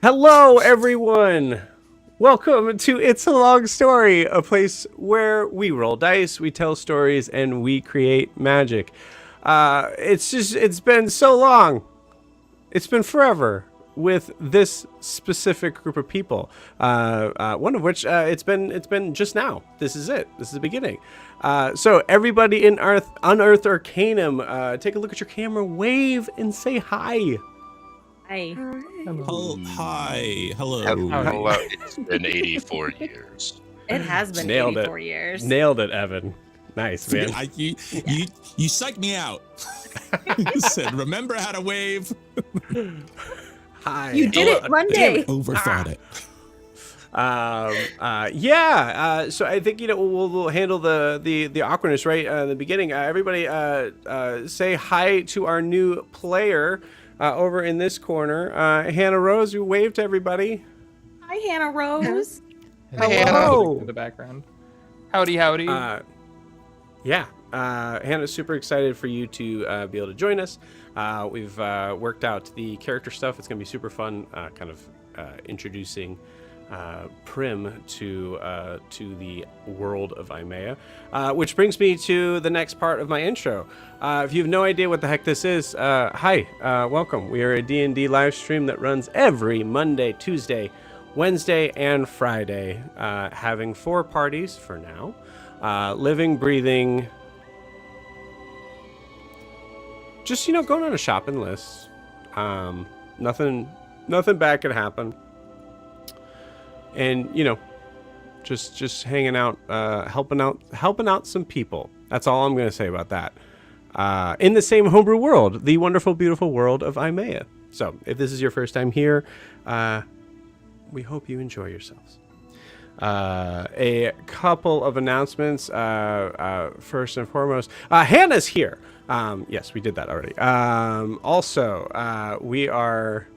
Hello, everyone. Welcome to It's a Long Story, a place where we roll dice, we tell stories, and we create magic. It's been so long. It's been forever with this specific group of people. One of which it's been just now. This is it. This is the beginning. So everybody in Unearthed Arcanum, take a look at your camera, wave, and say hi. Hi. Hi. Hello. Hello. It's been 84 years. It has been Nailed 84 it. years. Nailed it, Evan. Nice, man. You psyched me out. You said, remember how to wave. Hi. You did it Monday. Overthought it. So I think we'll handle the awkwardness right in the beginning. Everybody, say hi to our new player over in this corner, Hannah Rose. You wave to everybody. Hi, Hannah Rose. Hello. In the background. Howdy, howdy. Hannah's super excited for you to be able to join us. We've worked out the character stuff. It's going to be super fun, introducing Prim to the world of Imea, which brings me to the next part of my intro. If you have no idea what the heck this is, hi, welcome. We are a D&D live stream that runs every Monday, Tuesday, Wednesday, and Friday, having 4 parties for now. Living, breathing, just, going on a shopping list. Nothing bad could happen. And, just hanging out, helping out some people. That's all I'm going to say about that. In the same homebrew world, the wonderful, beautiful world of Imea. So, if this is your first time here, we hope you enjoy yourselves. A couple of announcements. First and foremost, Hannah's here. Yes, we did that already. Also, we are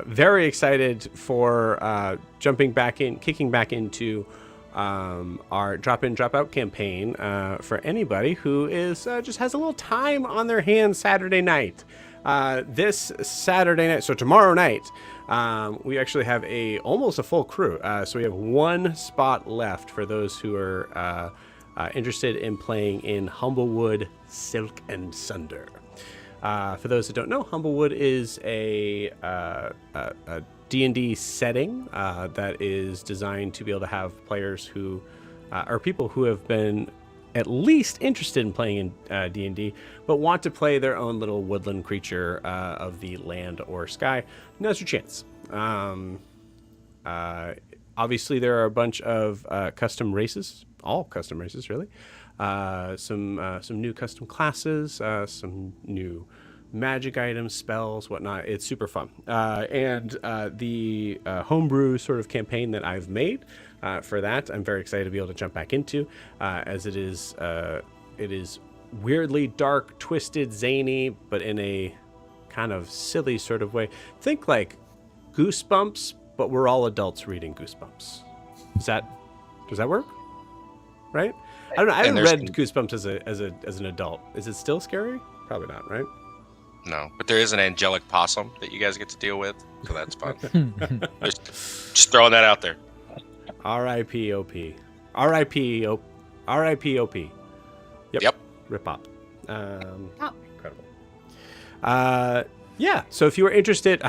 very excited for kicking back into our drop-in, drop-out campaign for anybody who is just has a little time on their hands Saturday night. This Saturday night, so tomorrow night, we actually have almost a full crew. So we have 1 spot left for those who are interested in playing in Humblewood, Silk and Sunder. For those that don't know, Humblewood is a D&D setting that is designed to be able to have players who are people who have been at least interested in playing in D&D, but want to play their own little woodland creature of the land or sky. Now's your chance. Obviously, there are a bunch of custom races, all custom races, really. Some new custom classes, some new magic items, spells, whatnot. It's super fun. And the homebrew sort of campaign that I've made for that, I'm very excited to be able to jump back into, as it is weirdly dark, twisted, zany, but in a kind of silly sort of way. Think like Goosebumps, but we're all adults reading Goosebumps. Does that work? Right? I don't know. I haven't read Goosebumps as an adult. Is it still scary? Probably not, right? No, but there is an angelic possum that you guys get to deal with, so that's fun. just throwing that out there. R.I.P. O.P. R.I.P. R.I.P. Yep. Rip Pop. Incredible. So if you are interested,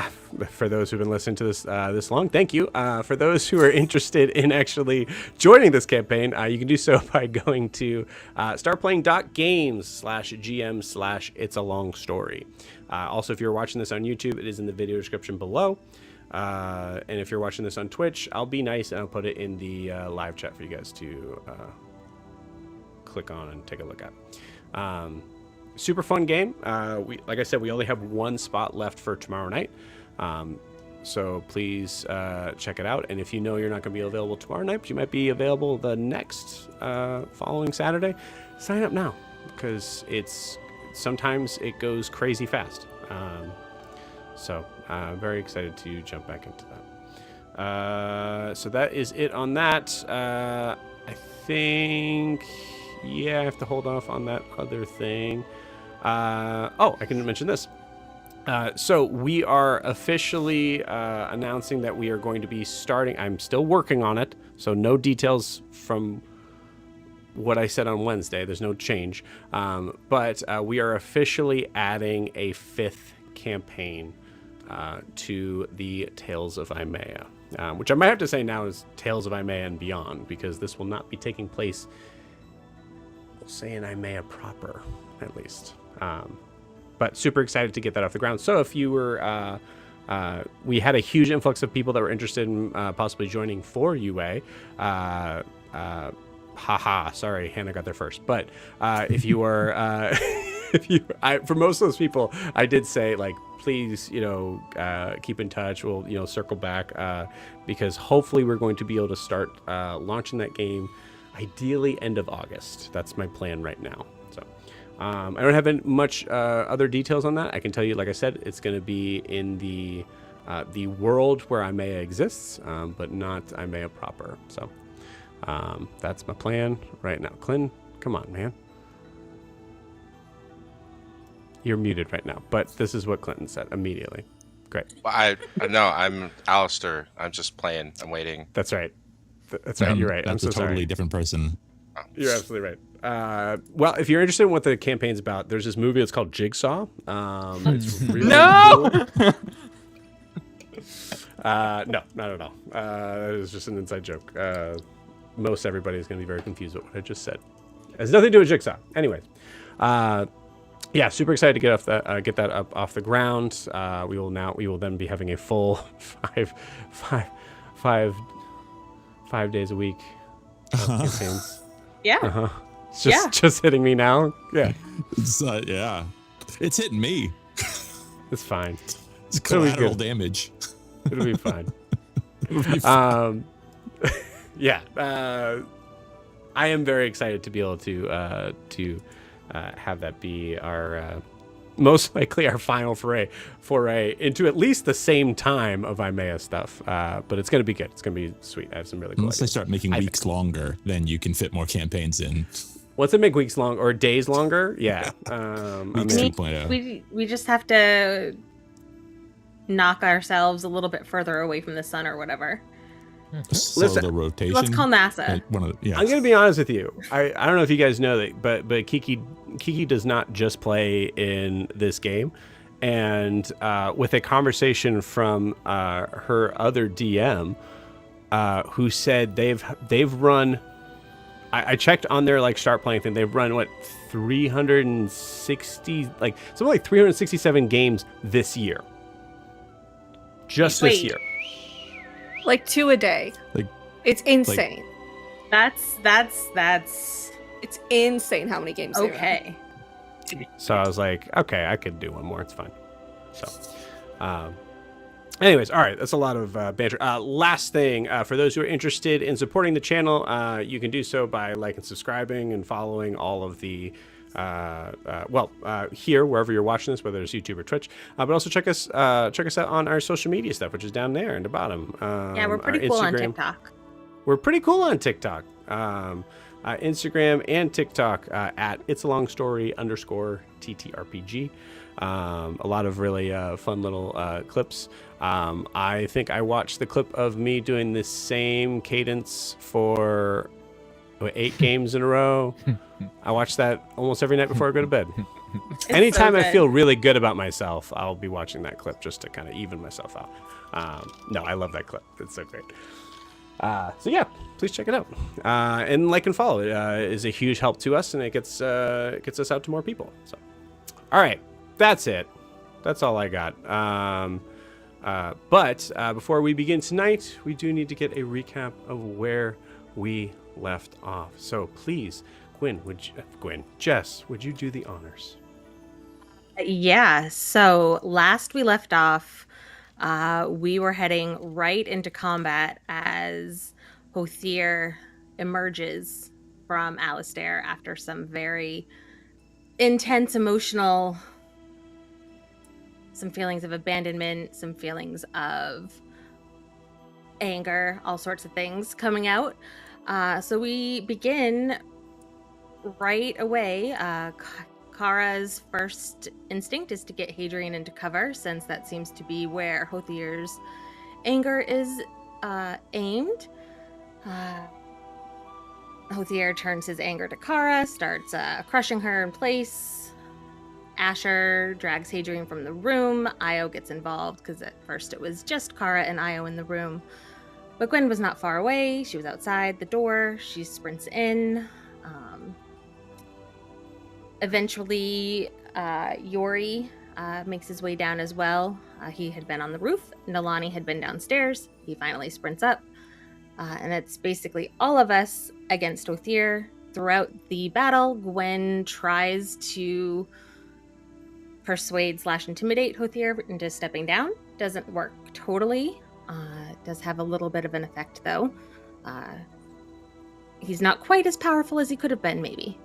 for those who've been listening to this this long, thank you. For those who are interested in actually joining this campaign, you can do so by going to startplaying.games/GM/It's a Long Story. Also, if you're watching this on YouTube, it is in the video description below. And if you're watching this on Twitch, I'll be nice and I'll put it in the live chat for you guys to click on and take a look at. Super fun game. Like I said, we only have 1 spot left for tomorrow night. So please check it out. And if you know you're not going to be available tomorrow night, but you might be available the next following Saturday, sign up now, because sometimes it goes crazy fast. So I'm very excited to jump back into that. So that is it on that. I think, I have to hold off on that other thing. I can mention this. So we are officially announcing that we are going to be starting. I'm still working on it, so no details from what I said on Wednesday. There's no change. But we are officially adding a 5th campaign to the Tales of Imea, which I might have to say now is Tales of Imea and Beyond, because this will not be taking place, we'll say, in Imea proper, at least. But super excited to get that off the ground. So if you were, we had a huge influx of people that were interested in possibly joining for UA. Sorry, Hannah got there first. But if you were, for most of those people, I did say, like, please, keep in touch. We'll, circle back because hopefully we're going to be able to start launching that game, ideally end of August. That's my plan right now. So I don't have much other details on that. I can tell you, like I said, it's going to be in the world where Imea exists, but not Imea proper. So that's my plan right now. Clint, come on, man. You're muted right now, but this is what Clinton said immediately. Great. Well, I know I'm Alistair. I'm just playing. I'm waiting. That's right. That's right. You're right. I'm so That's a totally sorry. different person. You're absolutely right. Well, if you're interested in what the campaign's about, there's this movie that's called Jigsaw. It's really No! cool. No, not at all. It was just an inside joke. Most everybody is going to be very confused with what I just said. It has nothing to do with Jigsaw. Anyways, yeah, super excited to get that up off the ground. We will then be having a full five days a week campaigns. Yeah. It's just hitting me now. Yeah, Yeah, it's hitting me. it's fine. It's It'll be collateral good. damage. It'll be fine. It'll be fine. Yeah, I am very excited to be able to have that be our most likely our final foray into at least the same time of Imea stuff. But it's gonna be good. It's gonna be sweet. I have some really cool Unless they ideas. start making weeks longer, then you can fit more campaigns in. Once they make weeks long or days longer, yeah. Weeks mean, 2.0. We just have to knock ourselves a little bit further away from the sun or whatever. So Listen, the rotation. Let's call NASA. I'm gonna be honest with you. I don't know if you guys know that, but Kiki does not just play in this game, and with a conversation from her other DM, who said they've run. I checked on their start playing thing. They've run 360 something like 367 games this year. Just this Wait. year. Like 2 a day. Like- it's insane. That's It's insane how many games they run. okay. So I was like, okay, I could do one more. It's fine. So, anyways, all right. That's a lot of banter. Last thing, for those who are interested in supporting the channel, you can do so by liking, subscribing, and following all of the here wherever you're watching this, whether it's YouTube or Twitch, but also check us out on our social media stuff, which is down there in the bottom. Yeah, we're pretty our cool on Instagram. TikTok. We're pretty cool on TikTok. Instagram and TikTok at It's a Long Story _TTRPG. A lot of really fun little clips. I think I watched the clip of me doing the same cadence for 8 games in a row. I watch that almost every night before I go to bed. Anytime so I good. feel really good about myself, I'll be watching that clip just to kind of even myself out. No, I love that clip. It's so great. So yeah, please check it out. And like and follow. It is a huge help to us, and it gets us out to more people. So, all right, that's it. That's all I got. But before we begin tonight, we do need to get a recap of where we left off. So please, Jess, would you do the honors? Yeah, so last we left off, we were heading right into combat as Hothier emerges from Alistair after some very intense emotional, some feelings of abandonment, some feelings of anger, all sorts of things coming out. So we begin right away. Kara's first instinct is to get Hadrian into cover, since that seems to be where Hothier's anger is aimed. Hothier turns his anger to Kara, starts crushing her in place. Asher drags Hadrian from the room. Io gets involved because at first it was just Kara and Io in the room. But Gwen was not far away. She was outside the door. She sprints in. Eventually, Yori makes his way down as well. He had been on the roof. Nalani had been downstairs. He finally sprints up. And it's basically all of us against Othier. Throughout the battle, Gwen tries to persuade / intimidate Hothier into stepping down. Doesn't work totally. Does have a little bit of an effect, though. He's not quite as powerful as he could have been, maybe.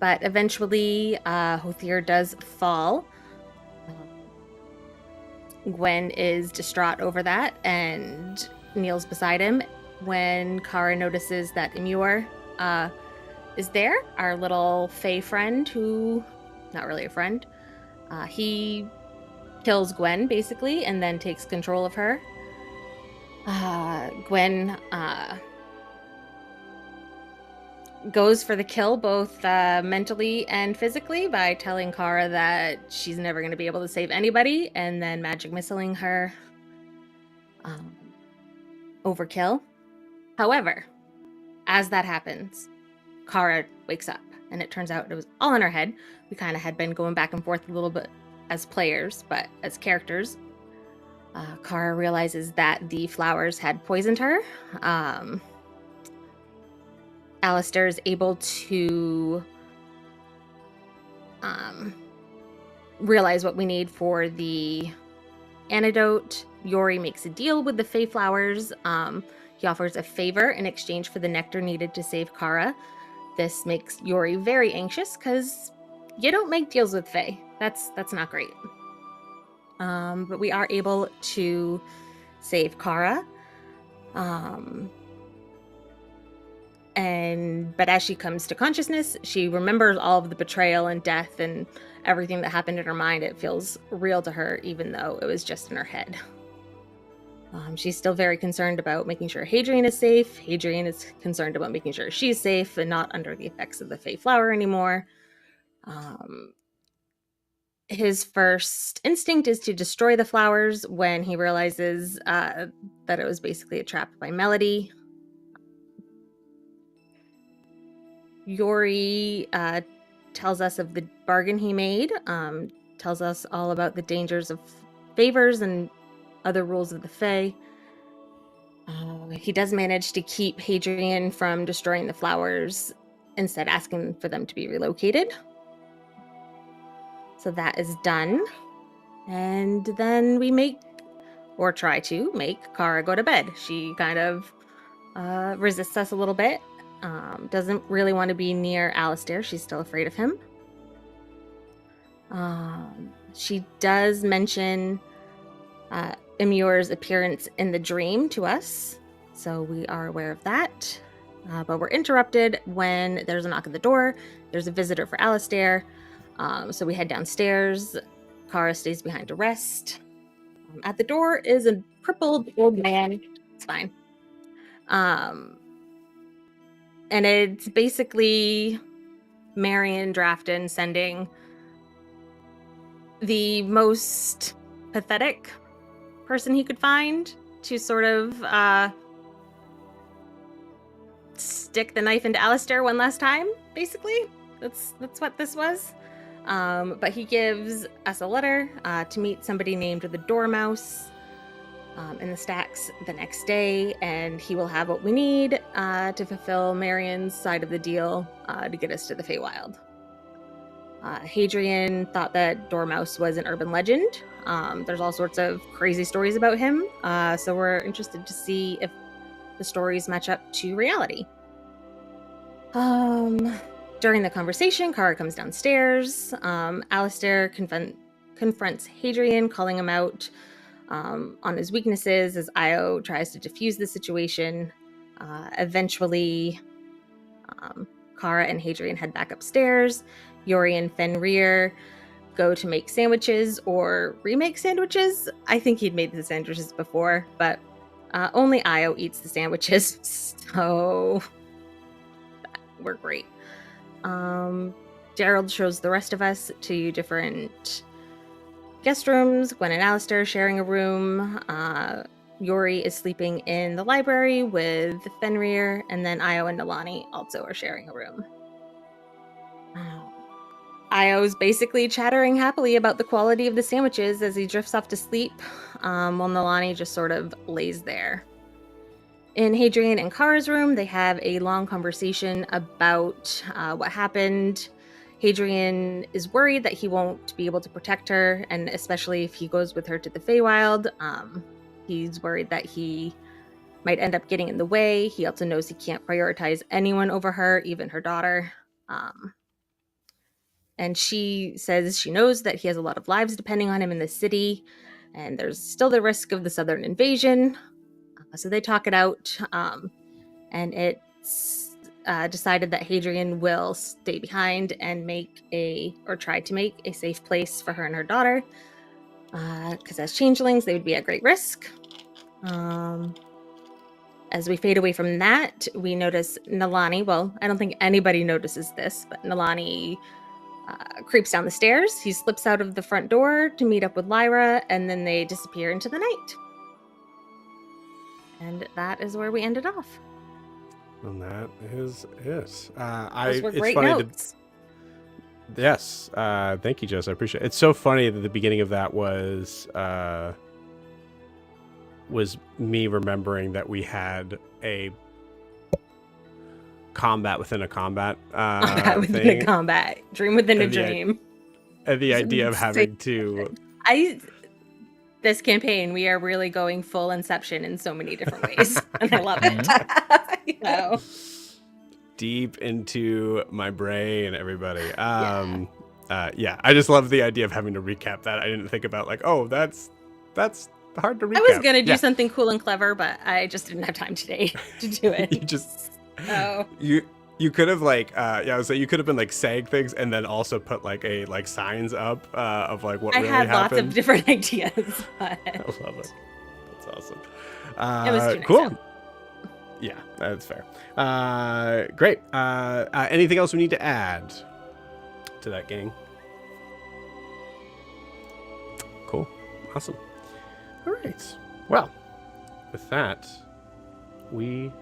But eventually, Hothier does fall. Gwen is distraught over that and kneels beside him. When Kara notices that Imur is there, our little Fae friend, who, not really a friend, he kills Gwen, basically, and then takes control of her. Gwen goes for the kill, both mentally and physically, by telling Kara that she's never going to be able to save anybody, and then magic missiling her. Overkill. However, as that happens, Kara wakes up, and it turns out it was all in her head. We kind of had been going back and forth a little bit as players, but as characters, Kara realizes that the flowers had poisoned her. Alistair is able to realize what we need for the antidote. Yori makes a deal with the Fae flowers. He offers a favor in exchange for the nectar needed to save Kara. This makes Yori very anxious because you don't make deals with Fae. That's not great. But we are able to save Kara. But as she comes to consciousness, she remembers all of the betrayal and death and everything that happened in her mind. It feels real to her, even though it was just in her head. She's still very concerned about making sure Hadrian is safe. Hadrian is concerned about making sure she's safe and not under the effects of the Fae flower anymore. His first instinct is to destroy the flowers when he realizes that it was basically a trap by Melody. Yori tells us of the bargain he made, tells us all about the dangers of favors and other rules of the Fae. He does manage to keep Hadrian from destroying the flowers, instead asking for them to be relocated. So that is done. And then we try to make Kara go to bed. She kind of resists us a little bit. Doesn't really want to be near Alistair. She's still afraid of him. She does mention Imur's appearance in the dream to us, so we are aware of that. But we're interrupted when there's a knock at the door. There's a visitor for Alistair, so we head downstairs. Kara stays behind to rest. At the door is a crippled old man. It's fine. And it's basically Marion Drafton sending the most pathetic person he could find to sort of stick the knife into Alistair one last time, basically. That's what this was. But he gives us a letter to meet somebody named the Dormouse in the stacks the next day, and he will have what we need to fulfill Marion's side of the deal to get us to the Faewild. Hadrian thought that Dormouse was an urban legend. There's all sorts of crazy stories about him, so we're interested to see if the stories match up to reality. During the conversation, Kara comes downstairs. Alistair confronts Hadrian, calling him out on his weaknesses as Io tries to defuse the situation. Eventually, Kara and Hadrian head back upstairs. Yori and Fenrir go to make sandwiches or remake sandwiches. I think he'd made the sandwiches before, but only Io eats the sandwiches, so we're great. Gerald shows the rest of us to different guest rooms. Gwen and Alistair are sharing a room. Yori is sleeping in the library with Fenrir, and then Io and Nalani also are sharing a room. Io's basically chattering happily about the quality of the sandwiches as he drifts off to sleep, while Nalani just sort of lays there. In Hadrian and Kara's room, they have a long conversation about what happened. Hadrian is worried that he won't be able to protect her, and especially if he goes with her to the Faewild. He's worried that he might end up getting in the way. He also knows he can't prioritize anyone over her, even her daughter. And she says she knows that he has a lot of lives depending on him in the city, and there's still the risk of the southern invasion. So they talk it out, and it's decided that Hadrian will stay behind and try to make a safe place for her and her daughter, because as changelings, they would be at great risk. As we fade away from that, we notice Nalani. Well, I don't think anybody notices this, but Nalani creeps down the stairs. He slips out of the front door to meet up with Lyra, and then they disappear into the night. And that is where we ended off. And that is it. Those were great funny notes. Yes. Thank you, Jess. I appreciate it. It's so funny that the beginning of that was me remembering that we had a combat within a combat Combat within thing. a combat. Dream within a dream. And the idea of having to... This campaign, we are really going full Inception in so many different ways. And I love it. You know? Deep into my brain, everybody. Yeah, I just love the idea of having to recap that. I didn't think about that's hard to recap. I was going to do something cool and clever, but I just didn't have time today to do it. You could have you could have been saying things and then also put signs up of what really happened. I had lots of different ideas. But... I love it. That's awesome. It was too cool. nice. Yeah, that's fair. Great. Anything else we need to add to that, gang? Cool. Awesome. All right. Well, with that, we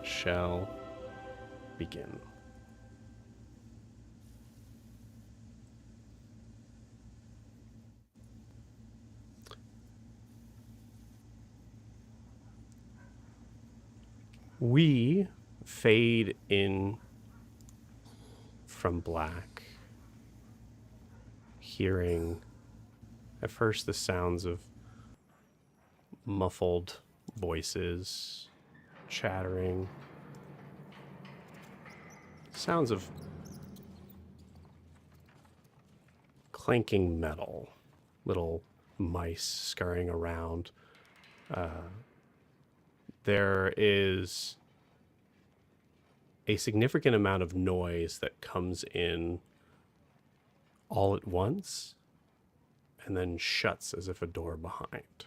shall begin. We fade in from black, hearing at first the sounds of muffled voices, chattering, sounds of clanking metal, little mice scurrying around. There is a significant amount of noise that comes in all at once and then shuts as if a door behind.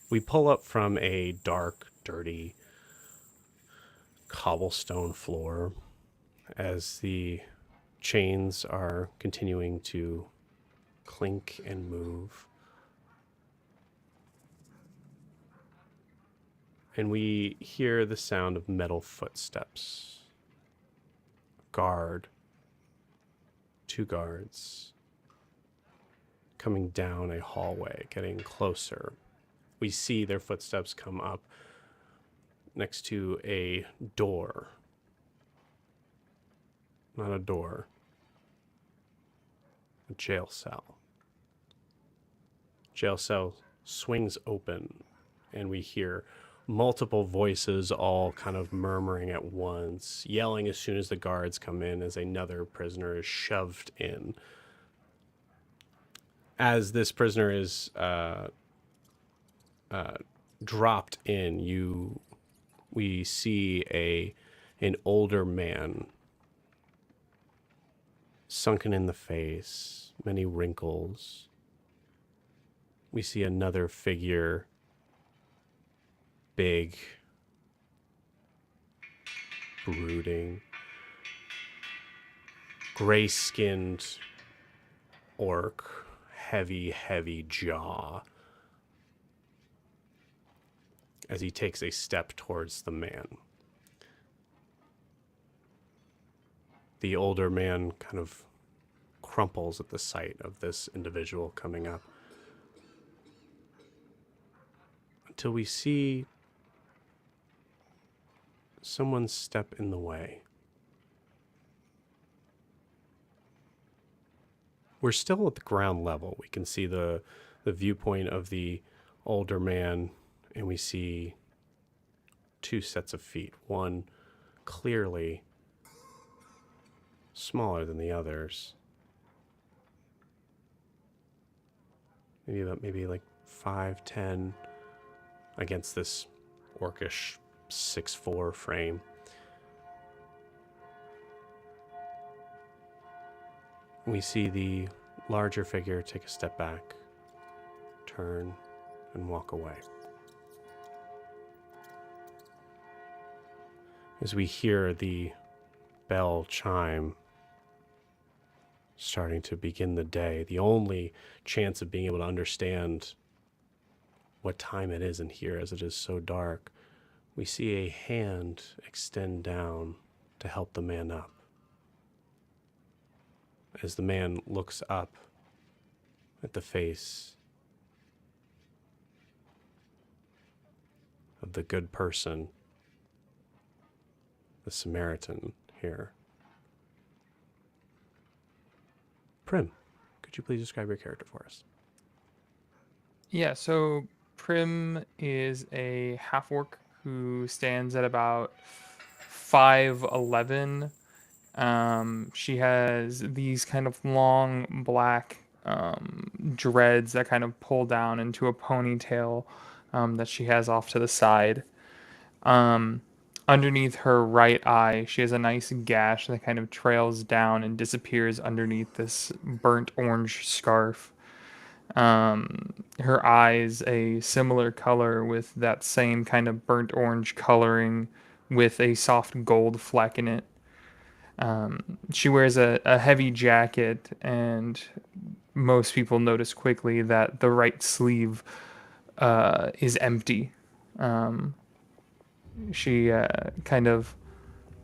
We pull up from a dark, dirty cobblestone floor as the chains are continuing to clink and move. And we hear the sound of metal footsteps. Two guards, coming down a hallway, getting closer. We see their footsteps come up next to a door. Not a door. A jail cell. Jail cell swings open, and we hear multiple voices all kind of murmuring at once, yelling as soon as the guards come in as another prisoner is shoved in. As this prisoner is dropped in, we see a an older man, sunken in the face, many wrinkles. We see another figure, big, brooding, gray-skinned orc, heavy, heavy jaw, as he takes a step towards the man. The older man kind of crumples at the sight of this individual coming up, until we see someone step in the way. We're still at the ground level. We can see the viewpoint of the older man, and we see two sets of feet. One clearly smaller than the others. Maybe like 5'10" against this orcish 6'4" frame. We see the larger figure take a step back, turn, and walk away. As we hear the bell chime, starting to begin the day, the only chance of being able to understand what time it is in here, as it is so dark, we see a hand extend down to help the man up. As the man looks up at the face of the good person, the Samaritan here. Prim, could you please describe your character for us? Yeah, so Prim is a half-orc who stands at about 5'11". She has these kind of long black dreads that kind of pull down into a ponytail that she has off to the side. Underneath her right eye, she has a nice gash that kind of trails down and disappears underneath this burnt orange scarf. Her eyes a similar color with that same kind of burnt orange coloring with a soft gold fleck in it. She wears a heavy jacket, and most people notice quickly that the right sleeve is empty. She kind of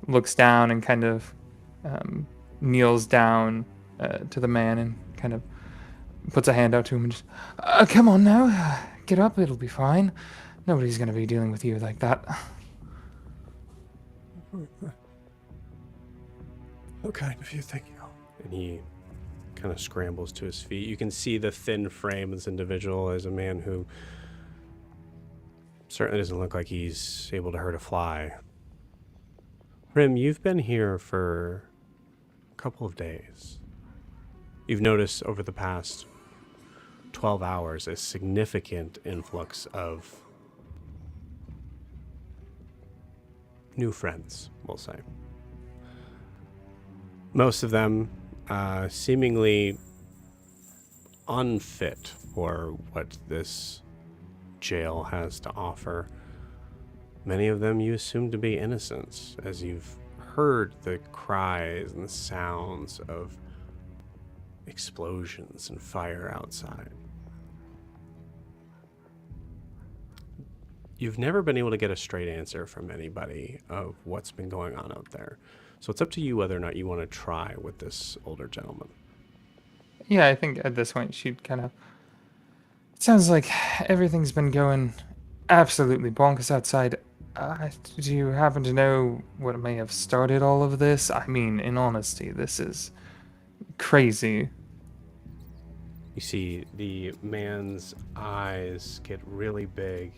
looks down and kind of kneels down to the man and kind of puts a hand out to him and just, come on now, get up, it'll be fine. Nobody's going to be dealing with you like that. How kind of you, thank you. And he kind of scrambles to his feet. You can see the thin frame of this individual as a man who certainly doesn't look like he's able to hurt a fly. Prim, you've been here for a couple of days. You've noticed over the past 12 hours a significant influx of new friends, we'll say. Most of them seemingly unfit for what this jail has to offer. Many of them you assume to be innocents, as you've heard the cries and the sounds of explosions and fire outside. You've never been able to get a straight answer from anybody of what's been going on out there. So it's up to you whether or not you want to try with this older gentleman. Yeah, I think at this point she'd kind of... It sounds like everything's been going absolutely bonkers outside. Do you happen to know what may have started all of this? I mean, in honesty, this is crazy. You see the man's eyes get really big,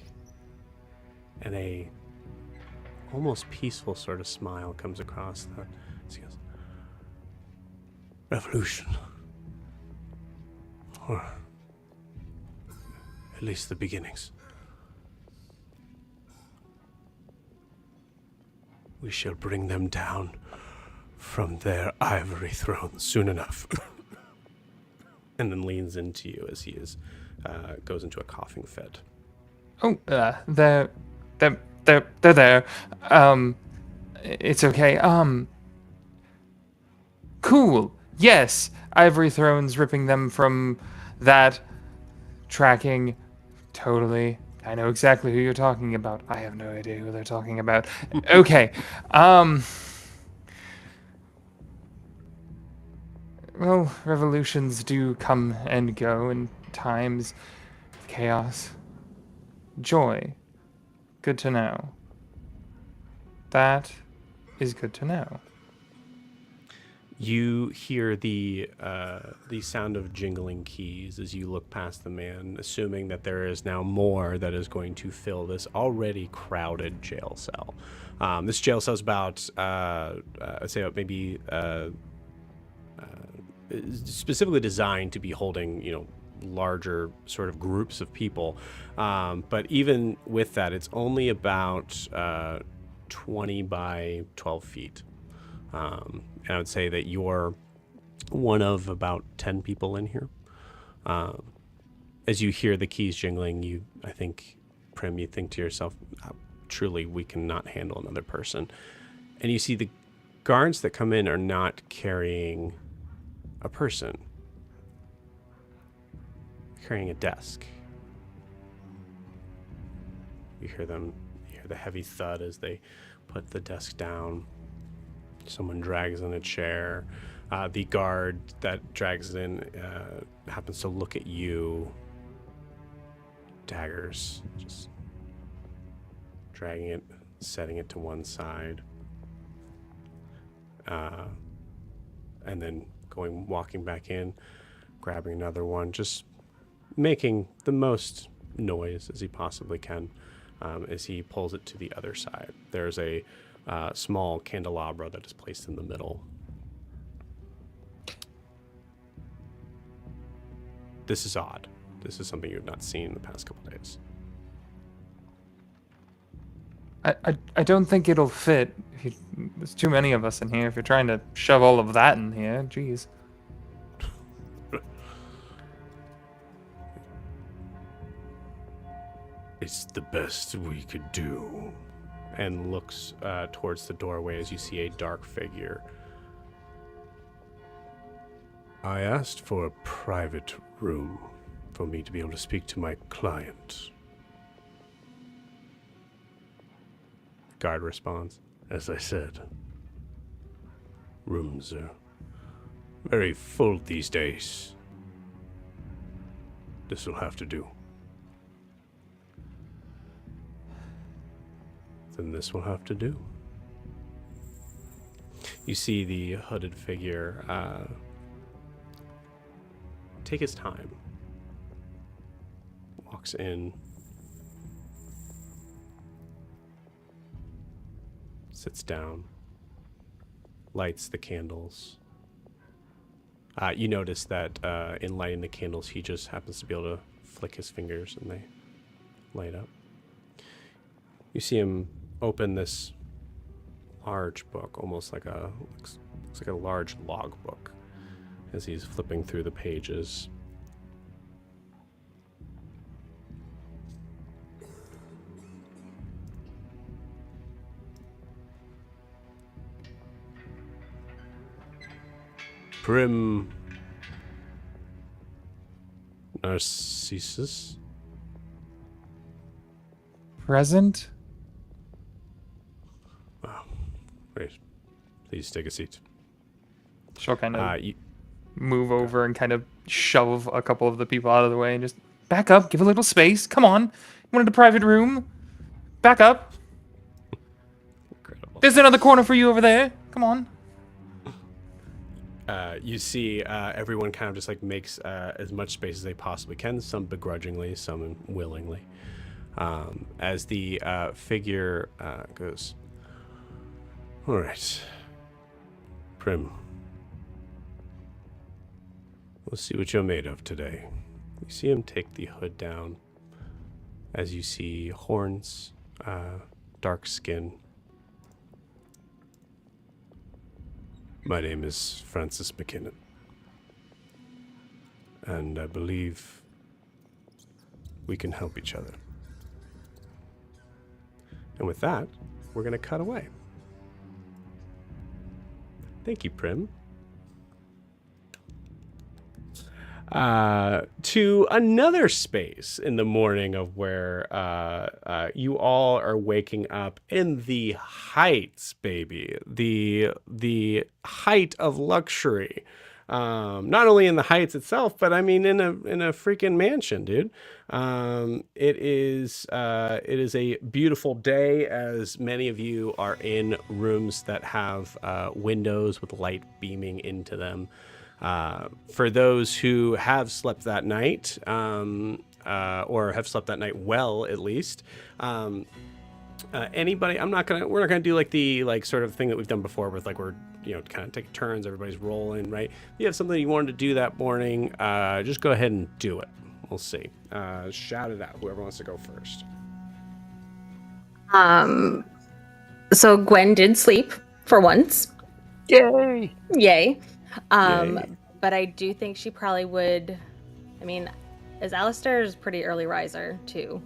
and a almost peaceful sort of smile comes across that. He goes, revolution. Or at least the beginnings. We shall bring them down from their ivory throne soon enough. And then leans into you as he goes into a coughing fit. Oh, they're there. It's okay. Cool. Yes, ivory thrones ripping them from that tracking. Totally. I know exactly who you're talking about. I have no idea who they're talking about. Okay. Well, revolutions do come and go in times of chaos. Joy. Good to know. That is good to know. You hear the sound of jingling keys as you look past the man, assuming that there is now more that is going to fill this already crowded jail cell. This jail cell is about, I'd say, maybe specifically designed to be holding, larger sort of groups of people. But even with that, it's only about 20 by 12 feet. And I would say that you're one of about 10 people in here. As you hear the keys jingling, I think, Prim, you think to yourself, truly, we cannot handle another person. And you see the guards that come in are not carrying a person. They're carrying a desk. You hear the heavy thud as they put the desk down. Someone drags in a chair. The guard that drags it in happens to look at you. Daggers, just dragging it, setting it to one side. And then walking back in, grabbing another one, just making the most noise as he possibly can as he pulls it to the other side. There's a small candelabra that is placed in the middle. This is odd. This is something you have not seen in the past couple days. I don't think it'll fit. There's too many of us in here. If you're trying to shove all of that in here, jeez. It's the best we could do. And looks towards the doorway as you see a dark figure. I asked for a private room for me to be able to speak to my client. Guard responds, as I said, rooms are very full these days. This will have to do. Then this will have to do. You see the hooded figure take his time. Walks in. Sits down. Lights the candles. You notice that in lighting the candles, he just happens to be able to flick his fingers and they light up. You see him open this large book, almost like looks like a large log book, as he's flipping through the pages. Prim Narcissus? Present? Great. Please take a seat. She'll kind of move over and kind of shove a couple of the people out of the way and just back up, give a little space. Come on. You wanted a private room? Back up. Incredible. There's another corner for you over there. Come on. You see everyone kind of just like makes as much space as they possibly can, some begrudgingly, some willingly. As the figure goes, all right, Prim, we'll see what you're made of today. You see him take the hood down as you see horns, dark skin, My name is Francis McKinnon. And I believe we can help each other. And with that, we're going to cut away. Thank you, Prim. To another space in the morning of where you all are waking up in the heights, baby. The height of luxury. Not only in the heights itself, but I mean in a freaking mansion, dude. It is a beautiful day, as many of you are in rooms that have windows with light beaming into them. For those who have slept that night, or have slept that night well, at least, anybody, we're not gonna do like the sort of thing that we've done before with we're, kind of take turns, everybody's rolling, right? If you have something you wanted to do that morning, just go ahead and do it. We'll see. Shout it out, whoever wants to go first. So Gwen did sleep for once. Yay! Yay. Yay. But I do think she probably would. I mean, as Alistair is a pretty early riser too.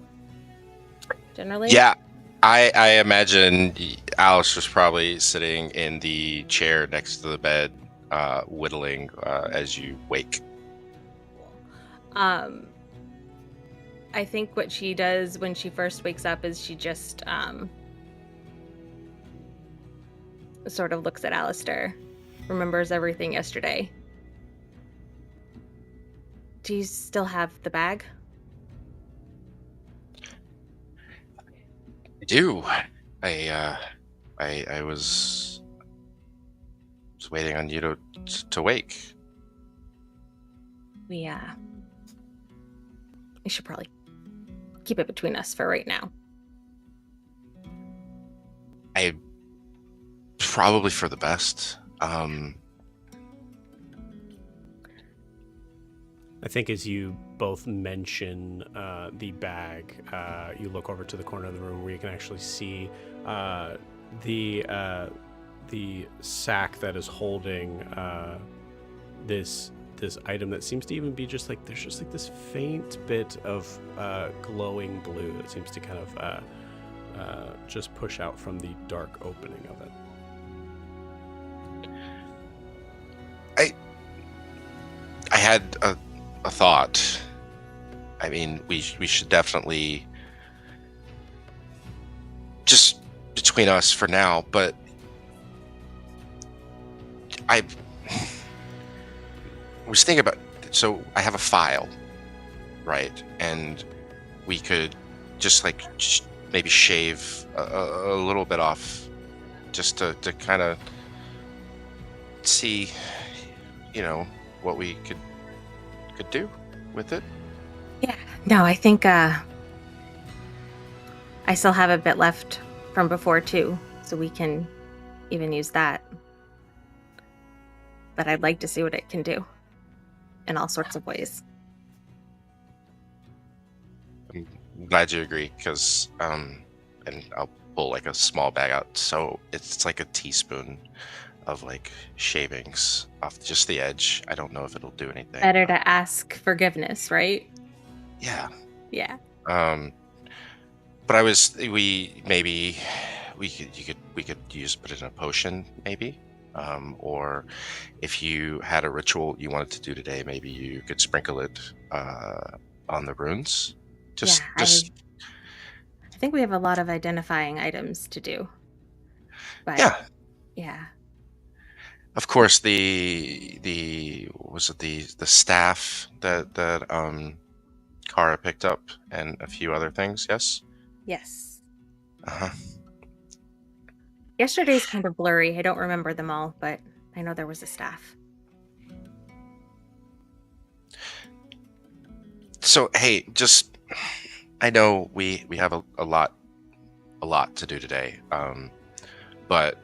Generally. Yeah, I imagine Alice was probably sitting in the chair next to the bed, whittling as you wake. I think what she does when she first wakes up is she just sort of looks at Alistair, remembers everything yesterday. Do you still have the bag? I do. I was waiting on you to wake. We should probably keep it between us for right now. Probably for the best. I think as you both mention the bag, you look over to the corner of the room where you can actually see the sack that is holding this item that seems to even be just there's just this faint bit of glowing blue that seems to kind of just push out from the dark opening of it. I had a thought. I mean, we should definitely, just between us for now, but I was thinking about, so I have a file, right? And we could just maybe shave a little bit off just to kind of see, what we could do with it. Yeah. No, I think I still have a bit left from before too, so we can even use that. But I'd like to see what it can do in all sorts of ways. I'm glad you agree, because and I'll pull a small bag out. So it's like a teaspoon of shavings off just the edge. I don't know if it'll do anything. Better to ask forgiveness, right? Yeah. Yeah. But we could put it in a potion, maybe. Or if you had a ritual you wanted to do today, maybe you could sprinkle it on the runes. I think we have a lot of identifying items to do. But yeah. Of course, the staff that Kara picked up, and a few other things. Yes. Yes. Uh-huh. Yesterday's kind of blurry. I don't remember them all, but I know there was a staff. So hey, I know we have a lot to do today. But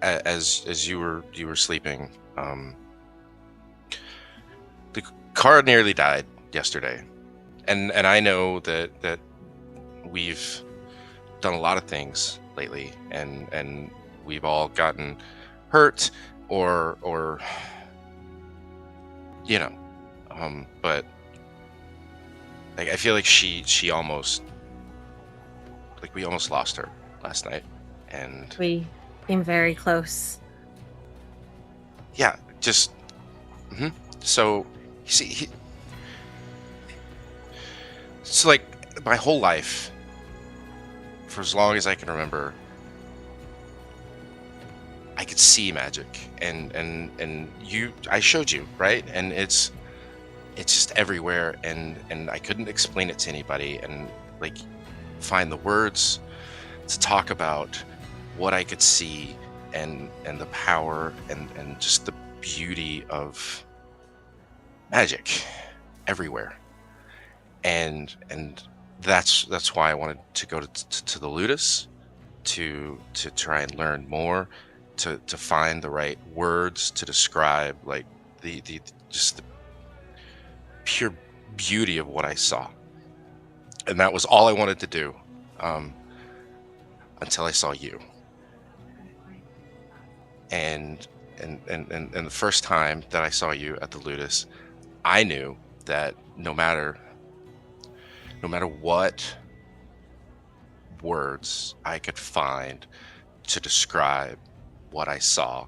as you were sleeping, the car nearly died yesterday, and I know that we've done a lot of things lately, and we've all gotten hurt, or you know, but like I feel like she almost, like we almost lost her last night, and We came very close. yeah, just so you see, so like my whole life, for as long as I can remember, I could see magic, and I showed you, right? And it's just everywhere, and I couldn't explain it to anybody, and like find the words to talk about what I could see, and the power and just the beauty of magic everywhere, and that's why I wanted to go to the Ludus to try and learn more, to find the right words to describe like the just the pure beauty of what I saw. And that was all I wanted to do, until I saw you. And the first time that I saw you at the Ludus, I knew that no matter what words I could find to describe what I saw,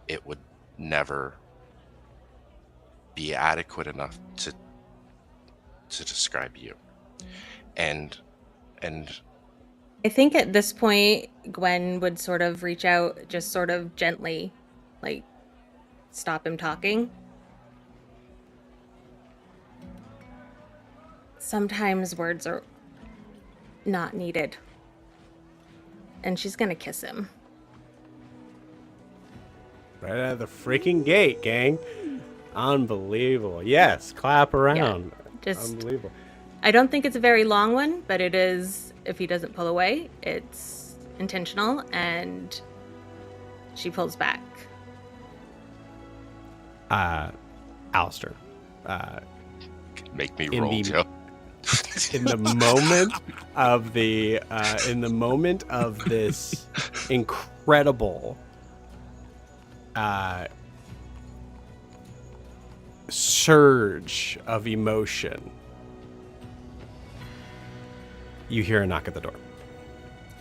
it would never be adequate enough to describe you. And I think at this point, Gwen would sort of reach out, just sort of gently, like, stop him talking. Sometimes words are not needed. And she's gonna kiss him. Right out of the freaking gate, gang. Unbelievable. Yes, clap around. Just, Unbelievable. I don't think it's a very long one, but it is, if he doesn't pull away, it's intentional, and she pulls back. Alistair. make me In roll, the- Joe. In the moment of this incredible surge of emotion, you hear a knock at the door.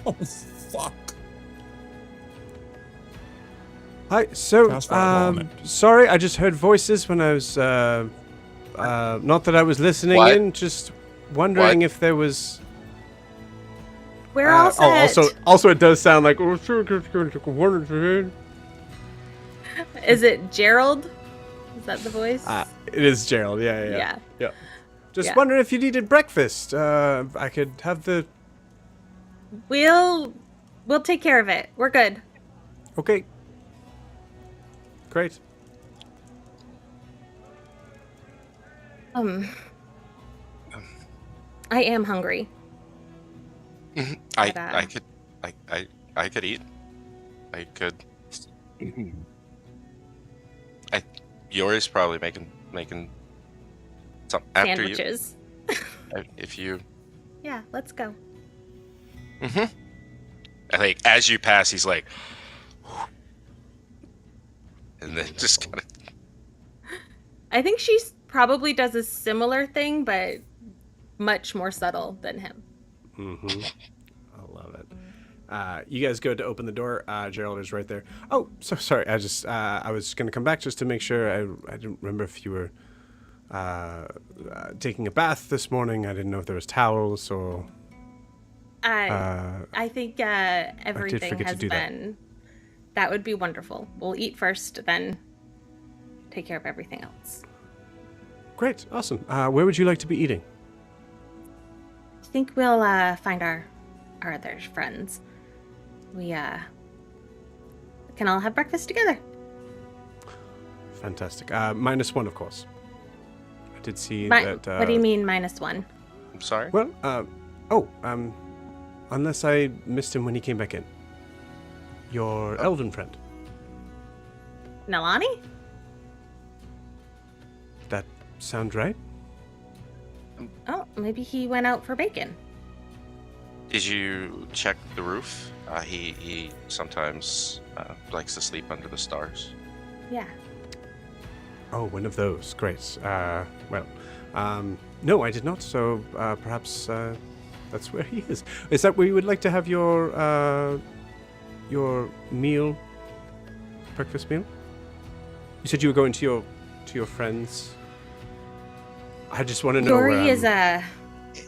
Oh, fuck. Hi, so, Fast forward moment. sorry, I just heard voices when I was, not that I was listening What? in, just wondering What? if there was... We're all set. Also, it does sound like... Is it Gerald? Is that the voice? It is Gerald, yeah. Just Yeah. wondering if you needed breakfast. I could have the... We'll take care of it. We're good. Okay. Great. I am hungry. I But, could eat. I could. Yori's probably making some after Sandwiches. you. If you. Yeah, let's go. I think as you pass, he's like, and then just kind of. I think she probably does a similar thing, but much more subtle than him. I love it. You guys go to open the door. Gerald is right there. Oh, so sorry. I was going to come back just to make sure. I didn't remember if you were taking a bath this morning. I didn't know if there was towels or... I think everything forget to has do that. been... That would be wonderful. We'll eat first, then take care of everything else. Great. Awesome. Where would you like to be eating? I think we'll find our other friends. We can all have breakfast together. Fantastic. -1, of course. I did see Mi- that... what do you mean -1? I'm sorry. Well, unless I missed him when he came back in. Your elven friend. Nalani? That sound right? Oh, maybe he went out for bacon. Did you check the roof He sometimes likes to sleep under the stars. Yeah. Oh, one of those. Great. No, I did not. So perhaps that's where he is. Is that where you would like to have your meal, breakfast meal? You said you were going to your friends. I just want to know. Yori is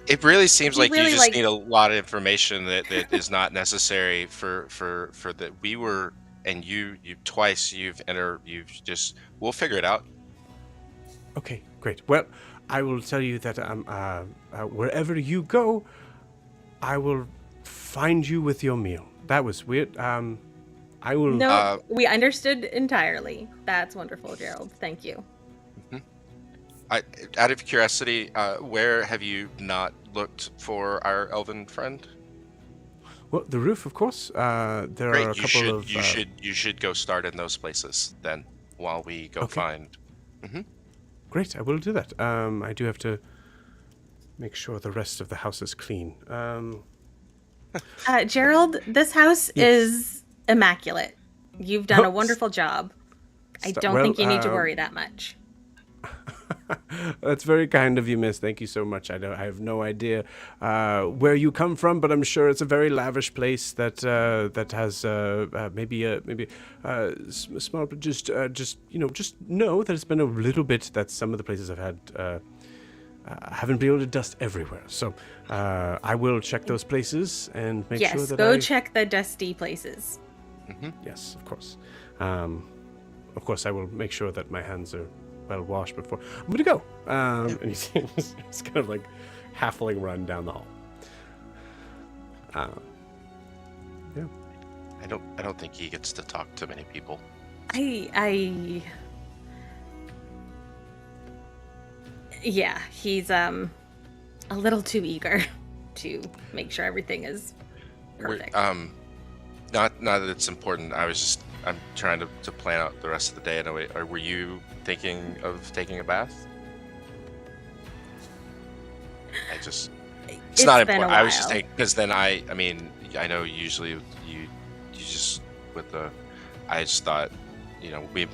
It really seems like really you just need a lot of information that is not necessary for that. We were, and you twice we'll figure it out. Okay, great. Well, I will tell you that wherever you go, I will find you with your meal. That was weird. I will. No, we understood entirely. That's wonderful, Gerald. Thank you. Out of curiosity, where have you not looked for our elven friend? Well, the roof, of course. There Great. are a couple of. You should go start in those places then, while we go find. Mm-hmm. Great, I will do that. I do have to make sure the rest of the house is clean. Gerald, this house is immaculate. You've done a wonderful job. I don't think you need to worry that much. That's very kind of you, miss. Thank you so much. I have no idea where you come from, but I'm sure it's a very lavish place that has maybe small. Just know that it's been a little bit that some of the places I've had haven't been able to dust everywhere. So I will check those places and make sure that go check the dusty places. Mm-hmm. Yes, of course. Of course, I will make sure that my hands are well washed before I'm gonna go. And he's kind of like halfling run down the hall. Yeah. I don't think he gets to talk to many people. Yeah, he's a little too eager to make sure everything is perfect. Not that it's important. I'm trying to plan out the rest of the day. Anyway, were you thinking of taking a bath? It's not important. I was just thinking because then I know usually you just with the. I just thought, we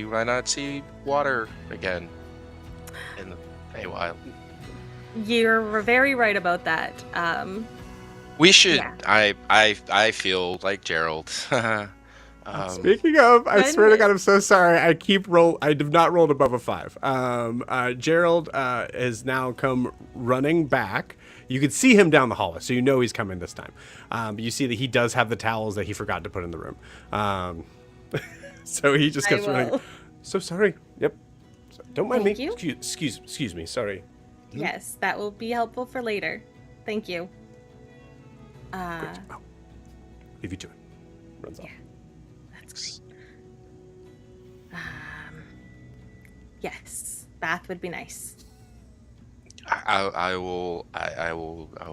might not see water again in the Faewild. You're very right about that. We should. Yeah. I feel like Gerald. Speaking of, I swear to God, I'm so sorry. I have not rolled above a 5. Gerald has now come running back. You can see him down the hallway, so you know he's coming this time. But you see that he does have the towels that he forgot to put in the room. So he just keeps running. So sorry. Yep. So, don't mind me. You. Excuse me. Sorry. Yes, that will be helpful for later. Thank you. Leave you to it. Runs off. That's great. Yes, bath would be nice. I will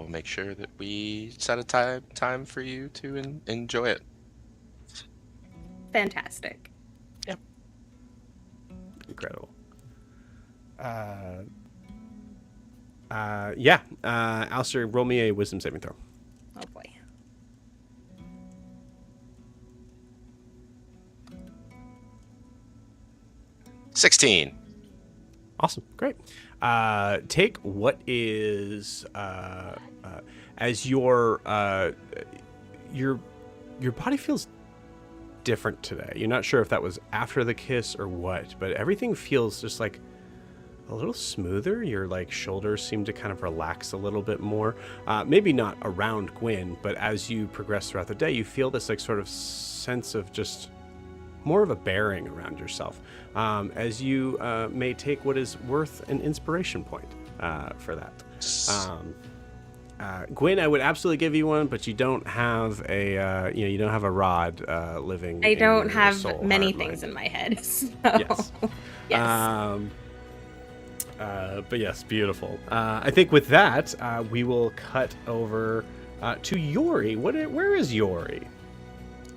make sure that we set a time for you to enjoy it. Fantastic. Yep. Incredible. Yeah. Alistair, roll me a wisdom saving throw. Oh boy. $16. Awesome. Great. Take what is as your body feels different today. You're not sure if that was after the kiss or what, but everything feels just like a little smoother. Your shoulders seem to kind of relax a little bit more. Maybe not around Gwyn, but as you progress throughout the day, you feel this sort of sense of just more of a bearing around yourself. As you may take what is worth an inspiration point for that. Gwyn, I would absolutely give you one, but you don't have a you don't have a rod living. I don't have soul, many hard things mind. in my head. So. Yes. Yes. But yes, beautiful. I think with that, we will cut over to Yori. Where is Yori?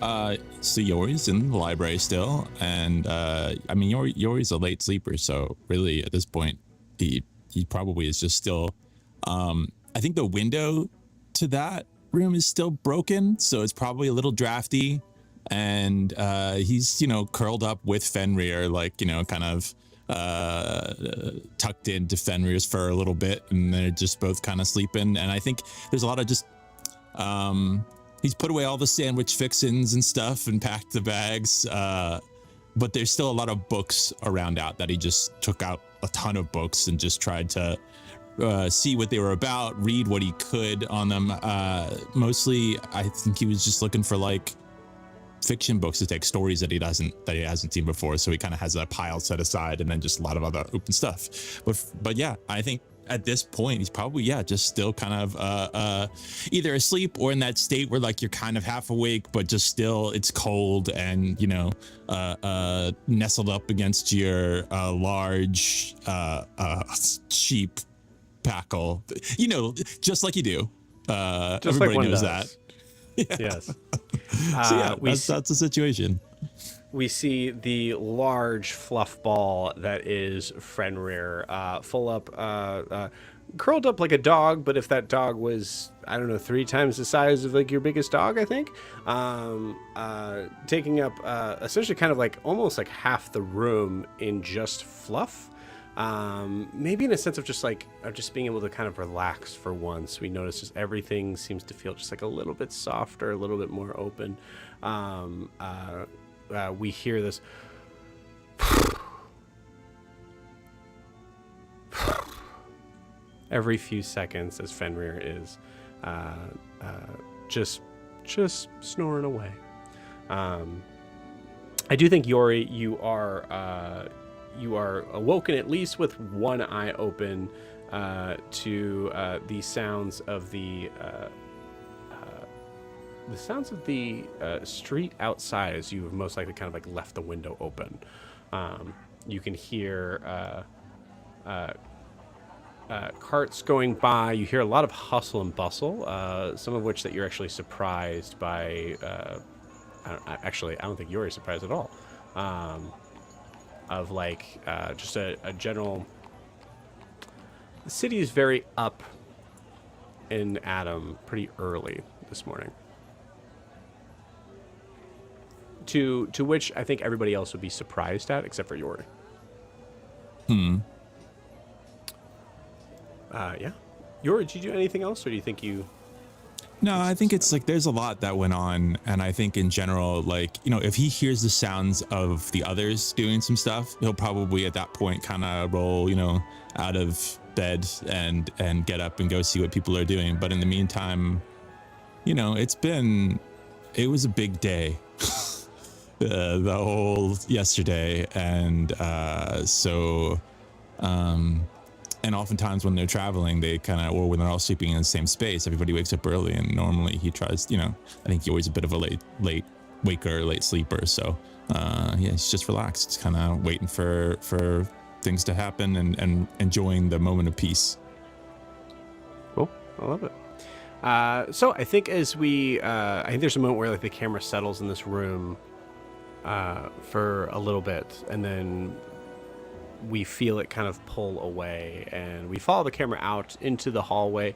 So Yori's in the library still, and Yori's a late sleeper, so really at this point, he probably is just still. I think the window to that room is still broken, so it's probably a little drafty. And he's, curled up with Fenrir, like, kind of tucked into Fenrir's fur a little bit, and they're just both kind of sleeping. And I think there's a lot of just he's put away all the sandwich fixins and stuff and packed the bags, but there's still a lot of books around out that he just took out a ton of books and just tried to see what they were about, read what he could on them. Mostly I think he was just looking for like fiction books to take, stories that he hasn't seen before, so he kind of has a pile set aside, and then just a lot of other open stuff. But yeah, I think at this point he's probably just still kind of either asleep or in that state where like you're kind of half awake but just still it's cold, and nestled up against your large sheep packle, just like you do. Just everybody like knows does. that. Yes. So yeah, that's the situation. We see the large fluff ball that is Fenrir, full up, curled up like a dog, but if that dog was, I don't know, 3 times the size of like your biggest dog, I think, taking up essentially kind of like almost like half the room in just fluff. Maybe in a sense of just like of just being able to kind of relax for once. We notice just everything seems to feel just like a little bit softer, a little bit more open. We hear this every few seconds as Fenrir is just snoring away. I do think, Yori, you are awoken at least with one eye open to the sounds of the street outside, as you have most likely kind of like left the window open. You can hear carts going by. You hear a lot of hustle and bustle, some of which that you're actually surprised by. I don't think you're surprised at all. Of like just a general. The city is very up in Adam pretty early this morning. To which I think everybody else would be surprised at, except for Yori. Yeah. Yori, did you do anything else, or do you think you... No, I think it's like there's a lot that went on, and I think in general, like, if he hears the sounds of the others doing some stuff, he'll probably at that point kind of roll, out of bed and get up and go see what people are doing. But in the meantime, it was a big day, the whole yesterday, and and oftentimes when they're traveling, they or when they're all sleeping in the same space, everybody wakes up early, and normally he tries, I think he's always a bit of a late waker, late sleeper. So, he's just relaxed. It's kind of waiting for things to happen and enjoying the moment of peace. Cool. I love it. So I think as I think there's a moment where like the camera settles in this room for a little bit, and then we feel it kind of pull away, and we follow the camera out into the hallway,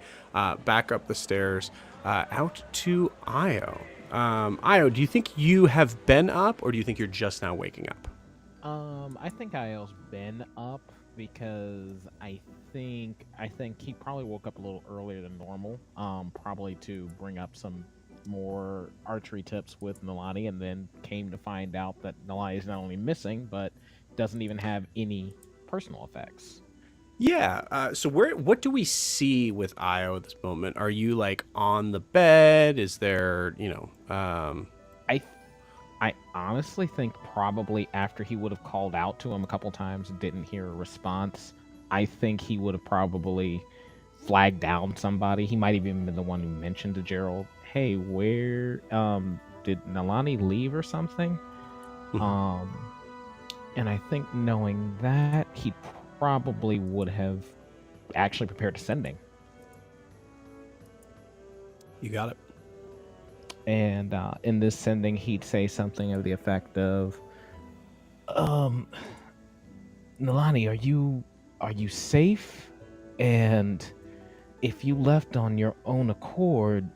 back up the stairs, out to Io. Io, do you think you have been up, or do you think you're just now waking up? I think Io's been up because I think he probably woke up a little earlier than normal, probably to bring up some more archery tips with Nalani, and then came to find out that Nalani is not only missing, but doesn't even have any personal effects. Yeah. So what do we see with Io at this moment? Are you like on the bed? Is there, I honestly think probably after he would have called out to him a couple times and didn't hear a response, I think he would have probably flagged down somebody. He might have even been the one who mentioned to Gerald, hey, where did Nalani leave or something? And I think knowing that, he probably would have actually prepared a sending. You got it. And in this sending, he'd say something of the effect of, Nalani, are you safe? And if you left on your own accord,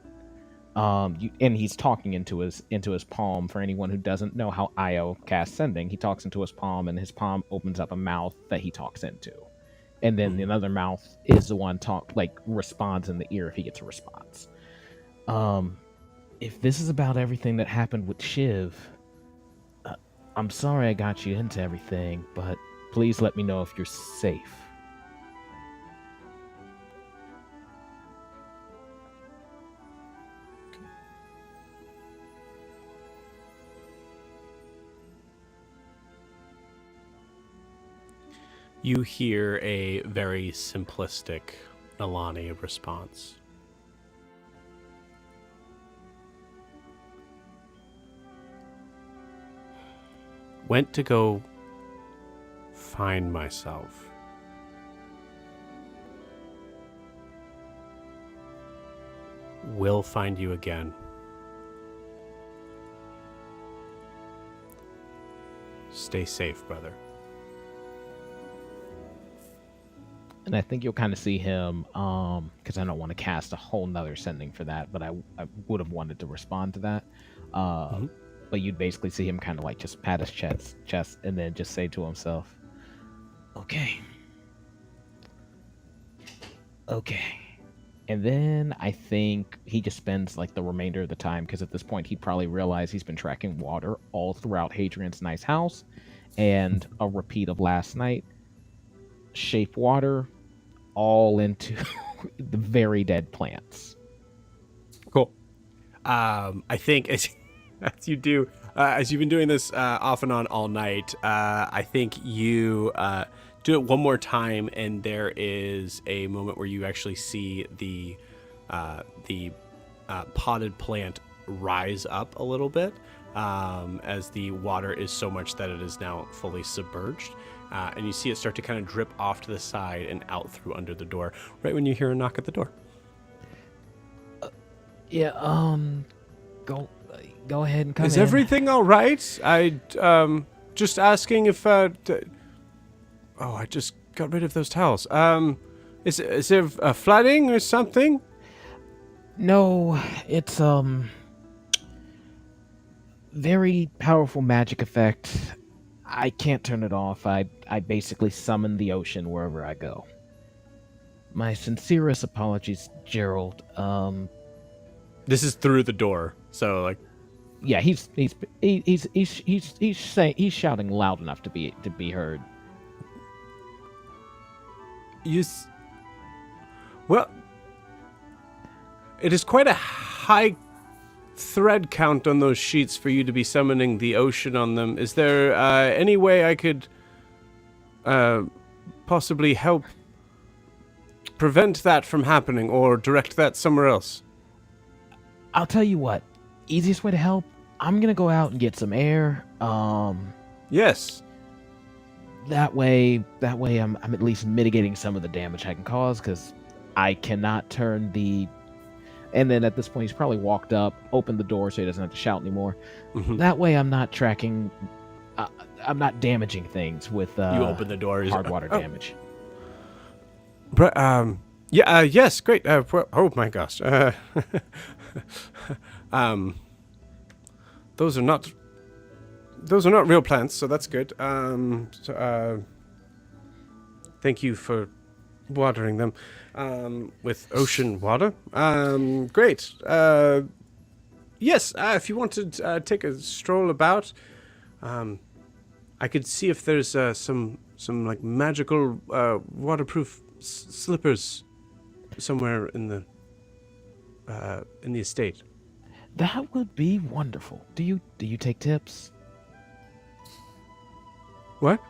And he's talking into his palm. For anyone who doesn't know how Io casts sending, he talks into his palm, and his palm opens up a mouth that he talks into, and then another mouth is the one responds in the ear if he gets a response. If this is about everything that happened with Shiv, I'm sorry I got you into everything, but please let me know if you're safe. You hear a very simplistic Nalani response. Went to go find myself. Will find you again. Stay safe, brother. And I think you'll kind of see him, because I don't want to cast a whole nother sending for that, but I would have wanted to respond to that. But you'd basically see him kind of just pat his chest and then just say to himself, okay. And then I think he just spends the remainder of the time, because at this point he'd probably realize he's been tracking water all throughout Hadrian's nice house, and a repeat of last night, shape water all into the very dead plants. Cool. I think as you do, as you've been doing this off and on all night, I think you do it one more time, and there is a moment where you actually see the potted plant rise up a little bit as the water is so much that it is now fully submerged. And you see it start to kind of drip off to the side and out through under the door, right when you hear a knock at the door. Go ahead and come in. Is everything all right? I just asking if I just got rid of those towels. Is there flooding or something? No, it's very powerful magic effect. I can't turn it off. I basically summon the ocean wherever I go. My sincerest apologies, Gerald. This is through the door, so yeah, he's shouting loud enough to be heard. Well, it is quite a high thread count on those sheets for you to be summoning the ocean on them. Is there any way I could possibly help prevent that from happening or direct that somewhere else? I'll tell you what. Easiest way to help, I'm gonna go out and get some air. Yes. That way I'm at least mitigating some of the damage I can cause, because I cannot turn the... And then at this point, he's probably walked up, opened the door so he doesn't have to shout anymore. Mm-hmm. That way I'm not tracking... I'm not damaging things with you open the door, hard water damage. Yes, great. Oh my gosh. Those are not real plants, so that's good. Thank you for watering them with ocean water. Great. Yes, if you want to take a stroll about, I could see if there's some magical waterproof slippers somewhere in the estate. That would be wonderful. Do you take tips? What?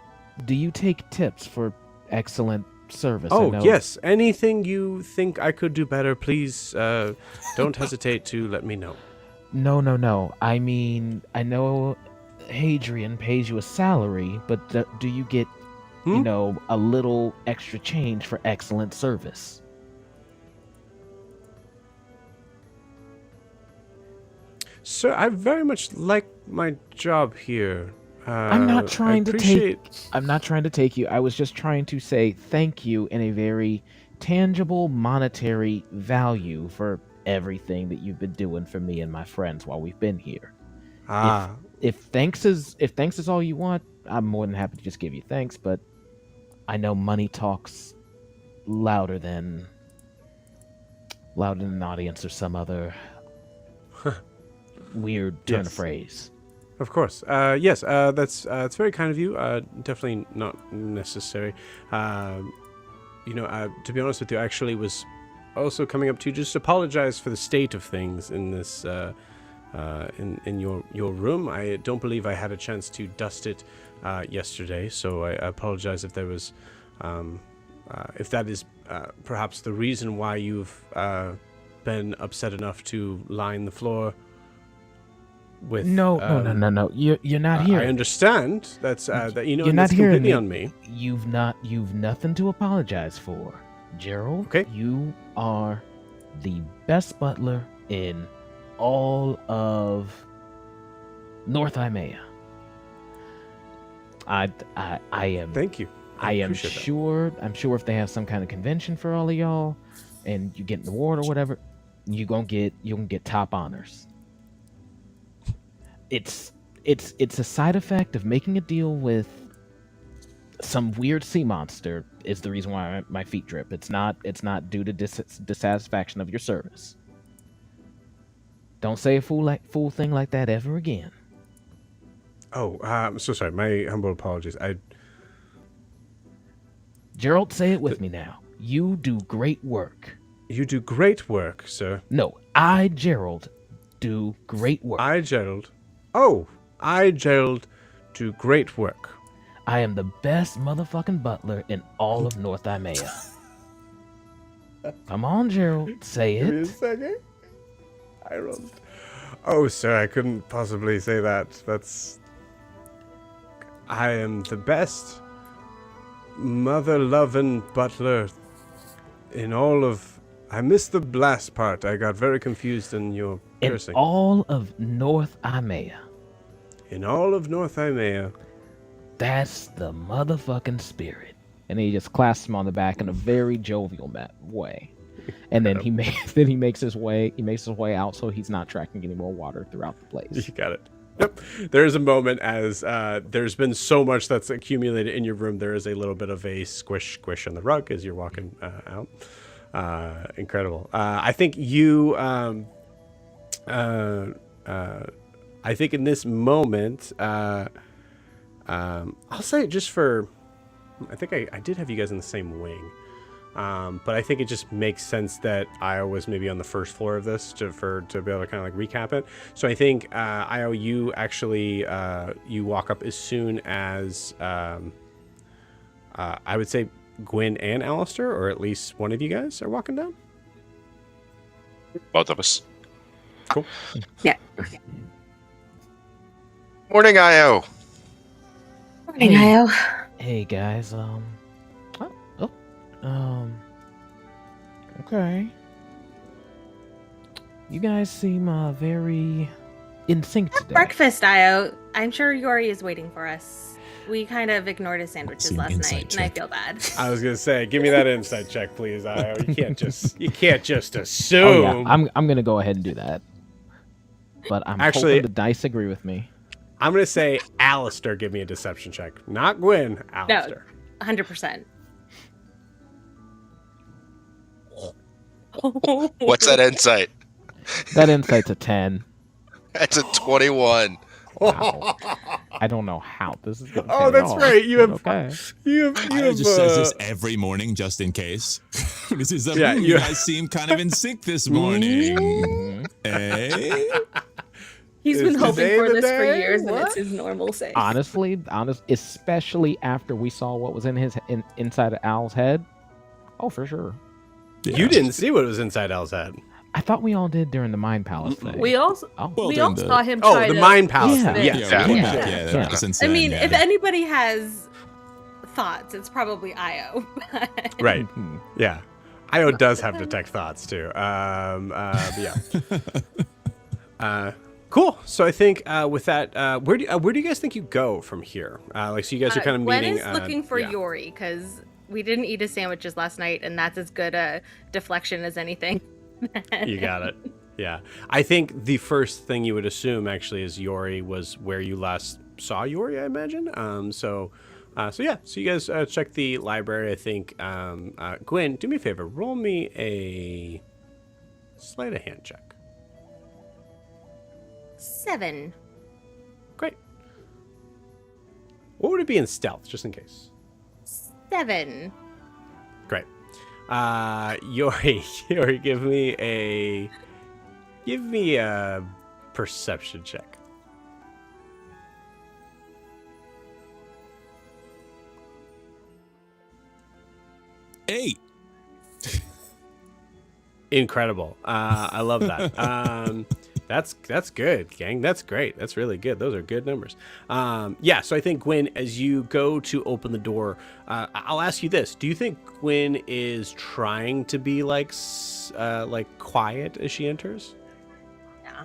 Do you take tips for excellent service? Oh, yes. Anything you think I could do better, please don't hesitate to let me know. No. I mean, I know Hadrian pays you a salary, but do you get, a little extra change for excellent service? Sir, I very much like my job here. I'm not trying to take you. I was just trying to say thank you in a very tangible monetary value for everything that you've been doing for me and my friends while we've been here. Ah, If thanks is all you want, I'm more than happy to just give you thanks, but I know money talks louder than an audience or some other weird turn of Yes. phrase. of course. Yes, that's very kind of you. Definitely not necessary. To be honest with you, I actually was also coming up to just apologize for the state of things in this in your room. I don't believe I had a chance to dust it yesterday, so I apologize if there was if that is perhaps the reason why you've been upset enough to line the floor with. No. You're not here. I understand that's that You're and not that's hearing completely me. on me. You've nothing to apologize for, Gerald. Okay. You are the best butler in all of North Imea. I am. Thank you. I am appreciate that. sure. I'm sure if they have some kind of convention for all of y'all, and you get an award or whatever, you gonna get top honors. It's a side effect of making a deal with some weird sea monster. Is the reason why my feet drip. It's not due to dissatisfaction of your service. Don't say a fool thing like that ever again. Oh, I'm so sorry. My humble apologies. Gerald, say it with me now. You do great work. You do great work, sir. No, I, Gerald, do great work. I, Gerald, do great work. I am the best motherfucking butler in all of North Imea. Come on, Gerald, say Give me a it. second. I rolled. Oh, sir, I couldn't possibly say that. I am the best mother-loving butler in all of. I missed the last part. I got very confused in your In cursing. all of North Imea. In all of North Imea. That's the motherfucking spirit. And he just clasps him on the back in a very jovial way. And then he makes his way out so he's not tracking any more water throughout the place. You got it. Yep. There's a moment as there's been so much that's accumulated in your room. There is a little bit of a squish on the rug as you're walking out. Incredible. I think you. I think in this moment, I'll say it just for. I think I did have you guys in the same wing. But I think it just makes sense that Io was maybe on the first floor of this to be able to kind of like recap it. So I think Io, you actually you walk up as soon as I would say Gwyn and Alistair, or at least one of you guys, are walking down. Both of us. Cool. Yeah. Morning, Io. Morning, Io. Hey guys, okay. You guys seem very in sync today. Breakfast, Io. I'm sure Yori is waiting for us. We kind of ignored his sandwiches See an last insight night, and I check. feel bad. I was gonna say, give me that insight check, please, Io. You can't just assume. Oh yeah, I'm gonna go ahead and do that. But I'm Actually- hoping the dice agree with me. I'm gonna say Alistair, give me a deception check, not Gwyn. Alistair. 100%. What's that insight? That insight's a 10. That's a 21. Wow. I don't know how this is gonna Oh, pay that's off, right. You but have. okay. You have. I just says this every morning just in case. This is Yeah, you you- guys seem kind of in sync this morning. Mhm. Hey? He's Is been hoping today for the this for day? years, and What? it's his normal say. Honestly, especially after we saw what was inside of Al's head. Oh, for sure. You didn't see what was inside Al's head. I thought we all did during the Mind Palace thing. We also Oh, Well, we during all the- saw him Oh, try the to Mind Palace. Yeah. thing. Yeah, Yes. we yeah, went back, yeah. yeah, since I then, mean, yeah, if yeah. anybody has thoughts, it's probably Io. Right. mhm. Yeah. Io does have detect thoughts too. But yeah. Cool. So I think with that, where do you guys think you go from here? Like, so you guys are kind of Gwen meeting. is looking for yeah. Yori because we didn't eat his sandwiches last night, and that's as good a deflection as anything. You got it. Yeah. I think the first thing you would assume actually is Yori was where you last saw Yori, I imagine. So yeah. So you guys check the library. I think Gwen, do me a favor. Roll me a sleight of hand check. 7. Great. What would it be in stealth, just in case? 7. Great. Yori, give me a perception check. Eight. Incredible. I love that. That's good, gang. That's great. That's really good. Those are good numbers. Yeah, so I think, Gwen, as you go to open the door, I'll ask you this. Do you think Gwen is trying to be like quiet as she enters? Yeah.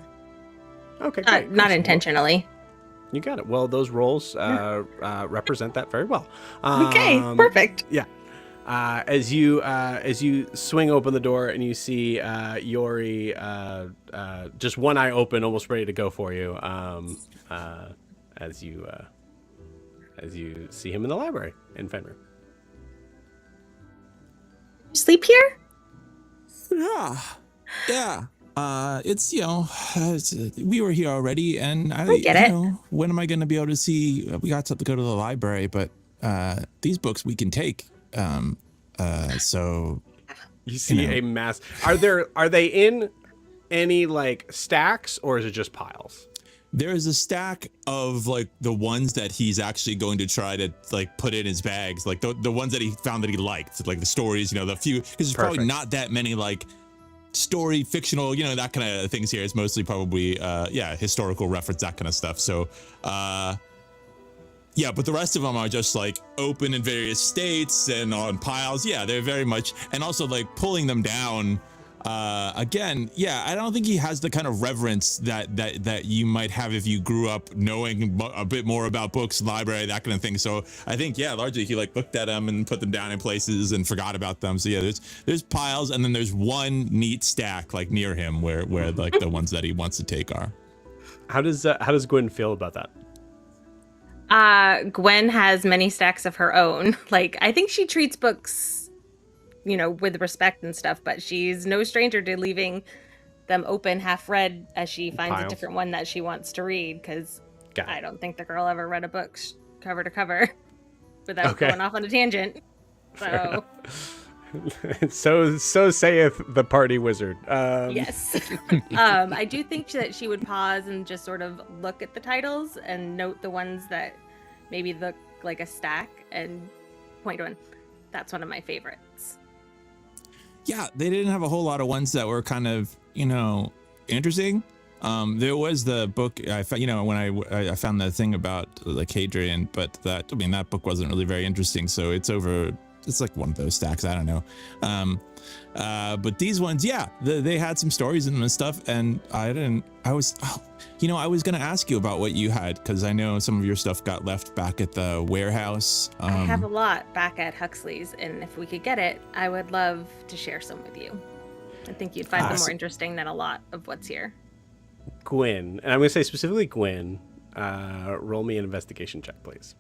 Okay, great. Not intentionally. You got it. Well, those rolls represent that very well. Okay, perfect. Yeah. As you swing open the door and you see Yori, just one eye open, almost ready to go for you, as you see him in the library in Fenrir. You sleep here? Yeah. It's we were here already, and I get it. When am I going to be able to see? We got to go to the library, but these books we can take. So you see a mass. Are they in any like stacks, or is it just piles? There is a stack of like the ones that he's actually going to try to like put in his bags, like the ones that he found that he liked, like the stories, the few, because there's probably not that many like story, fictional, that kind of things here. It's mostly probably historical reference, that kind of stuff. So yeah, but the rest of them are just like open in various states and on piles. Yeah, they're very much, and also like pulling them down. Again, yeah, I don't think he has the kind of reverence that you might have if you grew up knowing a bit more about books, library, that kind of thing. So I think, yeah, largely he like looked at them and put them down in places and forgot about them. So yeah, there's piles, and then there's one neat stack like near him where like the ones that he wants to take are. How does Gwen feel about that? Gwen has many stacks of her own. Like, I think she treats books, with respect and stuff, but she's no stranger to leaving them open, half read, as she finds a different one that she wants to read, because I don't think the girl ever read a book cover to cover without going off on a tangent. So so saith the party wizard. Yes. I do think that she would pause and just sort of look at the titles and note the ones that maybe look like a stack and point one. That's one of my favorites. Yeah, they didn't have a whole lot of ones that were kind of, interesting. There was the book I found, when I found that thing about like Hadrian, but that book wasn't really very interesting. So it's like one of those stacks. I don't know. But these ones, yeah, they had some stories in them and stuff. And I was going to ask you about what you had, because I know some of your stuff got left back at the warehouse. I have a lot back at Huxley's, and if we could get it, I would love to share some with you. I think you'd find them more interesting than a lot of what's here. Gwen, and I'm going to say specifically Gwen, roll me an investigation check, please.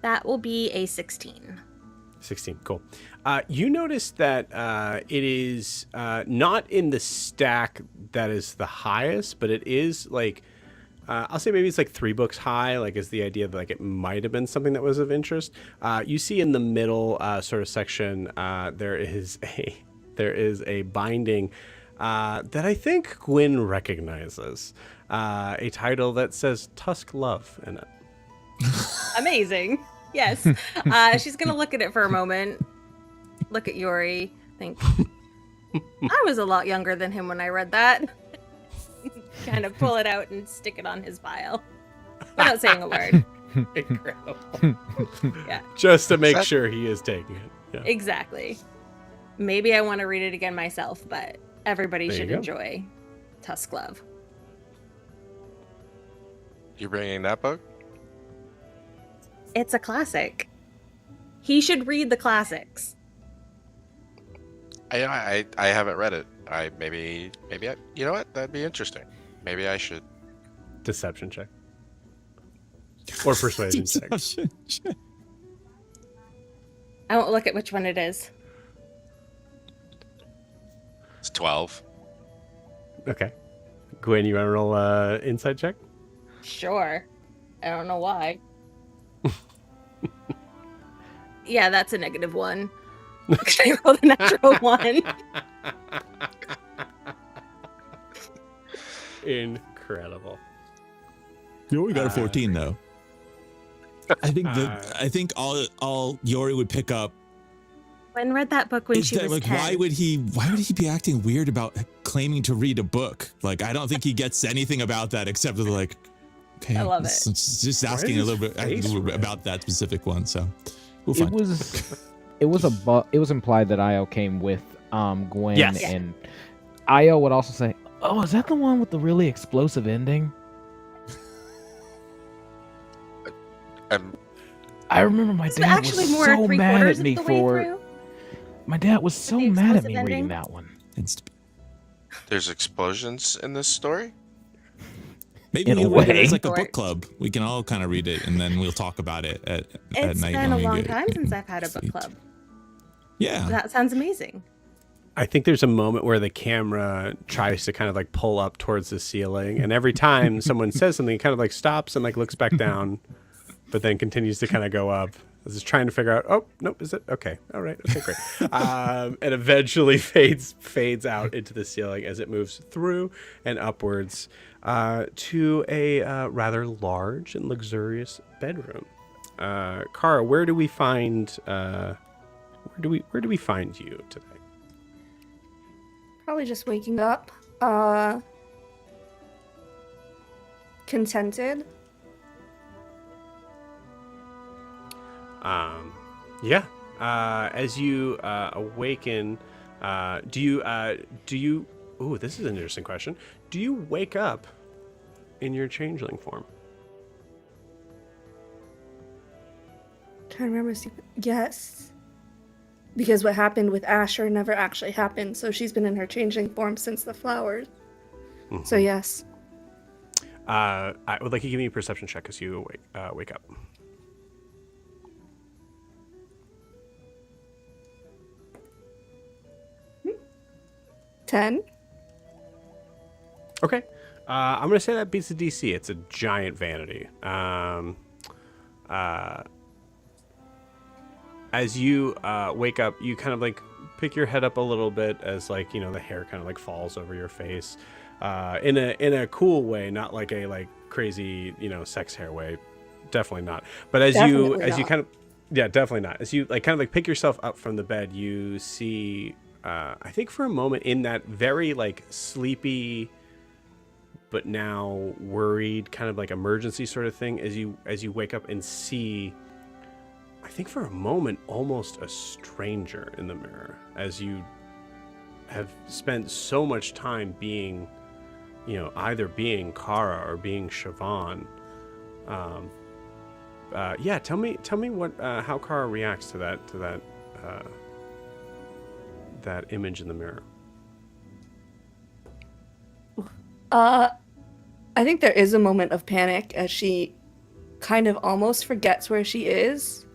That will be a 16. 16, cool. You notice that it is not in the stack that is the highest, but it is like, I'll say maybe it's like 3 books high, like is the idea that like it might have been something that was of interest. You see in the middle sort of section, there is a binding that I think Gwen recognizes, a title that says Tusk Love in it. Amazing. Yes. She's going to look at it for a moment, look at Yori, think, I was a lot younger than him when I read that. Kind of pull it out and stick it on his file without saying a word. Incredible. Yeah. Just to make sure he is taking it. Yeah. Exactly. Maybe I want to read it again myself, but everybody should enjoy Tusk Love. You bringing that book? It's a classic. He should read the classics. I haven't read it. Maybe you know what? That'd be interesting. Maybe I should. Deception check. Or persuasion check. I won't look at which one it is. It's 12. Okay. Gwen, you want to roll insight check? Sure. I don't know why. Yeah, that's a -1. I rolled a natural 1. Incredible. You only got a 14 though. I think all Yori would pick up Gwen read that book when is she that, was like, 10. why would he be acting weird about claiming to read a book? Like, I don't think he gets anything about that except for like, okay, I love it. just asking a little bit about that specific one. So we'll find. It was implied that Io came with Gwen, Yes. and Io would also say, "Oh, is that the one with the really explosive ending?" I remember my dad was actually more so mad three-quarters at me of the way for. through. My dad was so the mad at explosive me ending? reading that one. There's explosions in this story? Maybe In a we'll do it way. as like a book club. We can all kind of read it, and then we'll talk about it at It's night. been when a we long get time since in I've had a book sleep. club. Yeah. That sounds amazing. I think there's a moment where the camera tries to kind of like pull up towards the ceiling, and every time someone says something, it kind of like stops and like looks back down, but then continues to kind of go up. I was just trying to figure out. Oh, nope, is it okay? All right, okay, great. And eventually fades out into the ceiling as it moves through and upwards to a rather large and luxurious bedroom. Kara, where do we find where do we find you today? Probably just waking up. Contented. Yeah. As you awaken, do you? Ooh, this is an interesting question. Do you wake up in your changeling form? Trying to remember. Yes. Because what happened with Asher never actually happened, so she's been in her changing form since the flowers. Mm-hmm. So yes. I would like you to give me a perception check as you wake up. 10. Okay. I'm going to say that beats the DC. It's a giant vanity. As you wake up, you kind of like pick your head up a little bit as like, you know, the hair kind of like falls over your face in a cool way, not like a like crazy, you know, sex hair way. Definitely not. But as you kind of, yeah, definitely not. As you like kind of like pick yourself up from the bed, you see, I think for a moment in that very like sleepy, but now worried kind of like emergency sort of thing, as you wake up and see, I think for a moment, almost a stranger in the mirror, as you have spent so much time being, you know, either being Kara or being Siobhan. Yeah, tell me what how Kara reacts to that image in the mirror. I think there is a moment of panic as she kind of almost forgets where she is,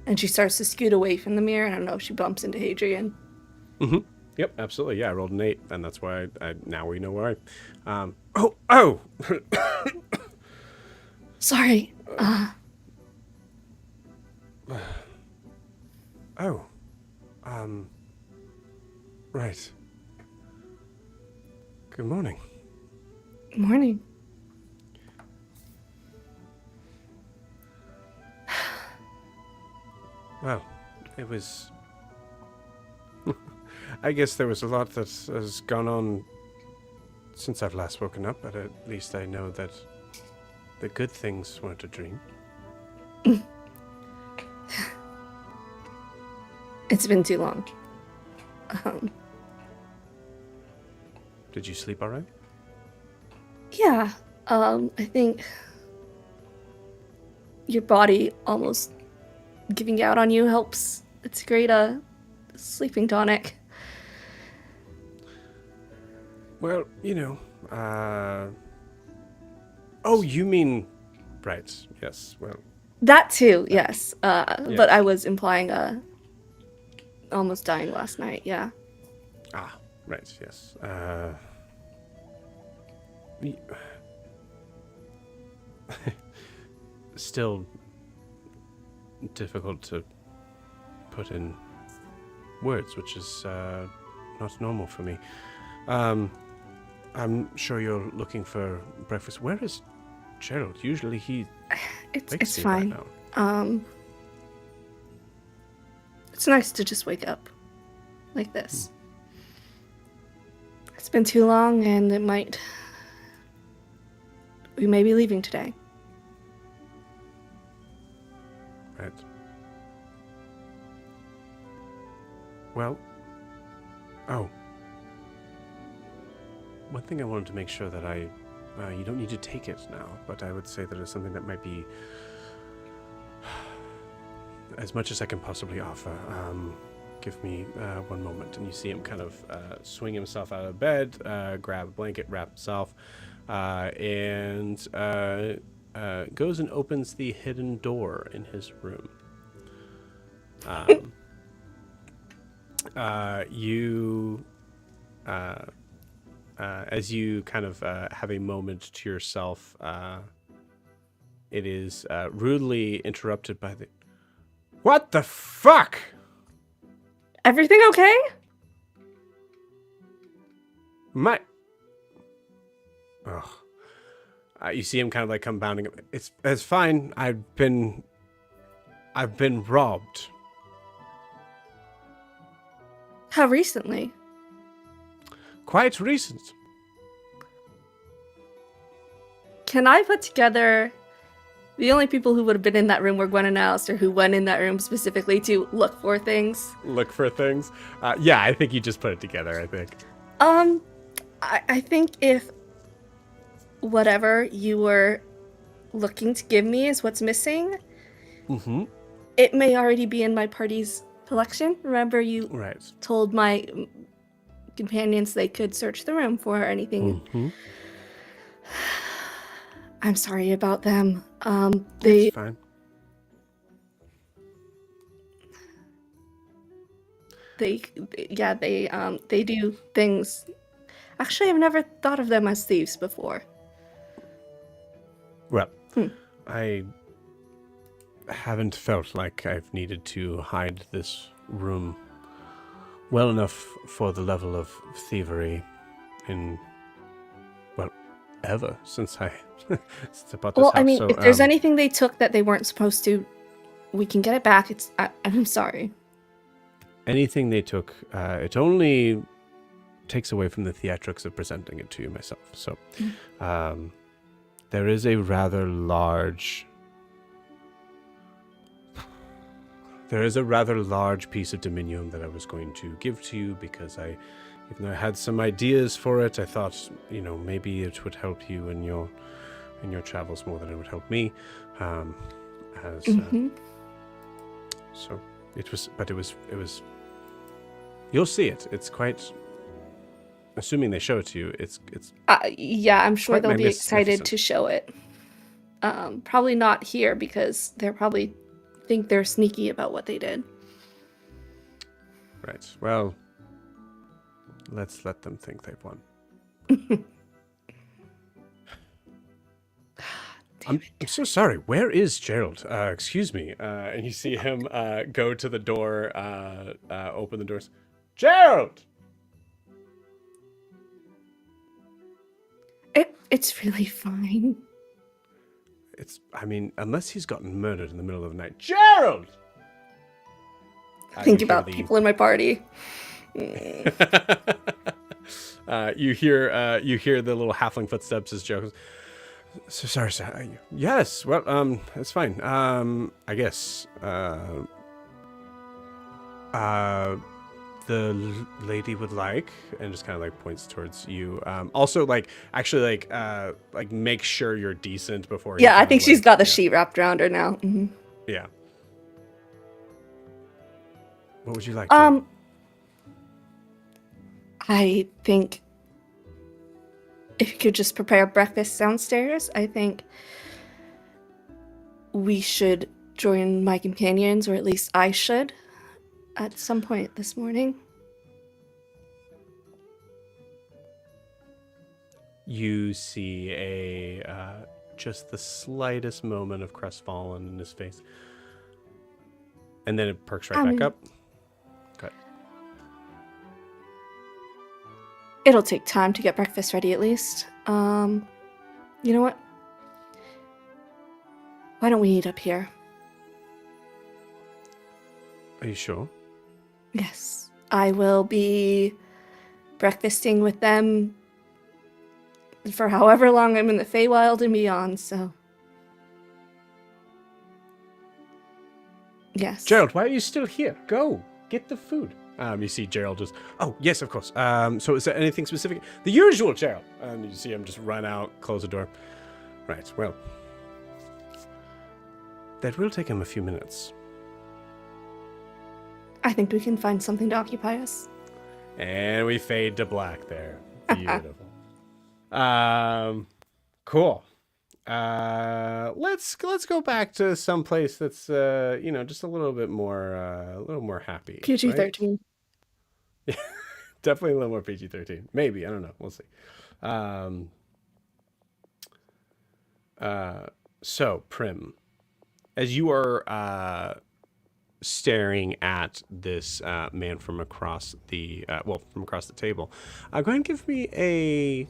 and she starts to scoot away from the mirror. I don't know if she bumps into Hadrian. Mm-hmm. Yep, absolutely. Yeah, I rolled an 8, and that's why I now we know where I. Oh. Sorry. Right. Good morning. Good morning. Well, it was. I guess there was a lot that has gone on since I've last woken up, but at least I know that the good things weren't a dream. It's been too long. Did you sleep all right? Yeah. I think your body almost giving out on you helps. It's a great sleeping tonic. Well, oh, you mean... Right, yes, well... That too, yes. Yes. But I was implying almost dying last night, yeah. Ah, right, yes. Still difficult to put in words, which is not normal for me. I'm sure you're looking for breakfast. Where is Gerald? Usually he It's wakes me by fine. now. It's nice to just wake up like this. It's been too long, and we may be leaving today. Right. Well, one thing I wanted to make sure that you don't need to take it now, but I would say that it's something that might be as much as I can possibly offer. Give me one moment. And you see him kind of swing himself out of bed, grab a blanket, wrap himself, and goes and opens the hidden door in his room. As you kind of have a moment to yourself, it is rudely interrupted by the... What the fuck? Everything okay? Ugh. You see him kind of like come bounding up. It's fine. I've been robbed. How recently? Quite recent. Can I put together... The only people who would have been in that room were Gwen and Alistair, who went in that room specifically to look for things. Look for things? Yeah, I think you just put it together, I think. I think if whatever you were looking to give me is what's missing, it may already be in my party's collection. Remember, you told my companions they could search the room for anything. I'm sorry about them. It's fine. They do things. Actually, I've never thought of them as thieves before. Well, I haven't felt like I've needed to hide this room well enough for the level of thievery in, ever since I bought this house. I mean, so, if there's anything they took that they weren't supposed to, we can get it back. I'm sorry. Anything they took, it only takes away from the theatrics of presenting it to you myself. So, there is a rather large piece of Dominion that I was going to give to you because even though I had some ideas for it, I thought, maybe it would help you in your travels more than it would help me. So it was. You'll see it. It's quite. Assuming they show it to you, it's. Yeah, I'm sure they'll be excited magnificent. to show it. Probably not here because they'll probably think they're sneaky about what they did. Right. Well, let's let them think they've won. I'm so sorry. Where is Gerald? Excuse me. And you see him go to the door, open the doors. Gerald! It's really fine. Unless he's gotten murdered in the middle of the night. Gerald! Think about people in my party. You hear the little halfling footsteps as Joe goes, so sorry, sir. Yes, well, it's fine. I guess. The lady would like, and just kind of like points towards you. Also, make sure you're decent before. Yeah, I think she's got the sheet wrapped around her now. Mm-hmm. Yeah. What would you like? I think if you could just prepare breakfast downstairs, I think we should join my companions, or at least I should, at some point this morning. You see just the slightest moment of crestfallen in his face. And then it perks right back up. Okay. It'll take time to get breakfast ready, at least. You know what? Why don't we eat up here? Are you sure? Yes. I will be breakfasting with them for however long I'm in the Faewild and beyond, so... Yes. Gerald, why are you still here? Go, get the food. You see Gerald just, oh, yes, of course. So is there anything specific? The usual, Gerald. And you see him just run out, close the door. Right, well. That will take him a few minutes. I think we can find something to occupy us. And we fade to black there. Beautiful. Cool. Let's go back to some place that's just a little bit more happy. PG-13. Right? Definitely a little more PG-13. Maybe, I don't know. We'll see. So Prim, as you are staring at this man from across the table, go ahead and give me a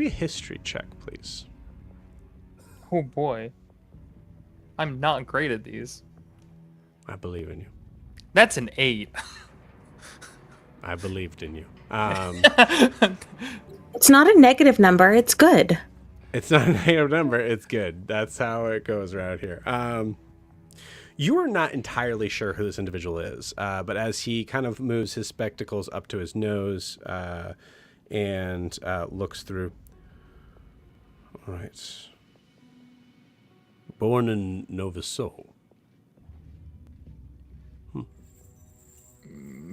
history check, please. Oh boy. I'm not great at these. I believe in you. That's an 8. I believed in you. It's not a negative number. It's good. It's not a negative number. It's good. That's how it goes around here. You are not entirely sure who this individual is, but as he kind of moves his spectacles up to his nose and looks through. All right. Born in Nova Sol.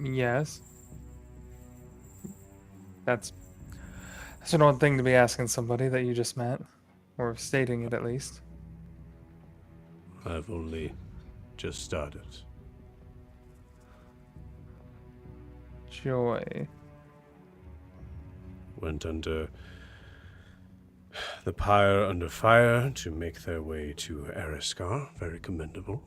Yes. That's an odd thing to be asking somebody that you just met, or stating it at least. I've only just started. Joy. Went under the pyre under fire to make their way to Ariskar. Very commendable.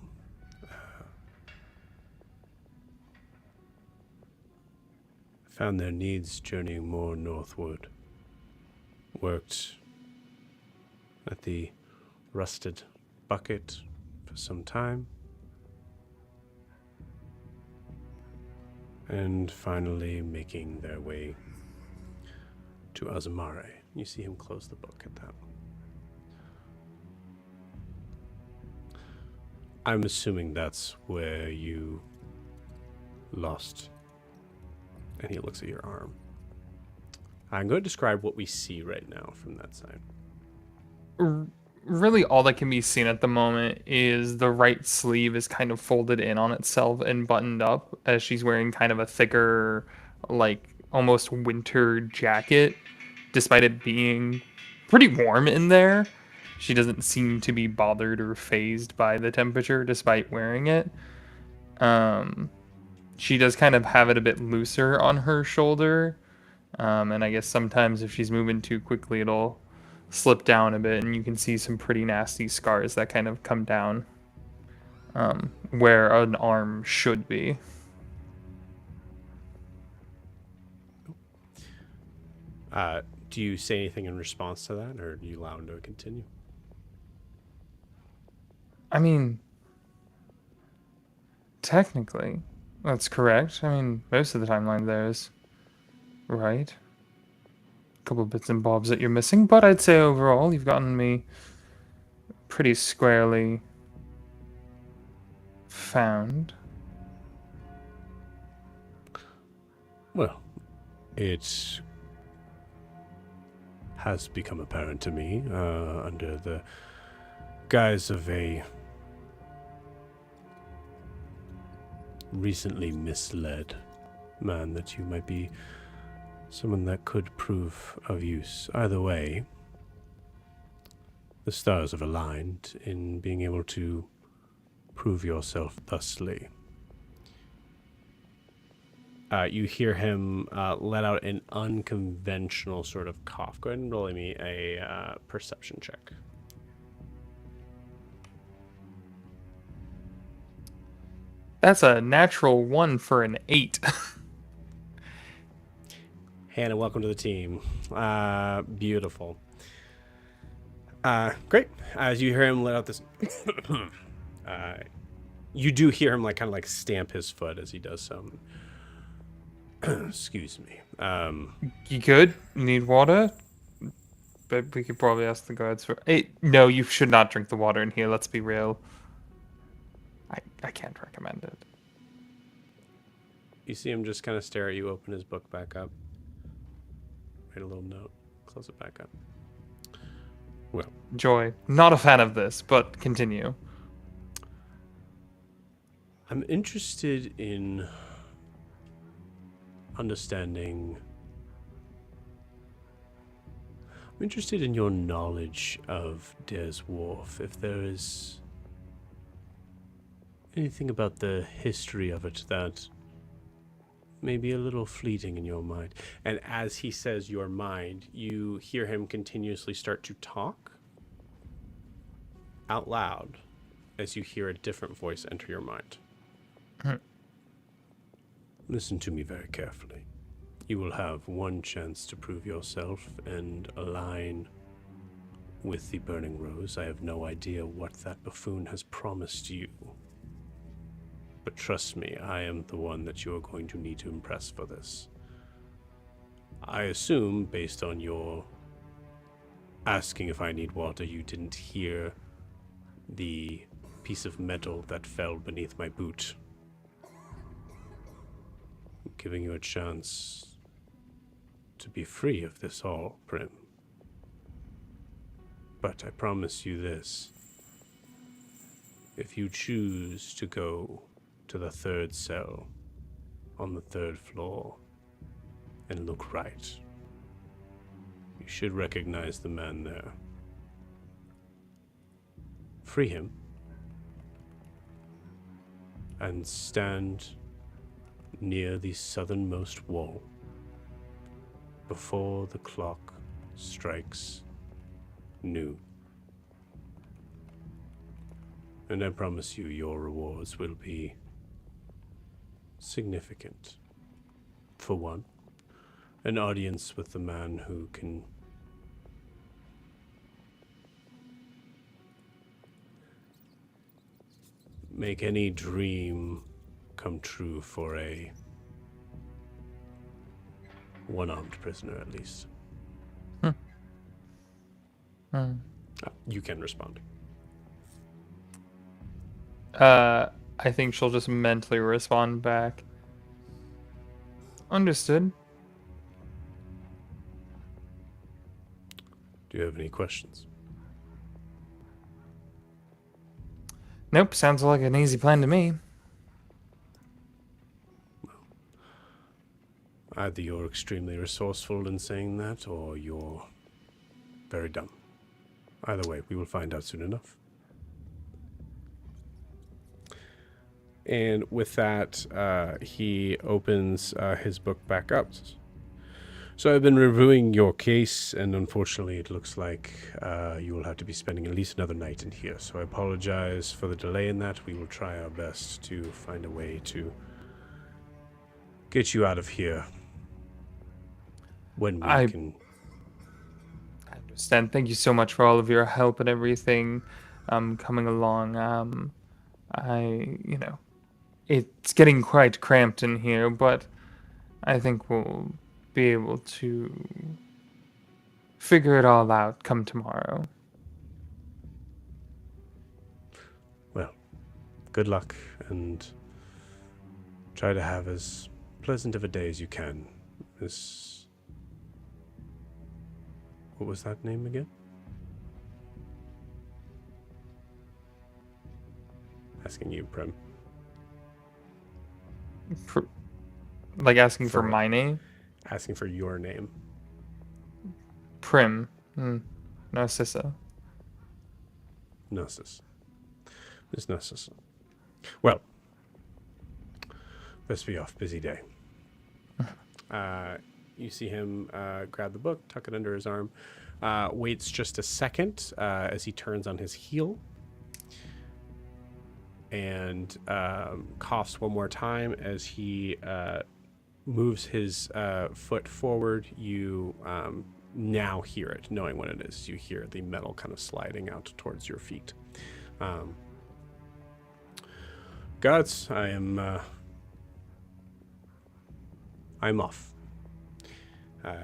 Found their needs journeying more northward. Worked at the Rusted Bucket for some time. And finally making their way to Azamare. You see him close the book at that. I'm assuming that's where you lost. And he looks at your arm. I'm going to describe what we see right now from that side. Really, all that can be seen at the moment is the right sleeve is kind of folded in on itself and buttoned up, as she's wearing kind of a thicker, like almost winter jacket, despite it being pretty warm in there. She doesn't seem to be bothered or fazed by the temperature despite wearing it. She does kind of have it a bit looser on her shoulder. And I guess sometimes if she's moving too quickly, it'll slip down a bit, and you can see some pretty nasty scars that kind of come down where an arm should be. Do you say anything in response to that, or do you allow him to continue? I mean, technically, that's correct. I mean, most of the timeline there is right. A couple bits and bobs that you're missing, but I'd say overall you've gotten me pretty squarely found. Well, it has become apparent to me under the guise of a recently misled man that you might be Someone that could prove of use. Either way, the stars have aligned in being able to prove yourself thusly. You hear him let out an unconventional sort of cough. Go ahead and roll me a perception check. That's a natural 1 for an 8. Hannah, welcome to the team. Beautiful. Great. As you hear him let out this, you do hear him kind of stamp his foot as he does so. Excuse me. You good? Need water? But we could probably ask the guards for. Hey, no, you should not drink the water in here. Let's be real. I can't recommend it. You see him just kind of stare at you, open his book back up, write a little note, close it back up. Well, Joy, not a fan of this, but continue. I'm interested in understanding. I'm interested in your knowledge of Dare's Wharf. If there is anything about the history of it that may be a little fleeting in your mind. And as he says your mind, you hear him continuously start to talk out loud as you hear a different voice enter your mind. Listen to me very carefully. You will have one chance to prove yourself and align with the Burning Rose. I have no idea what that buffoon has promised you. But trust me, I am the one that you are going to need to impress for this. I assume, based on your asking if I need water, you didn't hear the piece of metal that fell beneath my boot. I'm giving you a chance to be free of this all, Prim. But I promise you this. If you choose to go to the third cell on the third floor and look right, you should recognize the man there. Free him and stand near the southernmost wall before the clock strikes noon. And I promise you your rewards will be significant. For one, an audience with the man who can make any dream come true for a one-armed prisoner, at least. You can respond. I think she'll just mentally respond back. Understood. Do you have any questions? Nope, sounds like an easy plan to me. Either you're extremely resourceful in saying that, or you're very dumb. Either way, we will find out soon enough. And with that, he opens his book back up. So I've been reviewing your case, and unfortunately it looks like you will have to be spending at least another night in here. So I apologize for the delay in that. We will try our best to find a way to get you out of here when we can. I understand. Thank you so much for all of your help and everything coming along. It's getting quite cramped in here, but I think we'll be able to figure it all out come tomorrow. Well, good luck, and try to have as pleasant of a day as you can. What was that name again? Asking you, Prim. Like asking for my name? asking for your name. Prim. Narcissa. Gnosis. Miss Gnosis. Well, best be off. Busy day. You see him grab the book, tuck it under his arm, waits just a second as he turns on his heel, and coughs one more time as he moves his foot forward. You now hear it, knowing what it is. You hear the metal kind of sliding out towards your feet. Guards, I'm off.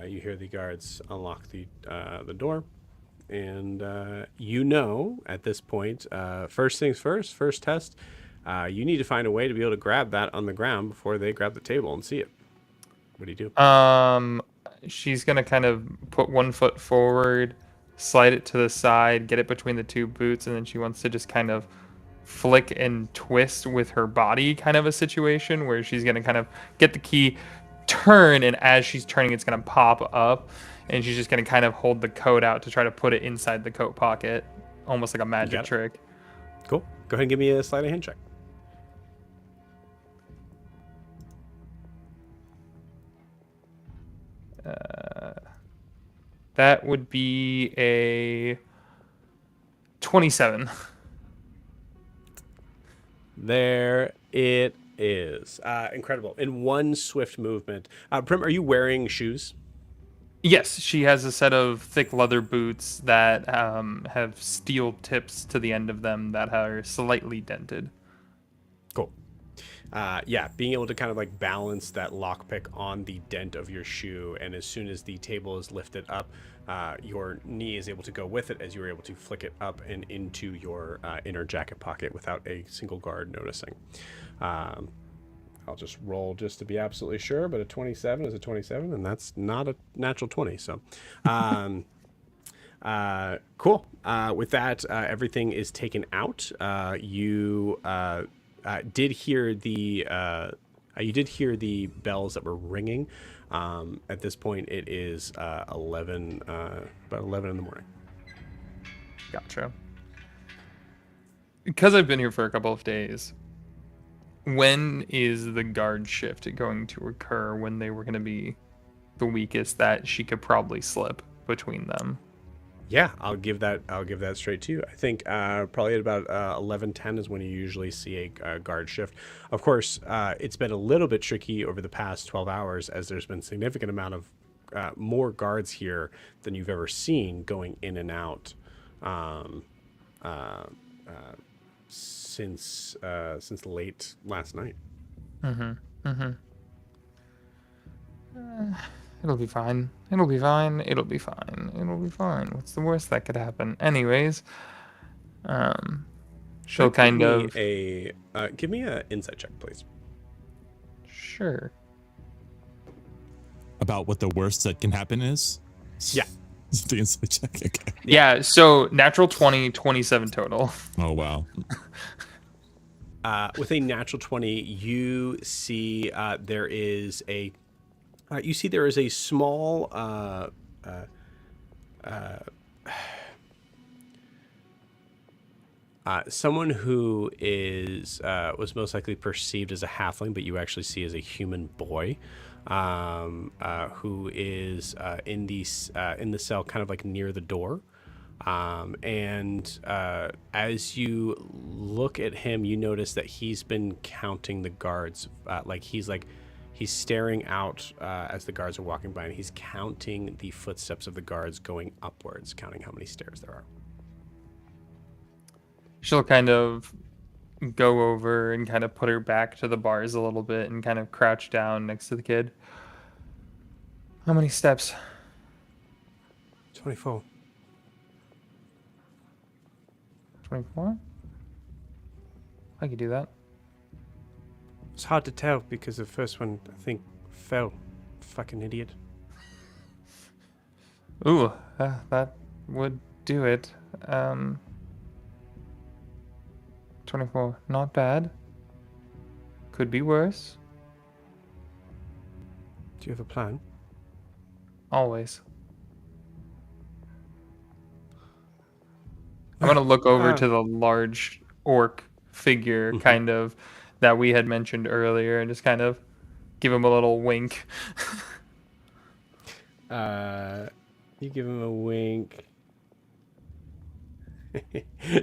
You hear the guards unlock the door, and at this point, first things first test, you need to find a way to be able to grab that on the ground before they grab the table and see it. What do you do? She's gonna kind of put one foot forward, slide it to the side, get it between the two boots, and then she wants to just kind of flick and twist with her body, kind of a situation where she's gonna kind of get the key, turn, and as she's turning, it's gonna pop up, and she's just gonna kind of hold the coat out to try to put it inside the coat pocket, almost like a magic trick. Cool. Go ahead and give me a sleight of hand check. That would be a 27. There it is. Incredible. In one swift movement. Prim, are you wearing shoes? Yes, she has a set of thick leather boots that have steel tips to the end of them that are slightly dented. Cool. Being able to kind of like balance that lockpick on the dent of your shoe, and as soon as the table is lifted up, your knee is able to go with it as you were able to flick it up and into your inner jacket pocket without a single guard noticing. I'll just roll just to be absolutely sure, but a 27 is a 27, and that's not a natural 20. So, cool. With that, everything is taken out. You did hear the bells that were ringing. At this point, it is 11, about 11 in the morning. Gotcha. Because I've been here for a couple of days, when is the guard shift going to occur when they were going to be the weakest that she could probably slip between them? Yeah, I'll give that straight to you. I think probably at about 11:10 is when you usually see a guard shift. Of course, it's been a little bit tricky over the past 12 hours as there's been a significant amount of more guards here than you've ever seen going in and out since late last night. It'll be fine. It'll be fine. It'll be fine. It'll be fine. What's the worst that could happen? Anyways, she'll kind of give me an insight check, please. Sure. About what the worst that can happen is? Yeah. The insight check. Okay. Yeah, so natural 20, 27 total. Oh, wow. With a natural 20, you see there is a small someone who is was most likely perceived as a halfling, but you actually see as a human boy, who is in the cell, kind of like near the door. And as you look at him, you notice that he's been counting the guards. He's staring out as the guards are walking by, and he's counting the footsteps of the guards going upwards, counting how many stairs there are. She'll kind of go over and kind of put her back to the bars a little bit and kind of crouch down next to the kid. How many steps? 24. 24? I could do that. It's hard to tell because the first one, I think, fell. Fucking idiot. Ooh, that would do it. 24, not bad. Could be worse. Do you have a plan? Always. I'm gonna look over to the large orc figure, kind of, that we had mentioned earlier, and just kind of give him a little wink. You give him a wink.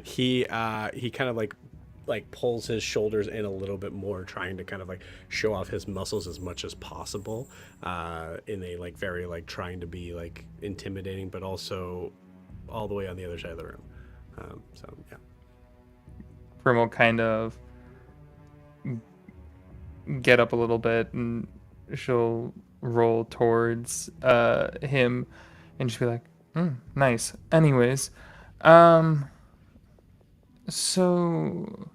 He kind of like pulls his shoulders in a little bit more, trying to kind of like show off his muscles as much as possible, in a like very like trying to be like intimidating, but also all the way on the other side of the room. So yeah. Prim will kind of get up a little bit, and she'll roll towards him and just be like, nice. Anyways, so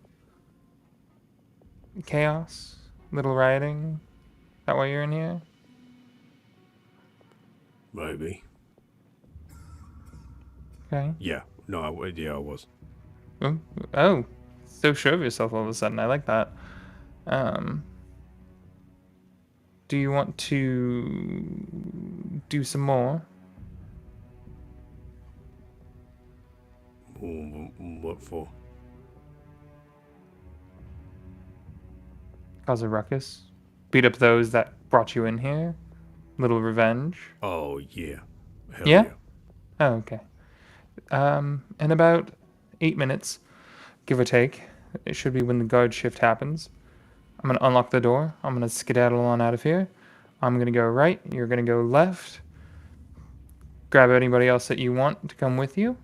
chaos, little rioting, that why you're in here? Maybe. Okay. Yeah. No, I was. Oh, so sure of yourself all of a sudden. I like that. Do you want to do some more? What for? Cause a ruckus? Beat up those that brought you in here? Little revenge? Oh yeah. Hell Yeah? yeah. Oh, okay. In about 8 minutes, give or take, it should be when the guard shift happens. I'm gonna unlock the door. I'm gonna skedaddle on out of here. I'm gonna go right. You're gonna go left. Grab anybody else that you want to come with you.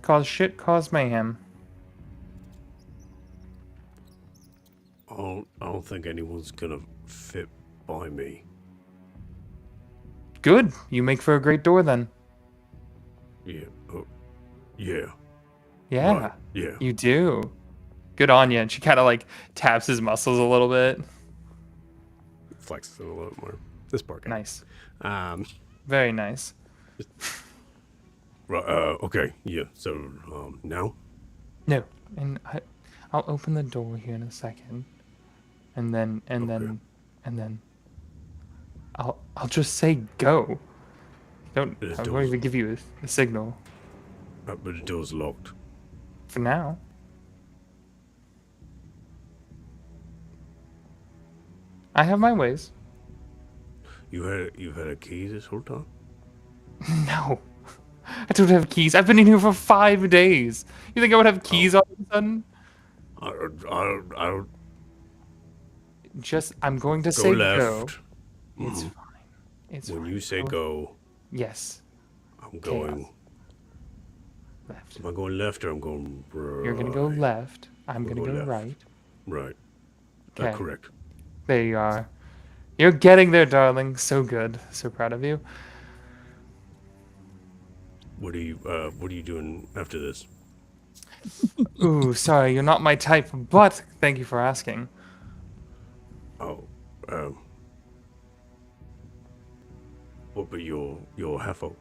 Cause shit, cause mayhem. I don't think anyone's gonna fit by me. Good. You make for a great door then. Yeah. Yeah. Yeah. Right. Yeah. You do. Good on you. And she kind of like taps his muscles a little bit. Flexes it a little more. This poor guy. Nice. Um. Very nice. Right. Okay. Yeah. So now. No. And I'll open the door here in a second. And then I'll just say go. I won't even give you a signal. But the door's locked. For now. I have my ways. You had a key this whole time? No. I don't have keys. I've been in here for 5 days. You think I would have keys all of a sudden? I Just, I'm going to say left. go. It's fine. It's When fine. you say go, Yes. I'm going. Chaos. Left. Am I going left or I'm going right? You're going to go left. I'm going to We'll go go left. right. Right. Okay. Correct. There you are. You're getting there, darling. So good. So proud of you. What are you doing after this? Ooh, sorry, you're not my type, but thank you for asking. Oh, what? But you're half old,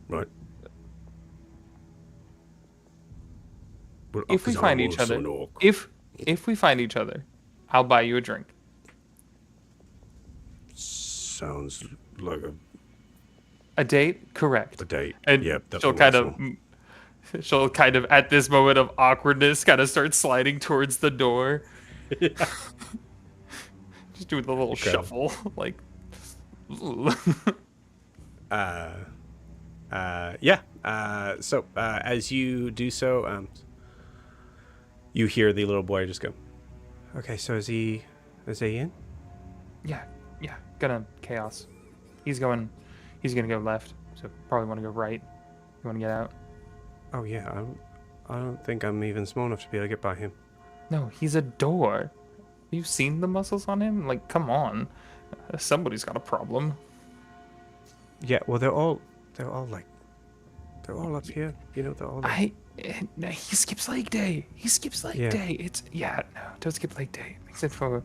right? Well, If we 'cause find I'm each also other, an orc. if we find each other, I'll buy you a drink. Sounds like A date? Correct. a date. And Yep, that's she'll the kind last of, one. she'll kind of, at this moment of awkwardness, kind of start sliding towards the door. Just doing the little shuffle, like. Yeah. So as you do so, you hear the little boy just go, "Okay, so is he in?" Yeah, gonna chaos. He's gonna go left, so probably want to go right. You want to get out? Oh yeah, I don't think I'm even small enough to be able to get by him. No, he's a door. Have you seen the muscles on him? Like, come on. Somebody's got a problem. Yeah, well they're all up here. You know, they're all. No, he skips leg day. Day. No, don't skip leg day. Makes it for.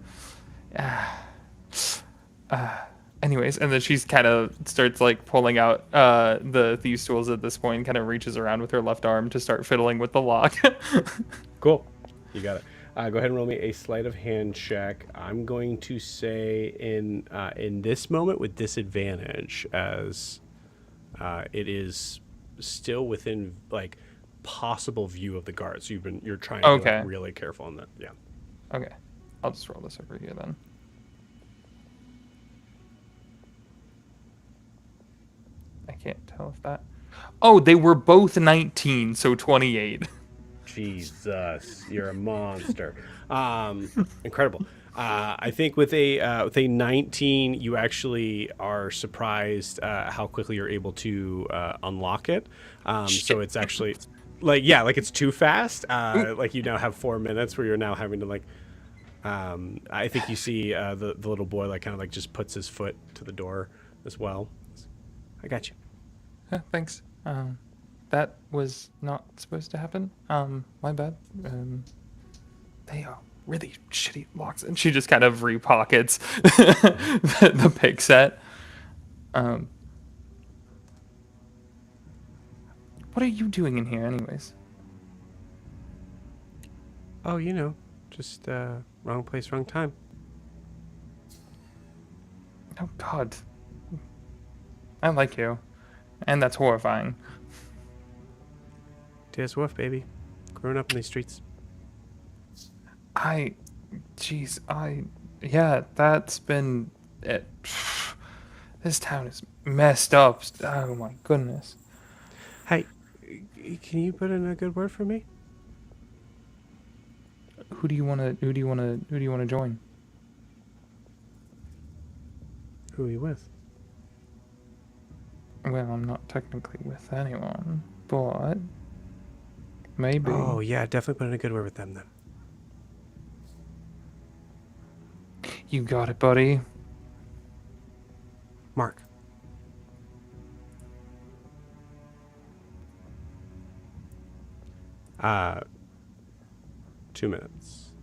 Anyways, and then she's kind of starts like pulling out the thieves' tools at this point. Kind of reaches around with her left arm to start fiddling with the lock. Cool. You got it. Go ahead and roll me a sleight of hand check. I'm going to say in this moment with disadvantage, as it is still within like possible view of the guards. So you're trying to be like, really careful on that. Yeah. Okay. I'll just roll this over here then. I can't tell if that. Oh, they were both 19, so 28. Jesus, you're a monster. Incredible. I think with a 19, you actually are surprised how quickly you're able to unlock it. So it's actually like it's too fast. Like you now have 4 minutes where you're now having to like. I think you see the little boy like kind of like just puts his foot to the door as well. I got you. Yeah, thanks. That was not supposed to happen. My bad. They are really shitty locks. And she just kind of repockets the pick set. What are you doing in here anyways? Oh, just wrong place, wrong time. Oh, God. I like you. And that's horrifying. Tears Wolf, baby. Growing up in these streets. Yeah, that's been it. This town is messed up. Oh my goodness. Hey, can you put in a good word for me? Who do you want to join? Who are you with? Well, I'm not technically with anyone, but maybe. Oh, yeah, definitely put in a good word with them then. You got it, buddy. Mark. Uh, 2 minutes.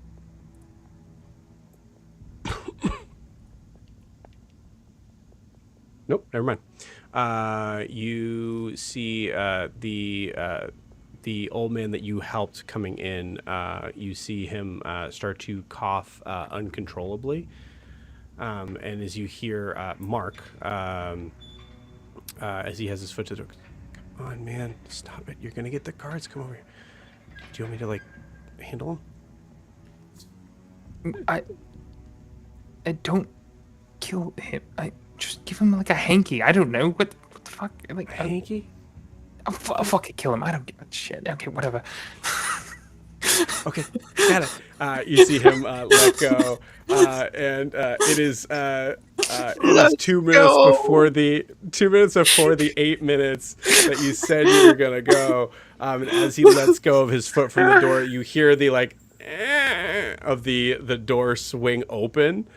Nope, never mind. You see the old man that you helped coming in. You see him start to cough uncontrollably, and as you hear Mark, as he has his foot to the door, come on, man, stop it! You're gonna get the guards. Come over here. Do you want me to like handle him? I don't kill him. I just give him like a hanky. I don't know what the fuck. Like a hanky? I'll fucking kill him. I don't give a shit. Okay, whatever. Okay, got it. You see him let go, and it is 2 minutes before the 8 minutes that you said you were gonna go. And as he lets go of his foot from the door, you hear the like of the door swing open.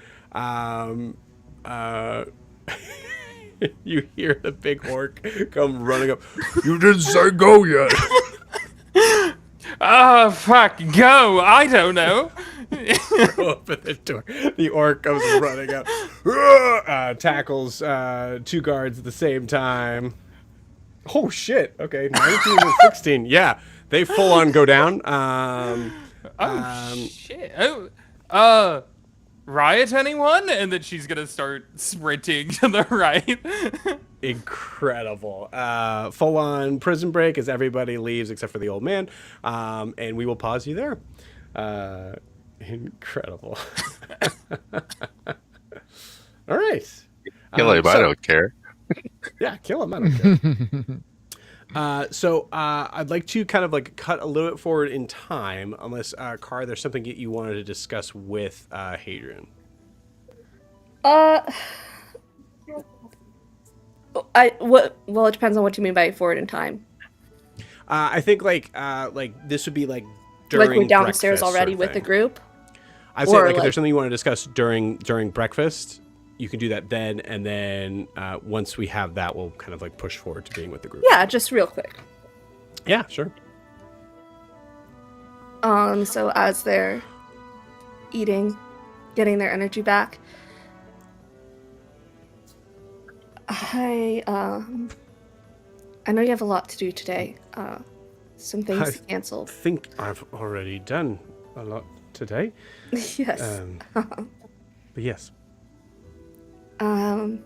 You hear the big orc come running up. You didn't say go yet. Oh, fuck, go. I don't know. Open the door. The orc comes running up. Tackles 2 guards at the same time. Oh, shit. Okay, 19 and 16. Yeah, they full on go down. Shit. Riot anyone? And then she's gonna start sprinting to the right. Incredible. Full on prison break as everybody leaves except for the old man. And we will pause you there. Incredible. All right. Kill him, I don't care. Yeah, kill him, I don't care. So I'd like to kind of like cut a little bit forward in time, unless Car, there's something that you wanted to discuss with Hadrian. Well, it depends on what you mean by forward in time. I think like this would be like during like we're downstairs already with the group. I'd say like if there's something you want to discuss during breakfast, you can do that then, and then once we have that, we'll kind of like push forward to being with the group. Yeah, just real quick. Yeah, sure. So as they're eating, getting their energy back, I know you have a lot to do today. Some things canceled. I think I've already done a lot today. Yes. But yes. We're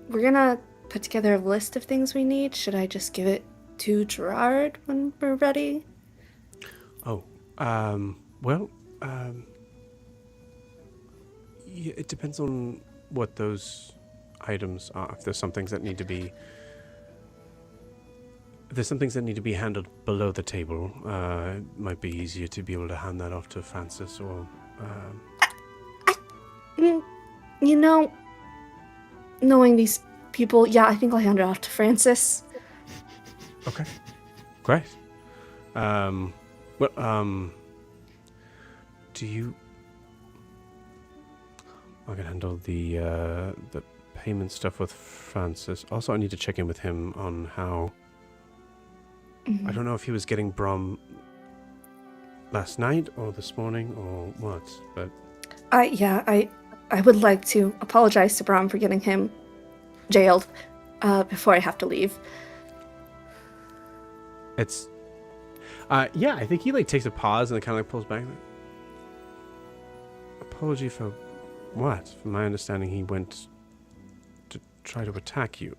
gonna put together a list of things we need. Should I just give it to Gerard when we're ready? Oh, yeah, it depends on what those items are. If there's some things that need to be handled below the table, it might be easier to be able to hand that off to Francis or. You know, knowing these people, yeah, I think I'll hand it off to Francis. Okay, great. Do you? I can handle the payment stuff with Francis. Also, I need to check in with him on how. I don't know if he was getting Brom last night or this morning or what, but. I would like to apologize to Brom for getting him jailed before I have to leave. It's. Yeah, I think he takes a pause and then kind of pulls back. Apology for what? From my understanding, he went to try to attack you.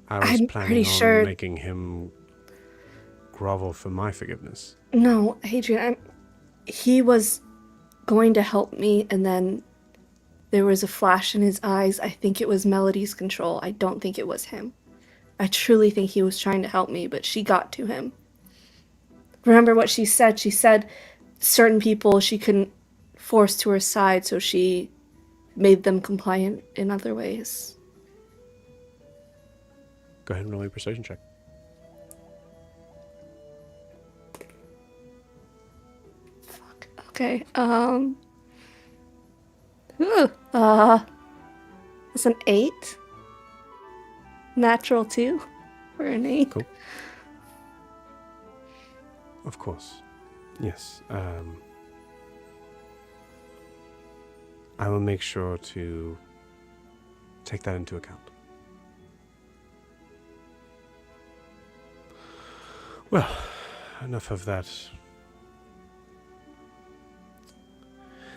I was I'm planning pretty on sure making him grovel for my forgiveness. No, Hadrian, he was going to help me, and then there was a flash in his eyes. I think it was Melody's control. I don't think it was him. I truly think he was trying to help me, but she got to him. Remember what she said? She said certain people she couldn't force to her side, so she made them compliant in other ways. Go ahead and roll your persuasion check. Fuck. Okay. It's an 8. Natural 2 for an 8. Cool. Of course. Yes. I will make sure to take that into account. Well, enough of that.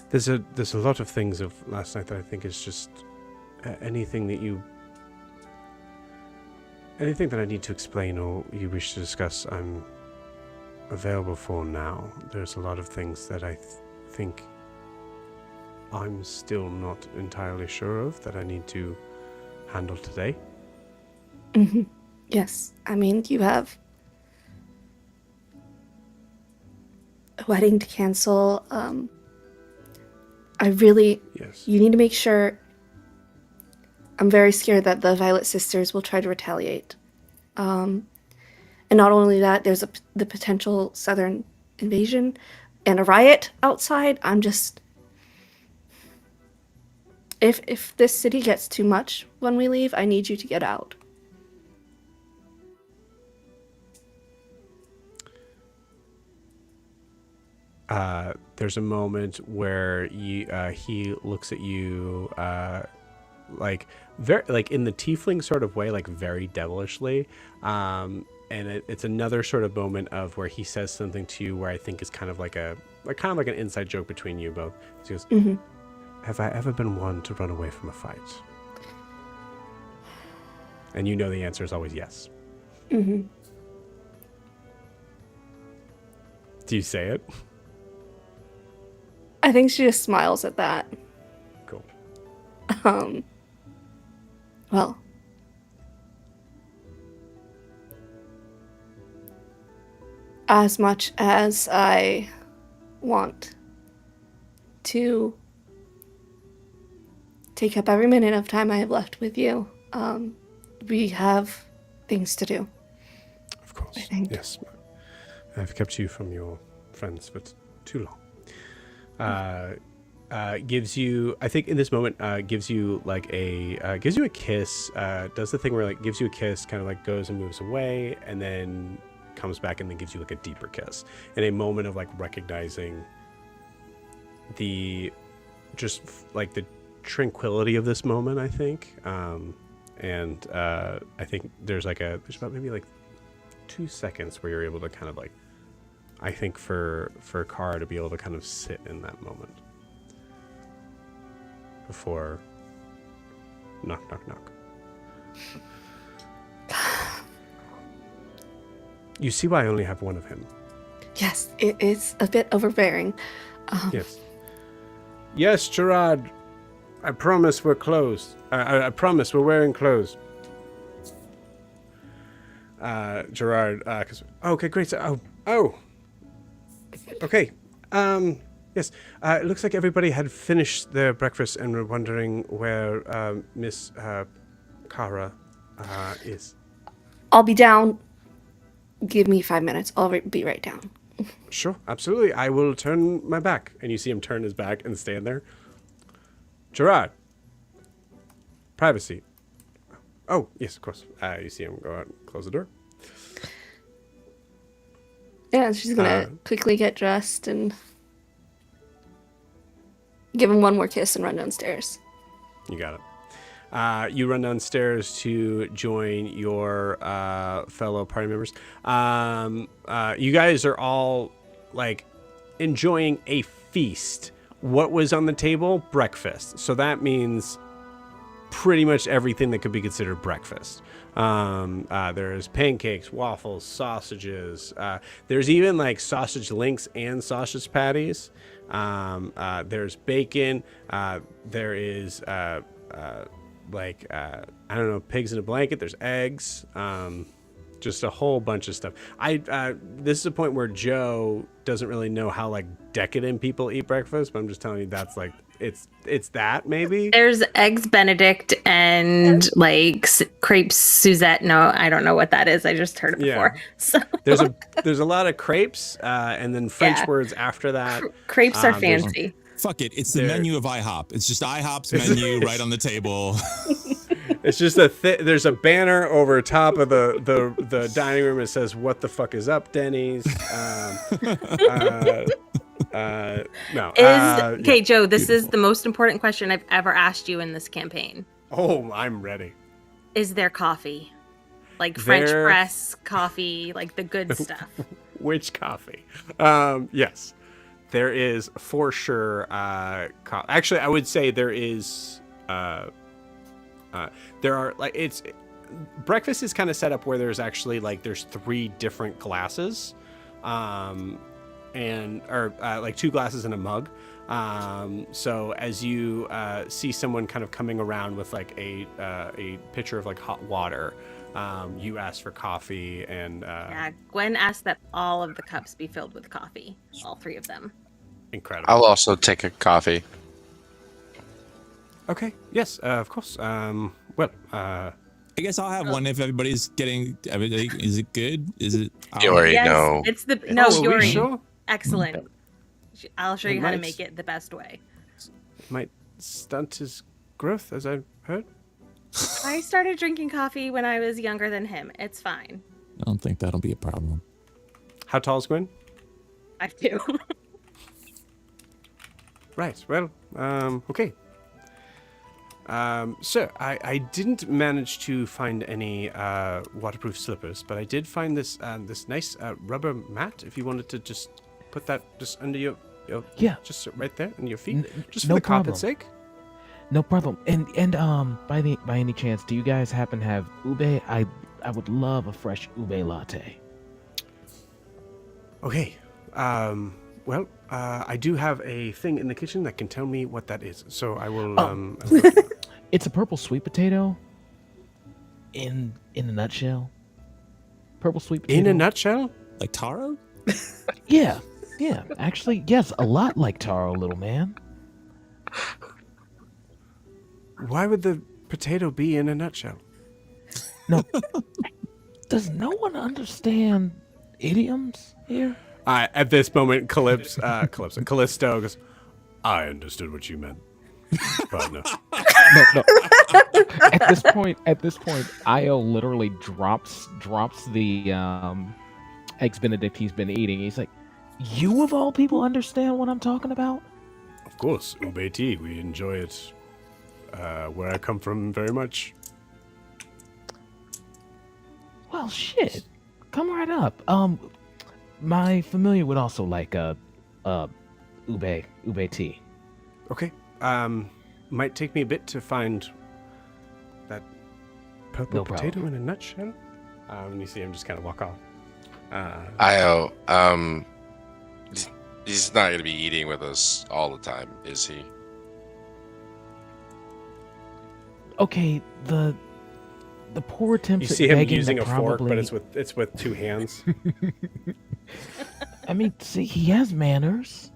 There's a lot of things of last night that I think is just anything that I need to explain or you wish to discuss, I'm available for now. There's a lot of things that I think I'm still not entirely sure of that I need to handle today. Mm-hmm. Yes. I mean, you have a wedding to cancel. Yes. You need to make sure. I'm very scared that the Violet Sisters will try to retaliate. And not only that, there's the potential southern invasion and a riot outside. I'm just... If this city gets too much when we leave, I need you to get out. There's a moment where he looks at you very in the tiefling sort of way, very devilishly, and it's another sort of moment of where he says something to you where I think is kind of like an inside joke between you both. He goes, Mm-hmm. have I ever been one to run away from a fight? And you know the answer is always yes. Mm-hmm. Do you say it? I think she just smiles at that. Cool. Well, as much as I want to take up every minute of time I have left with you, we have things to do. Of course. I think. Yes. I've kept you from your friends for too long. Gives you, I think in this moment, gives you gives you a kiss, does the thing where gives you a kiss, kind of goes and moves away, and then comes back and then gives you a deeper kiss in a moment of recognizing the the tranquility of this moment, I think. And I think there's about maybe 2 seconds where you're able to kind of I think, for Kara to be able to kind of sit in that moment before knock, knock, knock. You see why I only have one of him. Yes, it is a bit overbearing. Yes. Yes, Gerard. I promise we're closed. I promise we're wearing clothes. Gerard, okay, great. Oh. Okay. Yes. It looks like everybody had finished their breakfast and were wondering where Miss Kara is. I'll be down. Give me 5 minutes. I'll be right down. Sure, absolutely. I will turn my back. And you see him turn his back and stand there. Gerard. Privacy. Oh, yes, of course. You see him go out and close the door. Yeah, she's gonna quickly get dressed and give him one more kiss and run downstairs. You got it. You run downstairs to join your fellow party members. You guys are all like enjoying a feast. What was on the table? Breakfast. So that means pretty much everything that could be considered breakfast. There's pancakes, waffles, sausages. There's even like sausage links and sausage patties. There's bacon. There is I don't know, pigs in a blanket. There's eggs. Just a whole bunch of stuff. This is a point where Joe doesn't really know how like decadent people eat breakfast, but I'm just telling you that's like it's that maybe. There's eggs Benedict and like crepes Suzette. No, I don't know what that is. I just heard it before. So there's a lot of crepes and then French words after that. Crepes are fancy. Fuck it. It's the menu of IHOP. It's just IHOP's menu right on the table. It's just there's a banner over top of the dining room. It says, "What the fuck is up, Denny's?" No. Okay, Joe, this is the most important question I've ever asked you in this campaign. Oh, I'm ready. Is there coffee? Like French press coffee, like the good stuff. Which coffee? Yes. There is for sure. Actually, I would say there is. There are like breakfast is kind of set up where there's actually like there's 3 different glasses, like 2 glasses and a mug. So as you see someone kind of coming around with like a pitcher of like hot water, you ask for coffee and yeah, Gwen asked that all of the cups be filled with coffee, all 3 of them. Incredible. I'll also take a coffee. Okay. Yes. Of course. I guess I'll have one if everybody's getting everything. Is it good? Is it? Yuri, yes, no. It's the no, Yuri. Sure? Excellent. I'll show you how to make it the best way. Might stunt his growth, as I've heard. I started drinking coffee when I was younger than him. It's fine. I don't think that'll be a problem. How tall is Gwen? 5'2". Right. Well. Okay. Sir, I didn't manage to find any waterproof slippers, but I did find this this nice rubber mat. If you wanted to just put that just under your just right there on your feet, just for no the problem. carpet's sake. No problem. And by any chance, do you guys happen to have ube? I would love a fresh ube latte. Okay. Well, I do have a thing in the kitchen that can tell me what that is. So I will. It's a purple sweet potato. In a nutshell. Purple sweet potato. In a nutshell? Like taro? Yeah. Actually, yes, a lot like taro, little man. Why would the potato be in a nutshell? No. Does no one understand idioms here? At this moment, Callisto goes, I understood what you meant. But no. No. At this point, Io literally drops the eggs Benedict he's been eating. He's like, you of all people understand what I'm talking about? Of course, ube tea. We enjoy it where I come from very much. Well, shit. Come right up. My familiar would also like a ube tea. Okay. Might take me a bit to find that purple No potato problem. in a nutshell. And you see him just kind of walk off. Io, he's not going to be eating with us all the time, is he? Okay, the poor attempts You see at him begging using that a fork, probably... but it's with two hands. I mean, see, he has manners.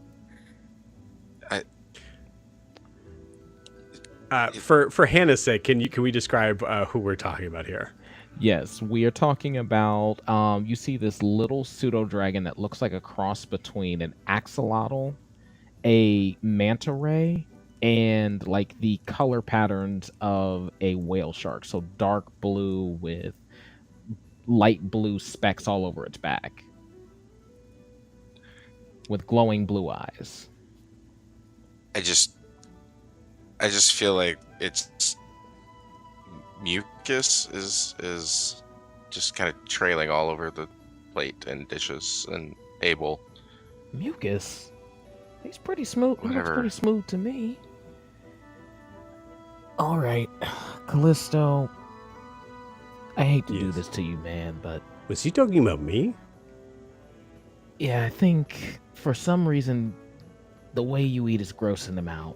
For Hannah's sake, can we describe who we're talking about here? Yes, we are talking about, you see this little pseudo-dragon that looks like a cross between an axolotl, a manta ray, and like the color patterns of a whale shark. So dark blue with light blue specks all over its back. With glowing blue eyes. I just feel like it's mucus is just kind of trailing all over the plate and dishes and table. Mucus? He's pretty smooth. He looks Whatever. pretty smooth to me. All right, Callisto. I hate to do Yes. this to you, man, but Was he talking about me? yeah, I think for some reason the way you eat is grossing him out.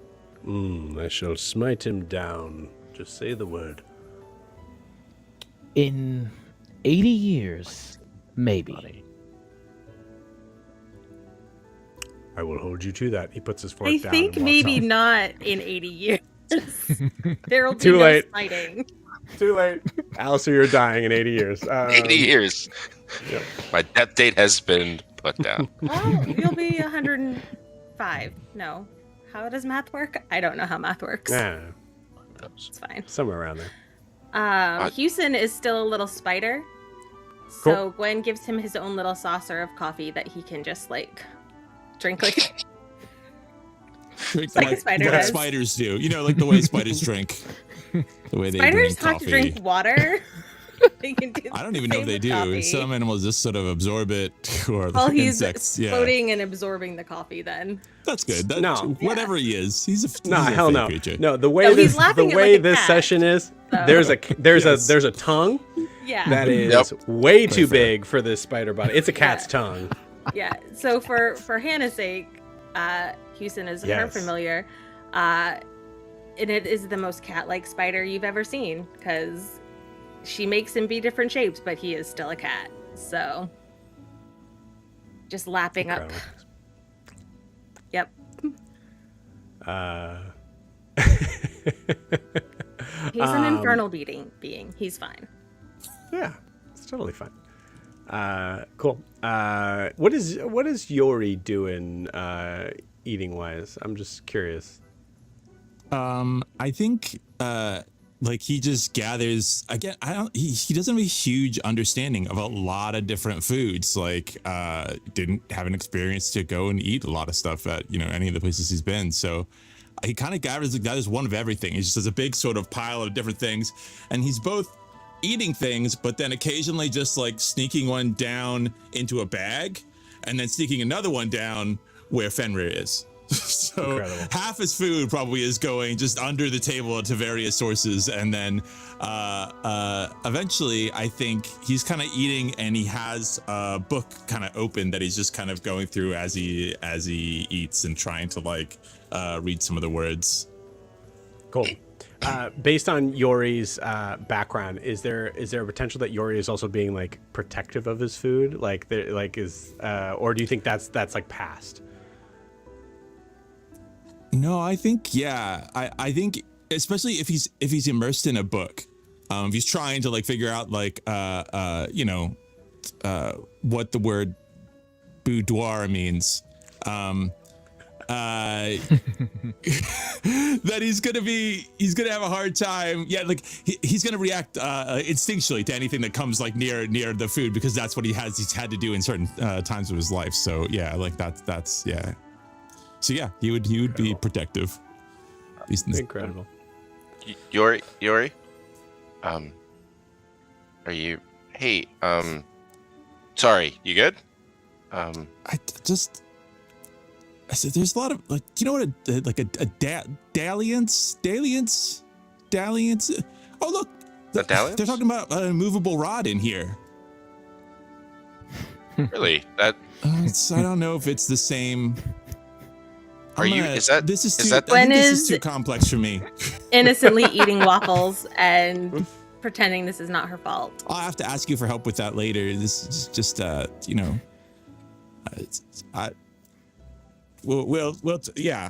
I shall smite him down. Just say the word. In 80 years, maybe. I will hold you to that. He puts his fork I down. think and walks maybe off. not in 80 years. There will be Too no late. smiting. Too late. Alistair, you're dying in 80 years. 80 years. Yep. My death date has been put down. Oh, you'll be 105. No. How does math work? I don't know how math works. Nah, It's fine. somewhere around there. Houston is still a little spider. So Cool. Gwen gives him his own little saucer of coffee that he can just like drink like Drink like a spider what does. spiders do. You know, like the way spiders drink. The way they spiders drink have coffee. to drink water. They can do I don't the even know if same they with do. coffee. Some animals just sort of absorb it, or Well, the he's insects. Yeah, floating and absorbing the coffee then. that's good. That, No. whatever he is, he's a Nah, he's a hell fey no. creature. No, the way No, he's this laughing the at way like a this cat, session is, so- there's Yes. a tongue Yeah. that is Yep. way too Perfect. big for this spider body. It's a cat's tongue. Yeah. So for Hannah's sake, Houston is her Yes. familiar. And it is the most cat-like spider you've ever seen because she makes him be different shapes, but he is still a cat. So just lapping up. Incredible. Yep. He's an infernal being. He's fine. Yeah, it's totally fine. Cool. What is Yori doing eating wise? I'm just curious. I think like he just gathers again. He doesn't have a huge understanding of a lot of different foods. Like didn't have an experience to go and eat a lot of stuff at any of the places he's been. So he kind of gathers one of everything. He just has a big sort of pile of different things, and he's both eating things, but then occasionally just like sneaking one down into a bag, and then sneaking another one down where Fenrir is. So Incredible. half his food probably is going just under the table to various sources, and then eventually I think he's kind of eating, and he has a book kind of open that he's just kind of going through as he eats and trying to like read some of the words. Cool. Based on Yori's background, is there a potential that Yori is also being like protective of his food, or do you think that's like past? No, I think I think especially if he's immersed in a book, if he's trying to like figure out like what the word boudoir means, that he's gonna have a hard time. Yeah, like he's gonna react instinctually to anything that comes like near the food, because that's what he's had to do in certain times of his life. So yeah, like that's yeah. So yeah, he would be protective. Incredible. Yori, are you? Hey, sorry, you good? I said, there's a lot of like, you know what, dalliance. Oh look, A dalliance? they're talking about an immovable rod in here. Really? That I don't know if it's the same. is that This is is too. that- I think this When is too complex for me. Innocently eating waffles and pretending this is not her fault. I'll have to ask you for help with that later. This is just, yeah.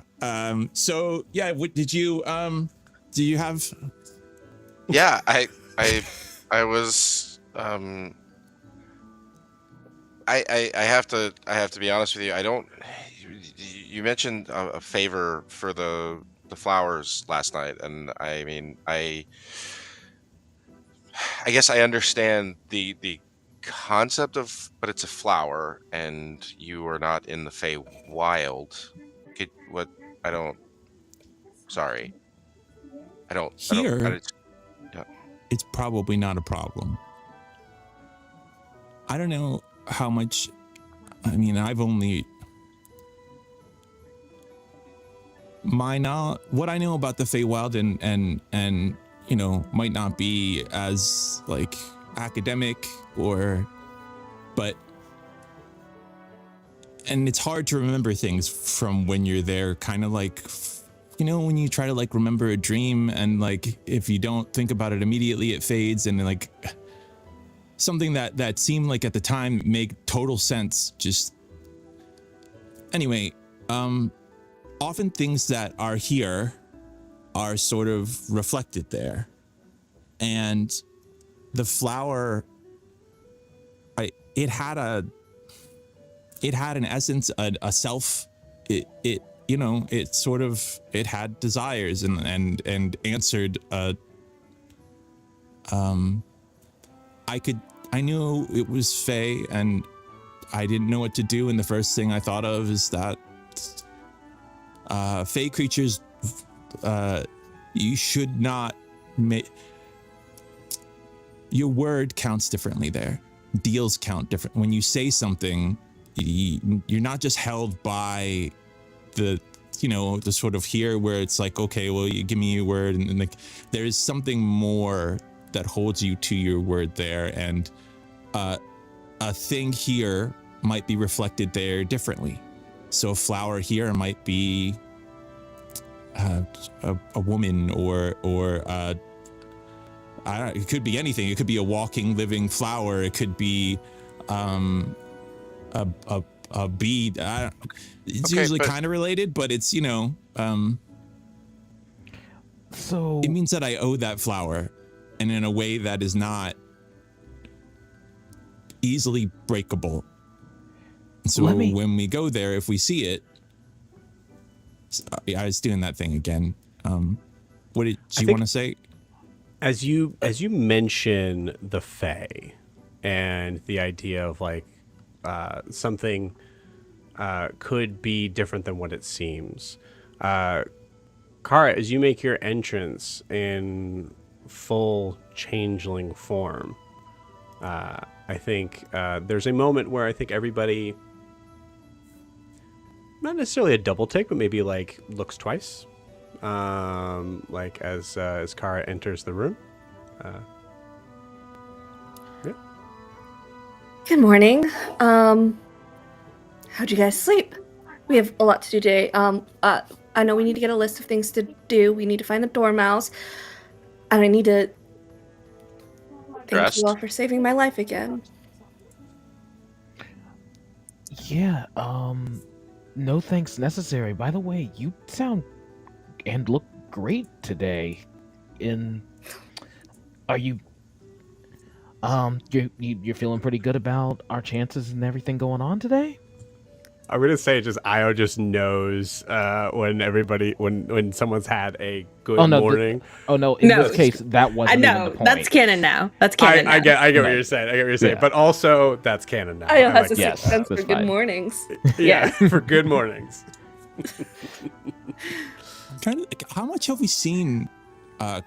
So yeah, what did you, do you have? Yeah, I was I have to be honest with you. I don't. You mentioned a favor for the flowers last night, and I mean, I guess I understand the concept of, but it's a flower, and you are not in the Faewild. What? I don't. Sorry. I don't. Here, it's probably not a problem. I don't know how much. I mean, I've only what I know about the Faewild and you know, might not be as like academic but it's hard to remember things from when you're there, kind of like, you know, when you try to like remember a dream and like if you don't think about it immediately it fades, and like something that seemed like at the time make total sense just anyway. Often things that are here are sort of reflected there, and the flower, it had an essence, a self. It you know, it sort of, it had desires and answered. I knew it was Fae, and I didn't know what to do, and the first thing I thought of is that Fae creatures, you should not make, your word counts differently there. Deals count different. When you say something, you're not just held by the, you know, the sort of here where it's like, okay, well, you give me your word, and like there is something more that holds you to your word there, and a thing here might be reflected there differently. So a flower here might be a woman, or I don't, it could be anything. It could be a walking, living flower. It could be a bead. It's Okay, usually but- kind of related, but it's, you know, So it means that I owe that flower, and in a way that is not easily breakable. So when we go there, if we see it, I was doing that thing again. What did you want to say? As you mention the Fae and the idea of like something could be different than what it seems, Kara, as you make your entrance in full changeling form, I think there's a moment where I think everybody, not necessarily a double take, but maybe like looks twice, like as Kara enters the room. Yeah. Good morning. How'd you guys sleep? We have a lot to do today. I know we need to get a list of things to do. We need to find the dormouse. And I need to thank Dressed? you all for saving my life again. yeah, no thanks necessary. By the way, you sound and look great today. Are you you're feeling pretty good about our chances and everything going on today? I'm gonna say just Io just knows when someone's had a good morning. In No. this case that wasn't even the point. That's canon now. That's canon. I get No. what you're saying. I get what you're saying. Yeah. But also that's canon now. I I has like a that. sixth sense for that's good fine. mornings. Yeah, for good mornings. I'm trying to, like, how much have we seen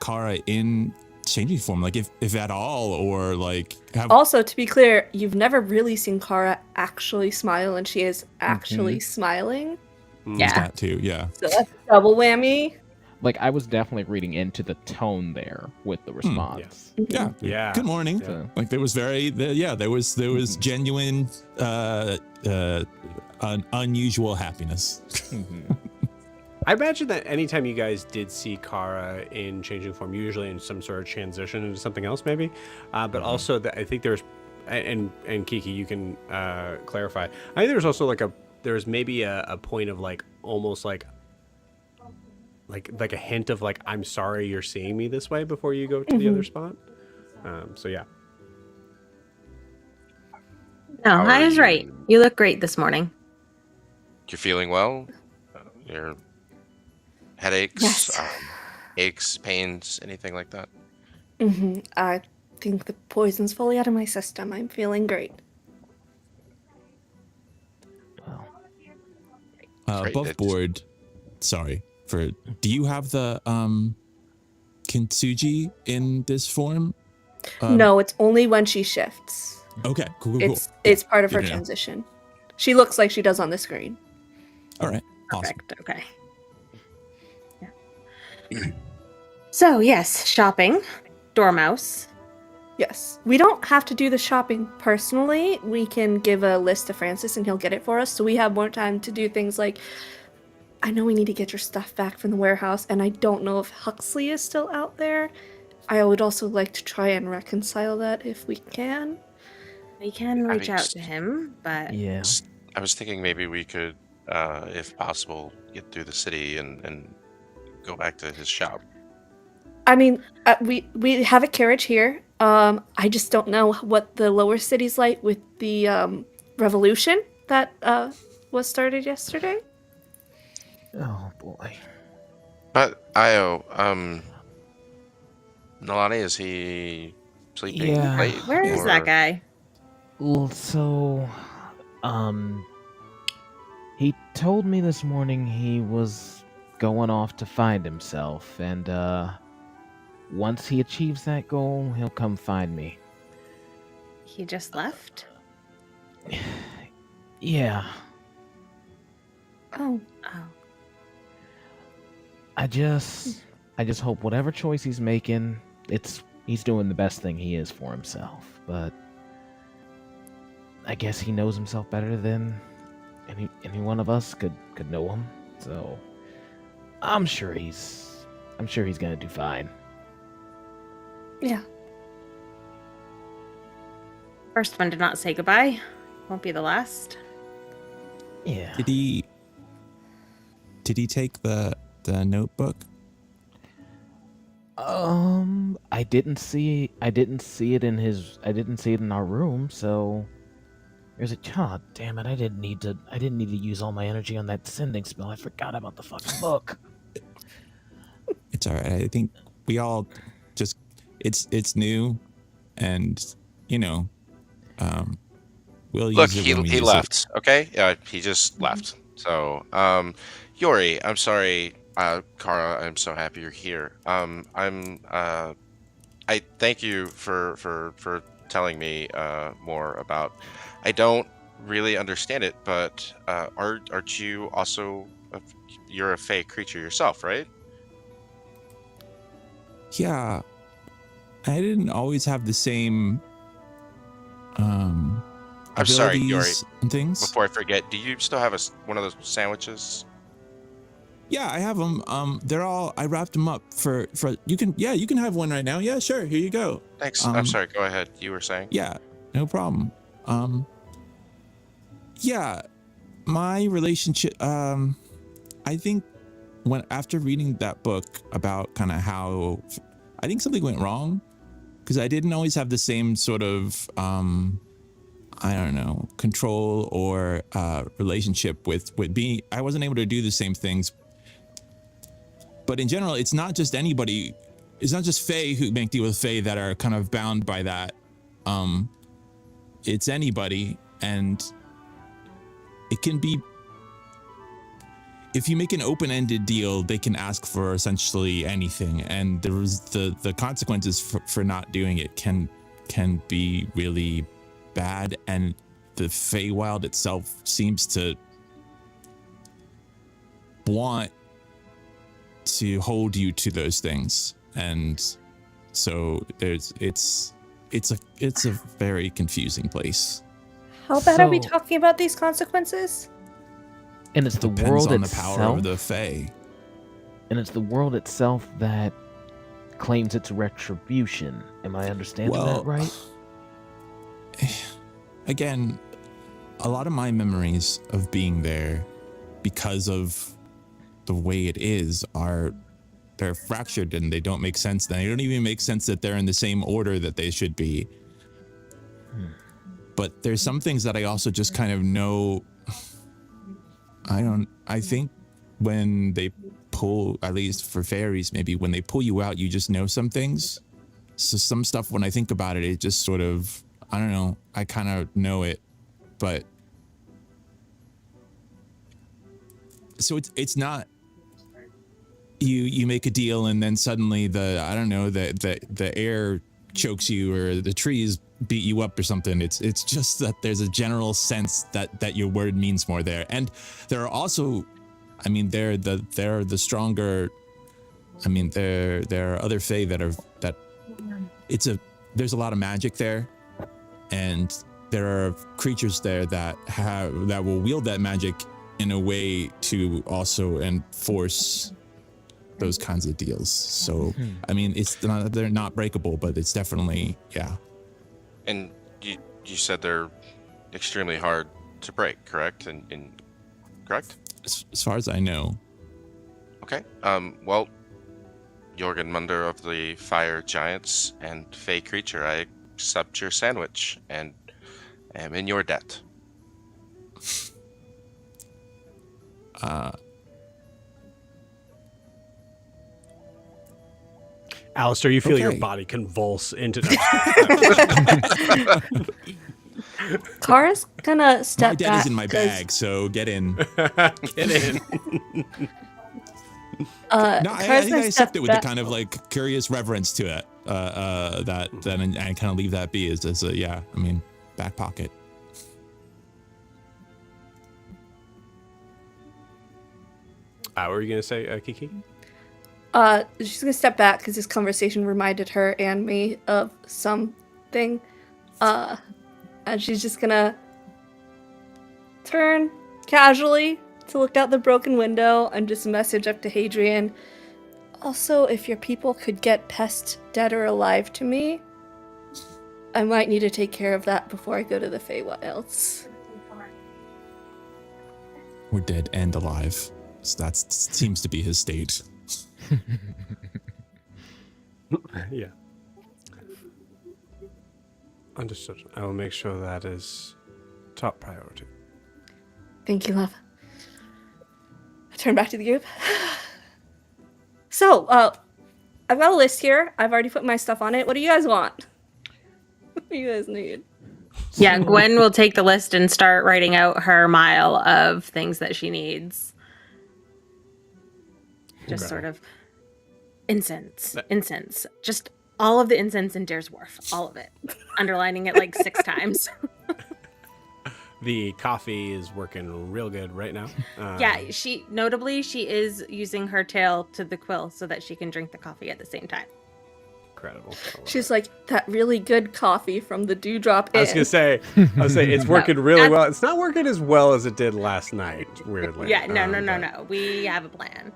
Kara in changing form, like if at all, or like have Also, to be clear, you've never really seen Kara actually smile, and she is actually smiling. Yeah. that too. Yeah. So that's a double whammy. Like, I was definitely reading into the tone there with the response. Yeah. Yeah. Good morning. Yeah. Like there was there was genuine unusual happiness. I imagine that anytime you guys did see Kara in changing form, usually in some sort of transition into something else, maybe, but also that I think there's, and Kiki, you can clarify. I think there's also there's maybe a point of like almost like a hint of like, I'm sorry you're seeing me this way before you go to the other spot. So yeah. No, How I are was right. you? You look great this morning. You're feeling well? Your headaches, Yes. aches, pains, anything like that? I think the poison's fully out of my system. I'm feeling great. Well, Great. Above board. Sorry for. Do you have the kintsugi in this form? No, it's only when she shifts. Okay. Cool. It's part of her Good to know. transition. She looks like she does on the screen. All right. Awesome. Perfect. Okay. Yeah. So, yes, shopping. Dormouse. Yes. We don't have to do the shopping personally. We can give a list to Francis and he'll get it for us. So we have more time to do things like, I know we need to get your stuff back from the warehouse, and I don't know if Huxley is still out there. I would also like to try and reconcile that if we can. We can I reach mean, out to him, but yeah. I was thinking maybe we could, if possible, get through the city and go back to his shop. I mean, we have a carriage here. I just don't know what the lower city's like with the revolution that was started yesterday. Oh boy. But Io, Nalani, is he sleeping Yeah. late? where is that or- guy? Well, so, he told me this morning he was going off to find himself, and, once he achieves that goal, he'll come find me. He just left? Yeah, Oh, Oh. I just hope whatever choice he's making, he's doing the best thing he is for himself, but I guess he knows himself better than any one of us could know him. So I'm sure he's gonna do fine. yeah. First one to not say goodbye. Won't be the last. Yeah. Did he take the notebook? I didn't see it in our room, so there's a damn it, I didn't need to use all my energy on that sending spell. I forgot about the fucking book. It's all right. I think we all just it's new, and we'll Look, use it when we he use left. Okay, he just left. So, Yori, I'm sorry. Kara, I'm so happy you're here. I thank you for telling me more about. I don't really understand it, but aren't you also you're a Fae creature yourself, right? Yeah, I didn't always have the same. I'm sorry, Yori. abilities and things. Before I forget, do you still have one of those sandwiches? Yeah, I have them. They're all. I wrapped them up for. You can have one right now. Yeah, sure. Here you go. Thanks. I'm sorry. Go ahead. You were saying. Yeah, no problem. Yeah, my relationship. I think after reading that book about kind of how, I think something went wrong, because I didn't always have the same sort of I don't know, control or relationship with being. I wasn't able to do the same things. But in general, it's not just anybody. It's not just Fae who make deal with Fae that are kind of bound by that. It's anybody, and it can if you make an open-ended deal, they can ask for essentially anything, and there was the consequences for not doing it can be really bad, and the Faewild itself seems to want to hold you to those things, and so it's a very confusing place. How bad are we So- talking about these consequences? And it's the Depends world on itself. the power of the Fae. And it's the world itself that claims its retribution. Am I understanding that right? Again, a lot of my memories of being there, because of the way it is, they're fractured and they don't make sense. They don't even make sense that they're in the same order that they should be. But there's some things that I also just kind of know. I think when they pull, at least for fairies, maybe when they pull you out, you just know some things. So some stuff, when I think about it, it just sort of, I don't know, I kind of know it, but so it's not you make a deal and then suddenly the air chokes you or the trees beat you up or something. It's just that there's a general sense that your word means more there. And there are also, I mean, they're the stronger, I mean, there are other Fae there's a lot of magic there, and there are creatures there that will wield that magic in a way to also enforce those kinds of deals. So, I mean, they're not breakable, but it's definitely, yeah. And you said they're extremely hard to break, correct? And correct? As far as I know. Okay. Well, Jorgenmunder of the Fire Giants and Fey Creature, I accept your sandwich and am in your debt. Alistair, you feel your Okay. body convulse into. Kara's gonna My step debt back. is in my 'cause, bag, so get in. Get in. No, I Kara's think I gonna accept step it with the back- kind of like curious reverence to it. And kind of leave that be as a, yeah, I mean, back pocket. What were you gonna say, Kiki? She's gonna step back because this conversation reminded her and me of something. And she's just gonna turn casually to look out the broken window and just message up to Hadrian. Also, if your people could get Pest dead or alive to me, I might need to take care of that before I go to the Faewilds. We're dead and alive. So that seems to be his state. Yeah. Understood. I will make sure that is top priority. Thank you, love. I turn back to the group. So, I've got a list here. I've already put my stuff on it. What do you guys want? What do you guys need? Yeah, Gwen will take the list and start writing out her mile of things that she needs. Just Okay. sort of incense, just all of the incense in Dare's Wharf, all of it, underlining it like 6 times. The coffee is working real good right now. Yeah, she is using her tail to the quill so that she can drink the coffee at the same time. Incredible. I love She's it. like, that really good coffee from the Dewdrop Inn. I was gonna say it's working really well. It's not working as well as it did last night. Weirdly. Yeah, no. but- We have a plan.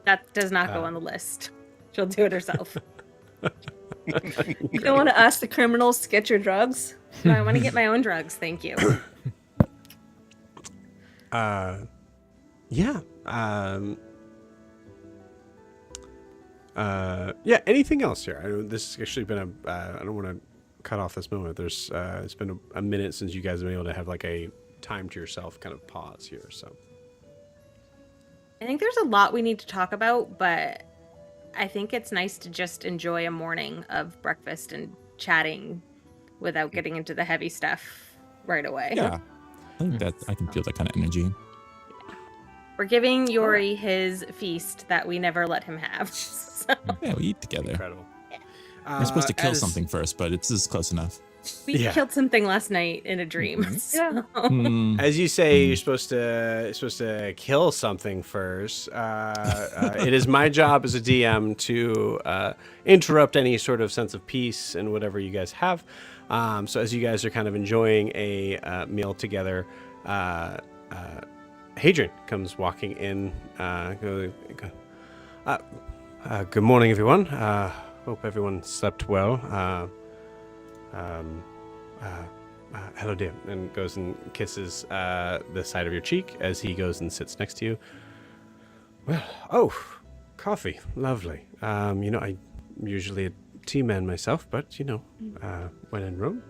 That does not go on the list. She'll do it herself. You don't want to ask the criminals to get your drugs? No, I want to get my own drugs. Thank you. Yeah. Yeah. Anything else here? This has actually been I don't want to cut off this moment. There's. It's been a minute since you guys have been able to have like a time to yourself kind of pause here. So. I think there's a lot we need to talk about, but I think it's nice to just enjoy a morning of breakfast and chatting without getting into the heavy stuff right away. Yeah. I think that I can feel that kind of energy. We're giving Yori his feast that we never let him have. So, Yeah, we eat together. Incredible. We're supposed to kill as- something first, but it's close enough. we Yeah. killed something last night in a dream. Mhm. So- Hmm. As you say, you're supposed to kill something first. It is my job as a DM to interrupt any sort of sense of peace and whatever you guys have. So as you guys are kind of enjoying a meal together, Hadrian comes walking in. Good morning, everyone. Hope everyone slept well. Hello, dear, and goes and kisses the side of your cheek as he goes and sits next to you. Well, coffee, lovely. I'm usually a tea man myself, but when in Rome.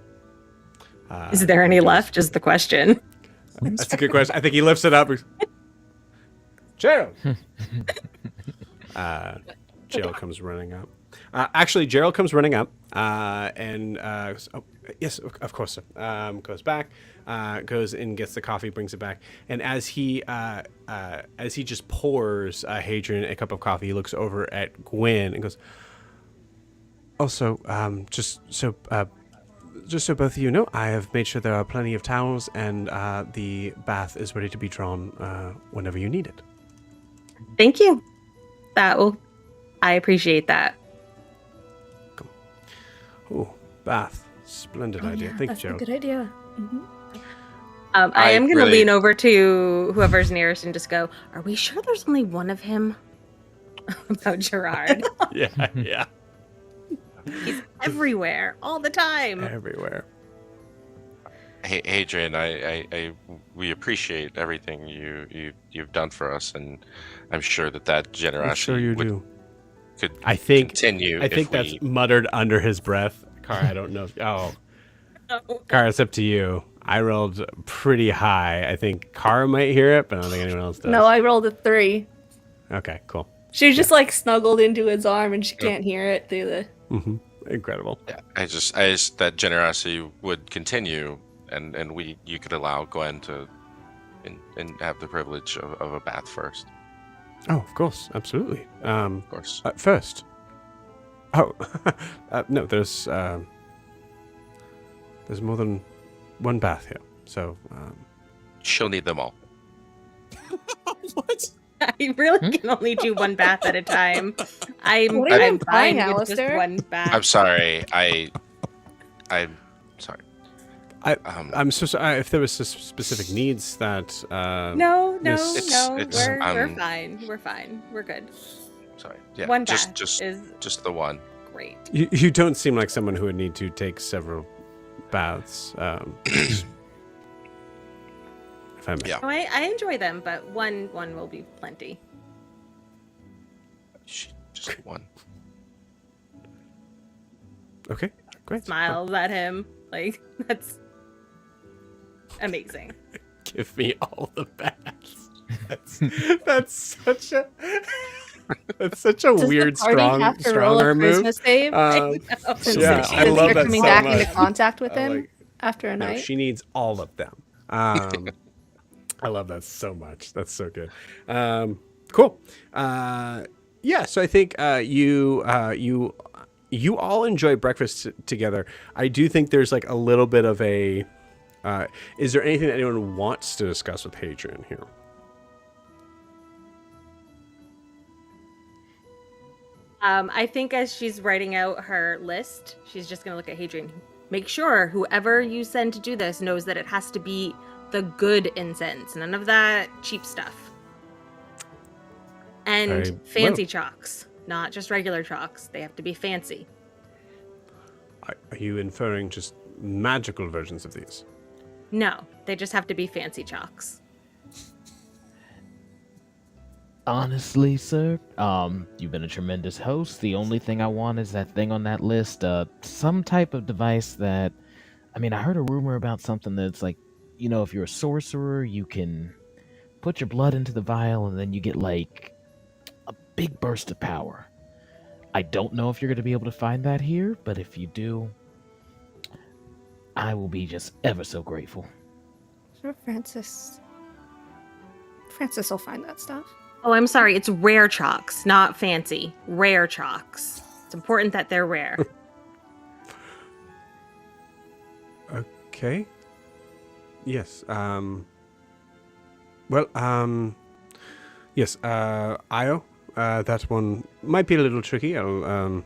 Is there any left? Is the question. That's a good question. I think he lifts it up. Gerald. Gerald comes running up. Actually, Gerald comes running up and goes, oh, yes, of course, sir. Goes back, goes and gets the coffee, brings it back, and as he just pours Hadrian a cup of coffee, he looks over at Gwen and goes, also, just so both of you know, I have made sure there are plenty of towels, and the bath is ready to be drawn whenever you need it. Thank you. I appreciate that. Oh, bath. Splendid idea. Thank you, That's a Gerald. good idea. Mm-hmm. I am going to really- lean over to whoever's nearest and just go, are we sure there's only one of him? About Gerard. Yeah. He's everywhere, all the time. Everywhere. Hey, Adrian, we appreciate everything you've done for us, and I'm sure that I'm generosity sure you do. could I think continue. I think if that's we... muttered under his breath. Kara, I don't know. Kara, it's up to you. I rolled pretty high. I think Kara might hear it, but I don't think anyone else does. No, I rolled a 3. Okay, cool. She was just like snuggled into his arm and she can't hear it through the... Mm-hmm. Incredible. Yeah, I just that generosity would continue, and you could allow Gwen to and have the privilege of a bath first. Oh, of course. Absolutely. Of course. First. Oh, no, there's more than one bath here. So, She'll need them all. What? I really can only do one bath at a time. I'm What are you fine implying, with just Alistair? one bath. I'm sorry. I'm sorry. I'm so sorry if there was specific needs that. No, Miss- we're fine. We're fine. We're good. Sorry. Yeah. One just bath is just the one. great. You don't seem like someone who would need to take several baths. If I may. Yeah. Oh, I enjoy them, but one will be plenty. Just one. Okay. Great. Smiles at him. Like, that's amazing. Give me all the baths. That's such a Does weird the party have to roll strong a arm move. charisma save? Since yeah, she I doesn't love start that coming so back much. into contact with I him like- after a No, night. she needs all of them. I love that so much. That's so good. Cool. Yeah, so I think you all enjoy breakfast together. I do think there's like a little bit of a. Is there anything that anyone wants to discuss with Hadrian here? I think as she's writing out her list, she's just gonna look at Hadrian. Make sure whoever you send to do this knows that it has to be the good incense, none of that cheap stuff. And Very fancy chalks, not just regular chalks. They have to be fancy. Are you inferring just magical versions of these? No, they just have to be fancy chalks. Honestly, sir, you've been a tremendous host. The only thing I want is that thing on that list, some type of device that, I mean, I heard a rumor about something that's like, you know, if you're a sorcerer, you can put your blood into the vial and then you get like a big burst of power. I don't know if you're going to be able to find that here, but if you do, I will be just ever so grateful. Sir Francis. Francis will find that stuff. Oh, I'm sorry. It's rare chalks, not fancy. Rare chalks. It's important that they're rare. Okay. Yes. Yes. Io. That one might be a little tricky. I'll,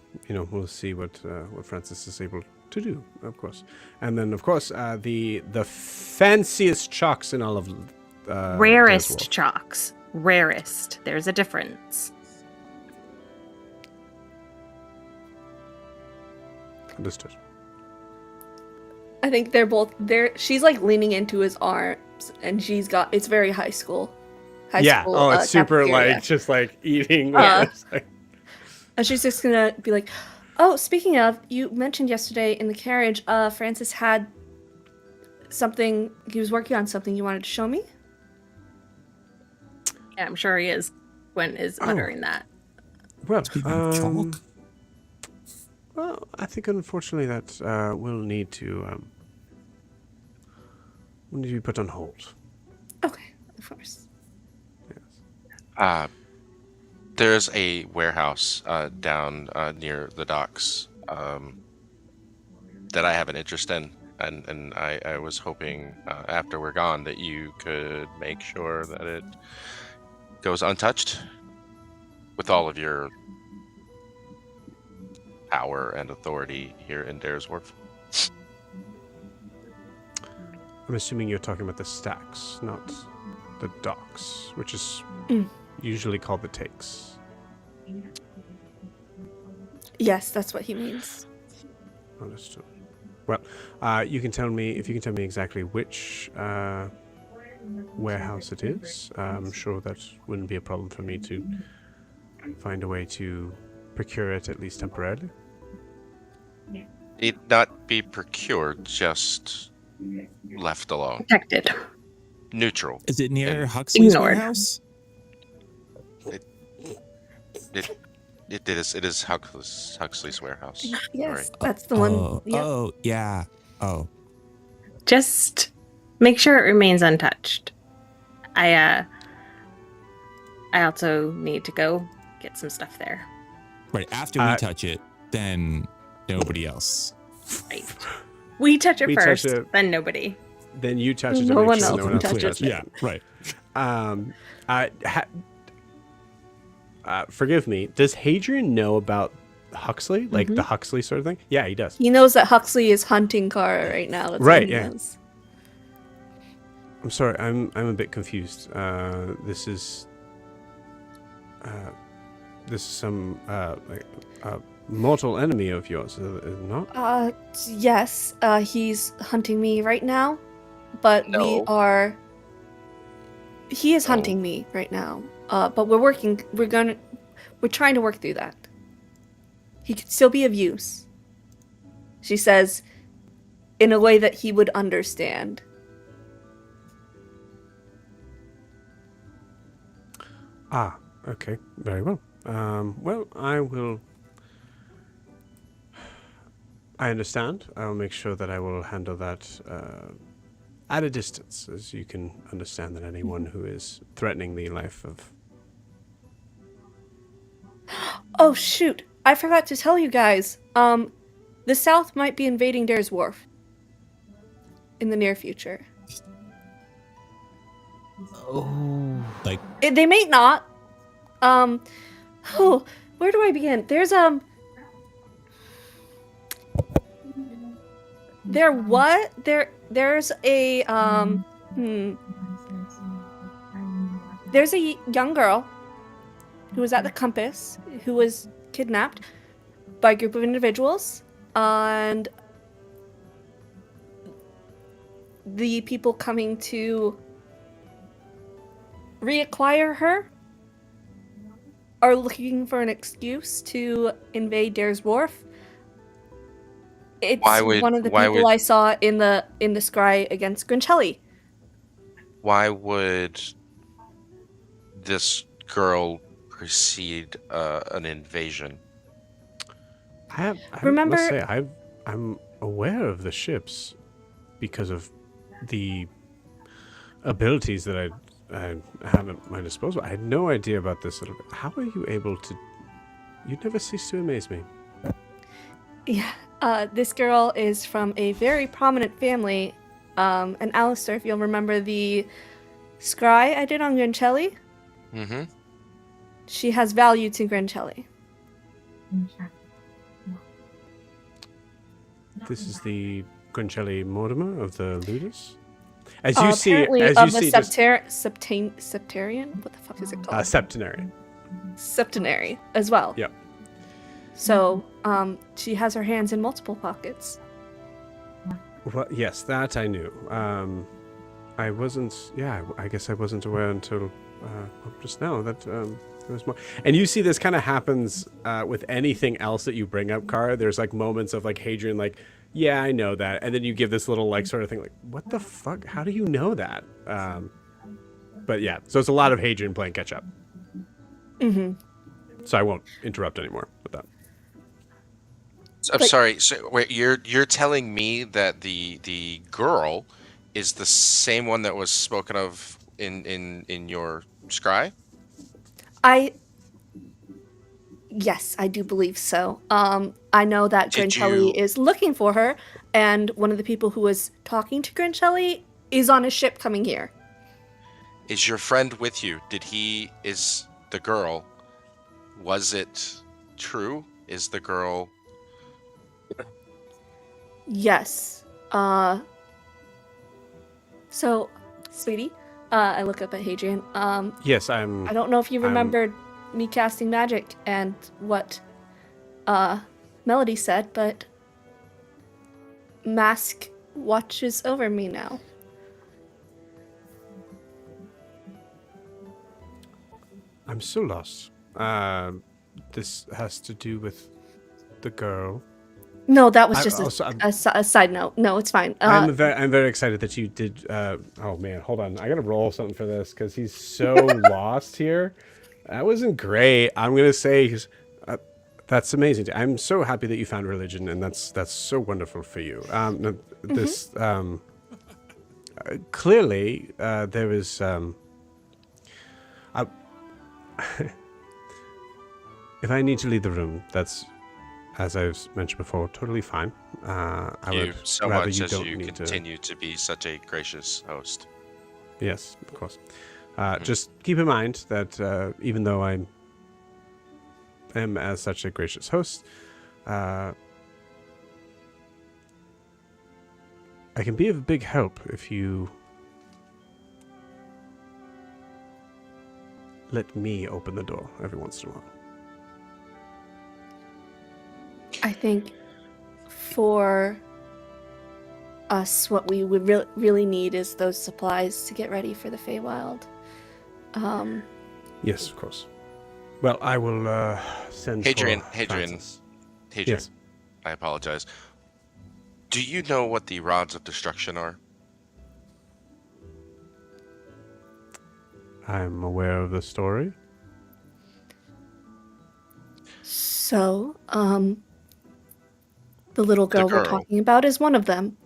we'll see what Francis is able to do, of course. And then, of course, the fanciest chalks in all of Rarest chalks. Rarest. There's a difference. Understood. I think they're both there. She's like leaning into his arms, and it's very high school. School, oh, it's super cafeteria. like just like eating. And she's just gonna be like, "Oh, speaking of, you mentioned yesterday in the carriage, Francis had something. He was working on something you wanted to show me." Yeah, I'm sure he is. Gwen is muttering that. Well, chalk? well, I think unfortunately that will need to be put on hold. Okay, of course. There's a warehouse down near the docks that I have an interest in, and I was hoping after we're gone that you could make sure that it goes untouched with all of your power and authority here in Dare's Wharf. I'm assuming you're talking about the stacks, not the docks, which is usually called the takes. Yes, that's what he means. Understood. Well, you can tell me if you can tell me exactly which warehouse it is. I'm sure that wouldn't be a problem for me to find a way to procure it at least temporarily. Need not be procured, just left alone. Protected. Neutral. Is it near Huxley's Ignored. warehouse? It is Huxley's warehouse. Yes, Right. that's the one. Yep. Oh, yeah. Oh. Just make sure it remains untouched. I also need to go get some stuff there. Right, after we touch it, then nobody else. Right. We touch it We touch first, it. then nobody. Then you touch it. No to make one sure else no can one touch touches it. Yeah, right. Forgive me. Does Hadrian know about Huxley, like the Huxley sort of thing? Yeah, he does. He knows that Huxley is hunting Kara right now. That's Right, what he yeah. knows. I'm sorry. I'm a bit confused. This is some like a mortal enemy of yours, is it not? Yes, he's hunting me right now, but No. he is No. hunting me right now. But we're trying to work through that. He could still be of use. She says, in a way that he would understand. Ah, okay, very well. Well, I will. I understand. I will make sure that I will handle that at a distance, as you can understand that anyone who is threatening the life of. Oh shoot! I forgot to tell you guys. The South might be invading Dare's Wharf in the near future. Oh. Like, They may not. Where do I begin? There's there's a young girl who was at the Compass who was kidnapped by a group of individuals, and the people coming to reacquire her are looking for an excuse to invade Dare's Wharf. It's one of the people I saw in the scry against Grincelli. Why would this girl precede an invasion? Remember- must say, I'm aware of the ships because of the abilities that I I have at my disposal. I had no idea about this little bit. How are you able to... You never cease to amaze me. Yeah, this girl is from a very prominent family. And Alistair, if you'll remember the scry I did on Grancelli, Mm-hmm. she has value to Grancelli. This is the Grancelli Mortimer of the Ludus. As you see, apparently as of you the see, just, septarian? What the fuck is it called? septenary. Septenary as well. Yep. So, she has her hands in multiple pockets. Well, yes, that I knew. I wasn't. Yeah, I guess I wasn't aware until just now that there was more. And you see, this kind of happens with anything else that you bring up, Kara. There's like moments of like Hadrian, like, yeah, I know that, and then you give this little like sort of thing, like, what the fuck? How do you know that? But yeah, so it's a lot of Hadrian playing catch up. Mm-hmm. So I won't interrupt anymore with that. I'm sorry. So wait, you're telling me that the girl is the same one that was spoken of in your scry? Yes, I do believe so. I know that Did Grancelli you- is looking for her, and one of the people who was talking to Grancelli is on a ship coming here. Is your friend with you? Is the girl? Was it true? Is the girl? Yes. So, sweetie, I look up at Hadrian. Yes, I don't know if you remembered me casting magic and what Melody said, but Mask watches over me now. I'm so lost. This has to do with the girl. No, that was I- just also, a side note. No, it's fine. I'm very excited that you did. Oh man, hold on. I gotta roll something for this because he's so lost here. That wasn't great. I'm gonna say that's amazing. I'm so happy that you found religion, and that's so wonderful for you. This clearly there is. If I need to leave the room, that's, as I've mentioned before, totally fine. I You would so rather much you as don't you need to. continue to be such a gracious host. Yes, of course. Just keep in mind that even though I am as such a gracious host, I can be of big help if you let me open the door every once in a while. I think for us, what we would really need is those supplies to get ready for the Faewild. Yes, of course. Well, I will send Hadrian, for Hadrian. Francis. Hadrian, Yes. I apologize. Do you know what the rods of destruction are? I'm aware of the story. So, the little girl we're girl. talking about is one of them.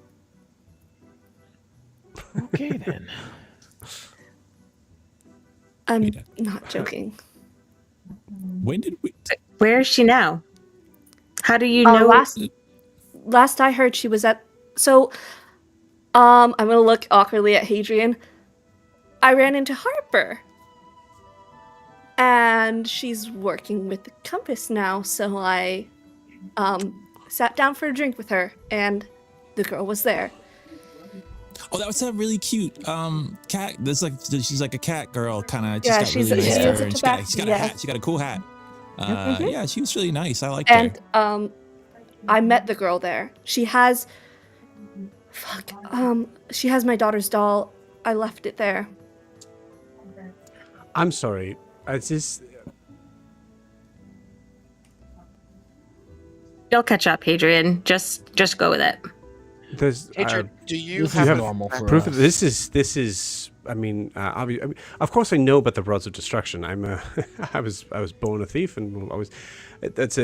Okay then. I'm Wait, not joking. When did we? Where is she now? How do you Uh, know? last I heard, she was at. So, I'm gonna look awkwardly at Hadrian. I ran into Harper, and she's working with the compass now. So I, sat down for a drink with her, and the girl was there. Oh, that was that really cute cat. That's like she's like a cat girl kind of. Yeah, Got she's really a- nice she fur, is a and tobacco- she's got yeah. a hat. She got a cool hat. Yeah, she was really nice. I liked And her. I met the girl there. She has she has my daughter's doll. I left it there. I'm sorry. It's just You'll catch up, Hadrian. Just go with it. there's Hadrian, do you This you is have normal for proof us. of this is. I mean, of course I know about the rods of destruction. I'm I was born a thief and will always. It's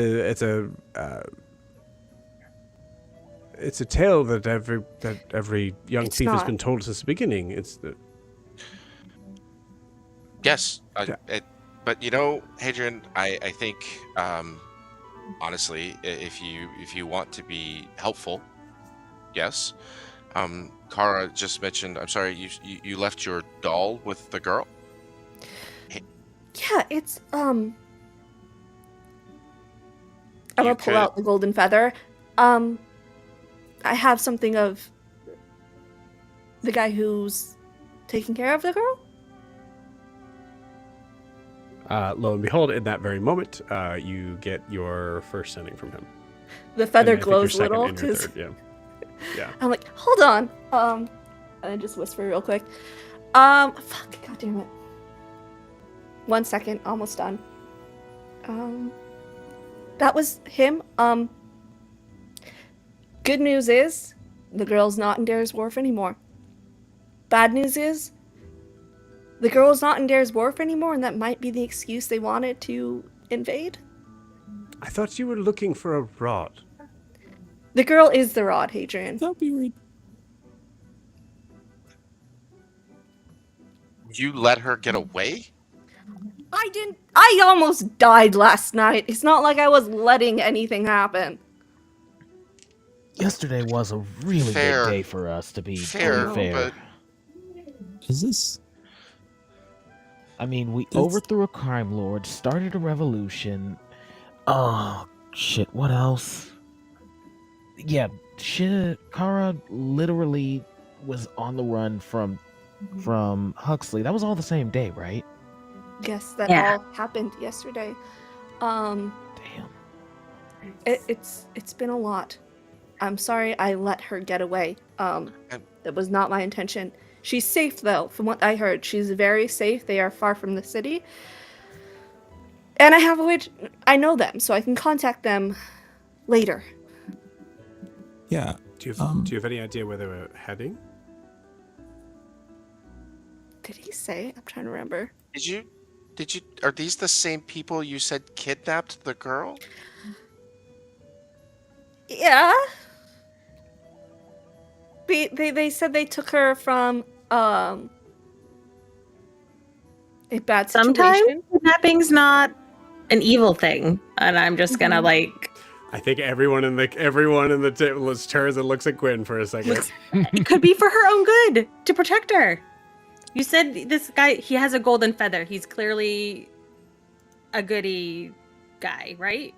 a tale that every young It's thief has not. been told since the beginning. It's the. Yes, Yeah. but Hadrian, I think honestly, if you want to be helpful, yes. Kara just mentioned. I'm sorry, you left your doll with the girl. Yeah, it's I'm You gonna pull could. out the golden feather. Um, I have something of the guy who's taking care of the girl. Lo and behold, in that very moment, you get your first sending from him. The feather And I think your glows a second little and your because third, yeah. I'm like, hold on. And I just whisper real quick. Fuck, god damn it. 1 second, almost done. That was him. Good news is the girl's not in Dare's Wharf anymore. Bad news is the girl's not in Dare's Wharf anymore, and that might be the excuse they wanted to invade. I thought you were looking for a rod. The girl is the rod, Hadrian. That'd be weird. You let her get away? I didn't. I almost died last night. It's not like I was letting anything happen. Yesterday was a really Fair. good day for us, to be Fair, fair. but Is this? I mean, we That's- overthrew a crime lord, started a revolution. Oh, shit, what else? Yeah, shit, Kara literally was on the run from Huxley. That was all the same day, right? Yes, that Yeah. all happened yesterday. Um, Damn. it's been a lot. I'm sorry I let her get away. That was not my intention. She's safe though, from what I heard. She's very safe. They are far from the city. And I have a way I know them, so I can contact them later. Yeah. Do you have any idea where they were heading? Did he say? I'm trying to remember. did you? Are these the same people you said kidnapped the girl? Yeah. They said they took her from a bad situation. Sometimes kidnapping's not an evil thing, and I'm just gonna like. I think everyone in the table turns and looks at Gwen for a second. It could be for her own good to protect her. You said this guy, he has a golden feather. He's clearly a goody guy, right?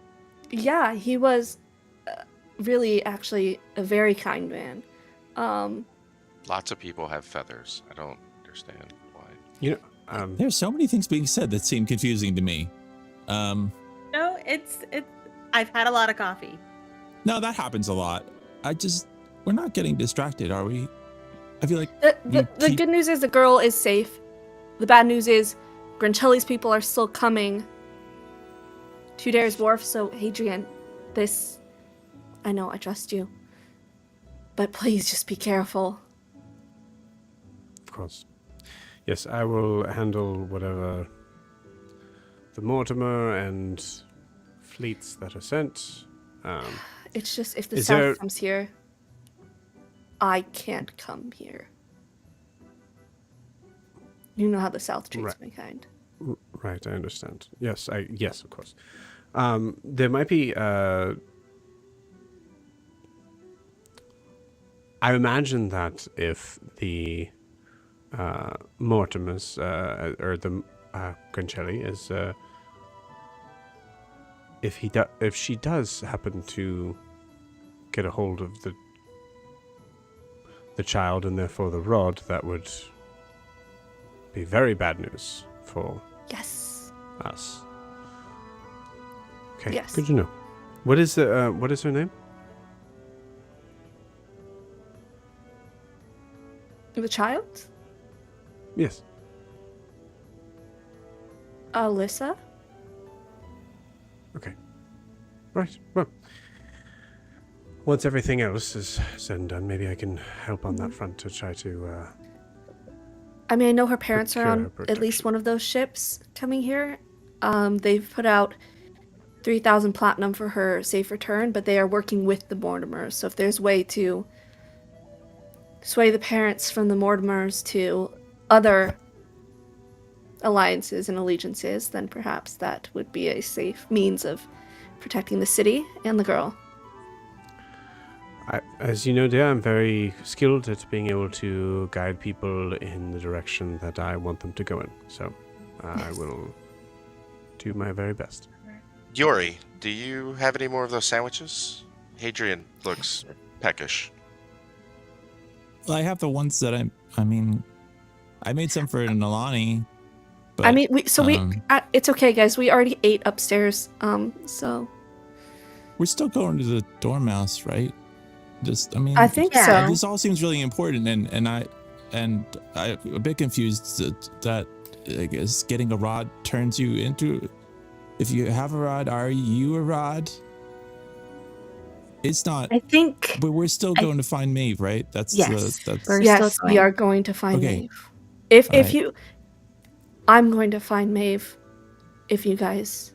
Yeah, he was really actually a very kind man. Lots of people have feathers. I don't understand why. You know, There's so many things being said that seem confusing to me. No, it's I've had a lot of coffee. No, that happens a lot. We're not getting distracted, are we? I feel like The good news is the girl is safe. The bad news is Grancelli's people are still coming to Dare's Wharf. So, Hadrian, I know I trust you. But please just be careful. of course. Yes, I will handle whatever the Mortimer and fleets that are sent. It's just if the Is South there- comes here, I can't come here. You know how the South treats Right. mankind. Right, I understand. Yes, of course. There might be. I imagine that if the Mortimers or the Grancelli is, if she does happen to get a hold of the child and therefore the rod, that would be very bad news for Yes. us. Okay, Yes. good to know. What is her name? The child? Yes. Alyssa? Okay. Right. Well, once everything else is said and done, maybe I can help on that front to try to. I mean, I know her parents are Procure on at least protection. one of those ships coming here. They've put out 3,000 platinum for her safe return, but they are working with the Mortimers. So if there's a way to sway the parents from the Mortimers to other alliances and allegiances, then perhaps that would be a safe means of protecting the city and the girl. As you know, dear, I'm very skilled at being able to guide people in the direction that I want them to go in. So I will do my very best. Yuri, do you have any more of those sandwiches? Hadrian looks peckish. Well, I have the ones that I made some for Nalani. But, I mean, it's okay, guys. We already ate upstairs. So we're still going to the Dormouse, right? I think so. This all seems really important, and I'm a bit confused that I guess getting a rod turns you into. If you have a rod, are you a rod? It's not. I think. But we're still going to find Maeve, right? That's Yes. Yes, we are going to find Maeve. I'm going to find Maeve. If you guys,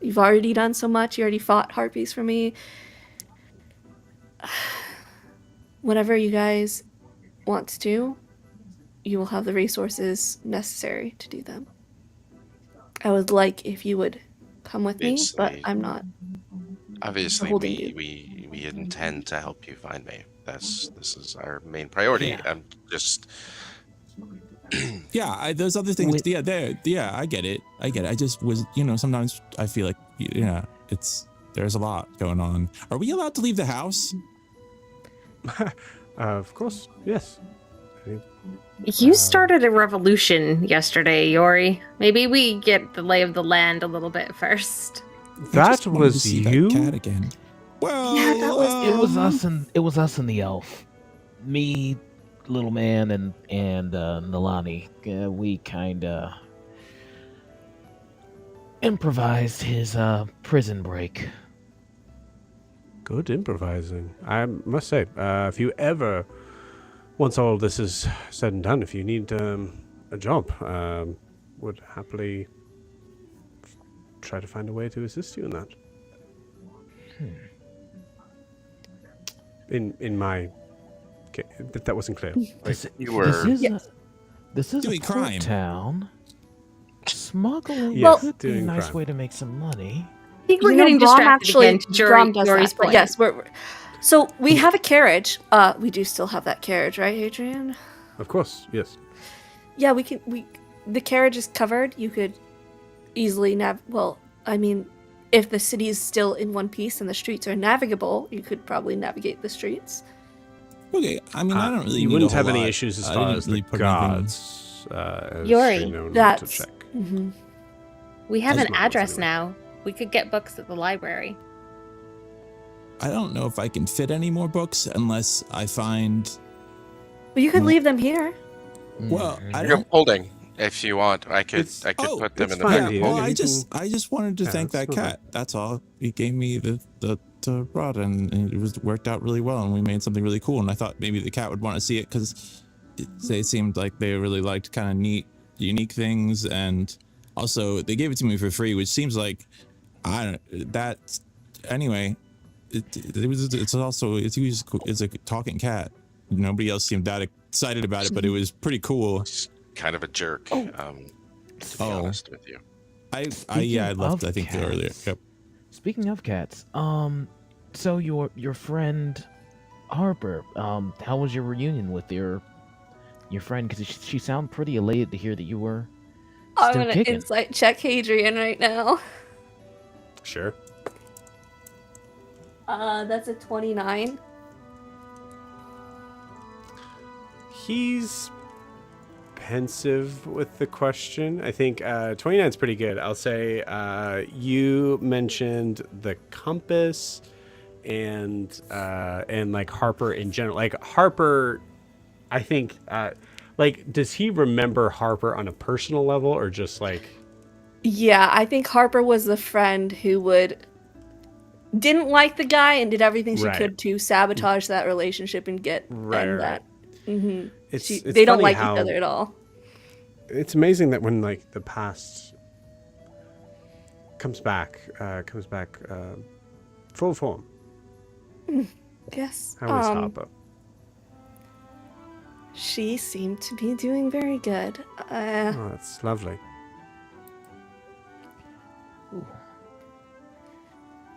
you've already done so much. You already fought harpies for me. Whatever you guys want to do, you will have the resources necessary to do them. I would like if you would come with me, but I'm not. Obviously, we intend to help you find Maeve. This is our main priority. Yeah. I'm just. Yeah, those other things. I get it. I just was, sometimes I feel like, there's a lot going on. Are we allowed to leave the house? Of course, yes. You started a revolution yesterday, Yori. Maybe we get the lay of the land a little bit first. That was you? That cat again. Well, Yeah, that was It was us and the elf. Me, little man, and Nalani. We kinda improvised his prison break. Good improvising. I must say, if you ever, once all this is said and done, if you need a job, would happily try to find a way to assist you in that. In my case, that wasn't clear. You were This is doing a port crime. town. Smuggling Yes, could be a doing nice crime. way to make some money. I think we're getting distracted again to Brom does Yori's that, but point. yes, so we have a carriage. We do still have that carriage, right, Adrian? Of course, yes. Yeah, the carriage is covered. You could easily if the city is still in one piece and the streets are navigable, you could probably navigate the streets. Okay, I don't really. You need wouldn't a have whole any lot. issues as I far didn't as really the put anything- gods. Yuri, to That's check. mhm. We have As an well, address anyway. now. We could get books at the library. I don't know if I can fit any more books unless I find. Well, you could leave them here. Well, I You're don't. holding. If you want, I could It's- put them it's in the fine, back. dear. Well, You I just wanted to Yeah, thank that it's okay. cat. That's all. He gave me the rod, and it worked out really well, and we made something really cool. And I thought maybe the cat would want to see it because they seemed like they really liked kind of neat, unique things, and also they gave it to me for free, which seems like anyway. It's a talking cat. Nobody else seemed that excited about it, but it was pretty cool. He's kind of a jerk. To be honest with you. I Speaking left. of I think earlier. cats. Yep. Speaking of cats, so your friend Harper, how was your reunion with your friend? Because she sounded pretty elated to hear that you were I'm still gonna kicking. insight check Hadrian right now. Sure. That's a 29. He's pensive with the question. I think 29 is pretty good. I'll say you mentioned the compass and like Harper in general. Like Harper, I think does he remember Harper on a personal level or just like? Yeah, I think Harper was the friend who didn't like the guy and did everything she Right. could to sabotage that relationship and get Right. that. Mm-hmm. It's They don't funny like how- each other at all. It's amazing that when like the past comes back full form. Yes. How is Harper? She seemed to be doing very good. Oh, that's lovely.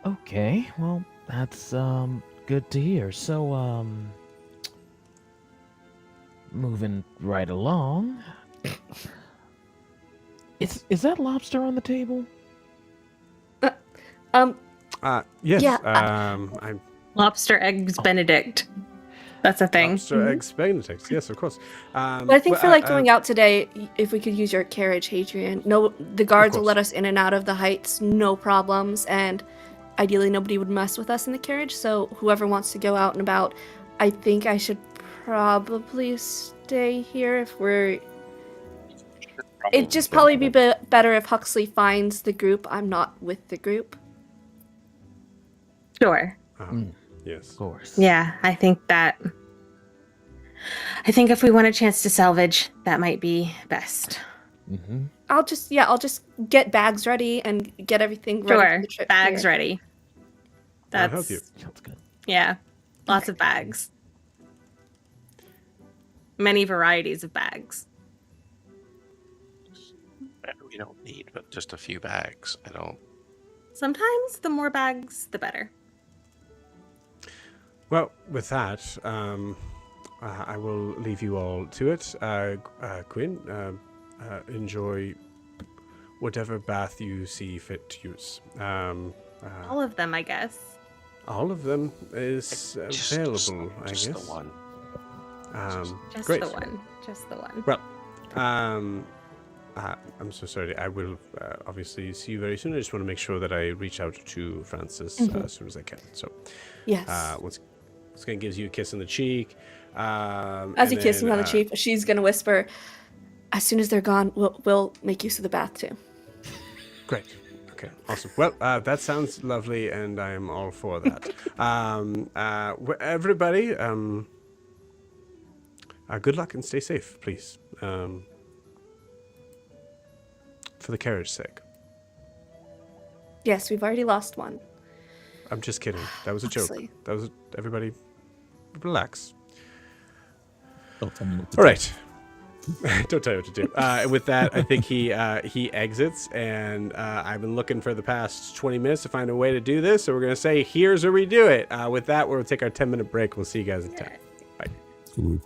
Okay, well, that's good to hear. So moving right along. Is that lobster on the table? Yes. Yeah, I'm Lobster eggs Benedict. That's a thing. lobster eggs Benedict. Yes, of course. but I think for like going out today, if we could use your carriage, Hadrian. No, the guards will course. let us in and out of the heights, no problems, and ideally nobody would mess with us in the carriage. So whoever wants to go out and about, I think I should probably stay here if we're. It'd just probably be better if Huxley finds the group. I'm not with the group. Sure. Yes. Of course. Yeah, I think if we want a chance to salvage, that might be best. Mm-hmm. I'll just get bags ready and get everything ready for Sure. the trip. Bags here. ready. I'll help you. Sounds good. Yeah. Lots of bags. Many varieties of bags. We don't need but just a few bags. I don't. Sometimes the more bags, the better. Well, with that, I will leave you all to it. Quinn, enjoy whatever bath you see fit to use. All of them, I guess. All of them is available, I guess. Just the one. Just Great. the one. Just the one. Well, I'm so sorry. I will obviously see you very soon. I just want to make sure that I reach out to Francis as soon as I can. So, Yes. once again, gives you a kiss on the cheek. As he kisses me on the cheek, she's gonna whisper, "As soon as they're gone, we'll make use of the bath too." Great. Okay. Awesome. Well, that sounds lovely, and I am all for that. Everybody, good luck and stay safe, please. For the carriage's sake. Yes, we've already lost one. I'm just kidding. That was a joke. Huxley. That was everybody. Relax. Don't tell me what to All do. right. Don't tell you what to do. With that, I think he exits, and I've been looking for the past 20 minutes to find a way to do this. So we're gonna say, here's where we do it. With that, we'll take our 10-minute break. We'll see you guys in 10. Bye. Cool.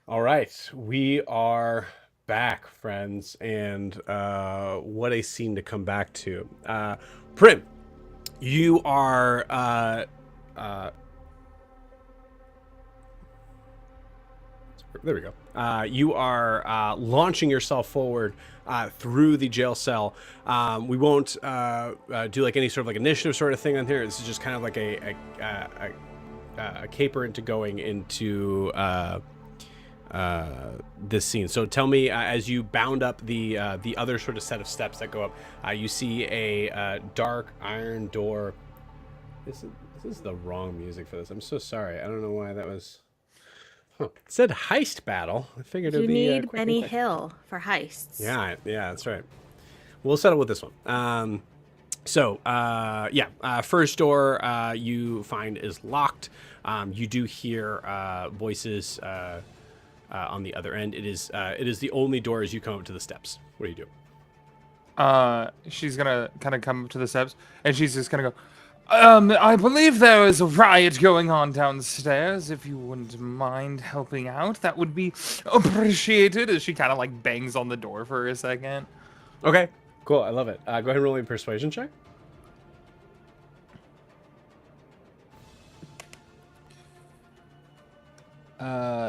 All right, we are back, friends, and what a scene to come back to. Prim, you are there we go. You are launching yourself forward through the jail cell. We won't do like any sort of like initiative sort of thing on here. This is just kind of like a caper into going into this scene. So tell me, as you bound up the other sort of set of steps that go up, you see a dark iron door. This is the wrong music for this. I'm so sorry. I don't know why that was. Huh. It said heist battle. I figured it would be. You need quick Benny and quick. Hill for heists. Yeah, that's right. We'll settle with this one. First door you find is locked. You do hear voices on the other end. It is the only door as you come up to the steps. What do you do? She's gonna kind of come up to the steps, and she's just gonna go, I believe there is a riot going on downstairs. If you wouldn't mind helping out, that would be appreciated. As she kind of like bangs on the door for a second. Okay, cool. I love it. Go ahead and roll a persuasion check.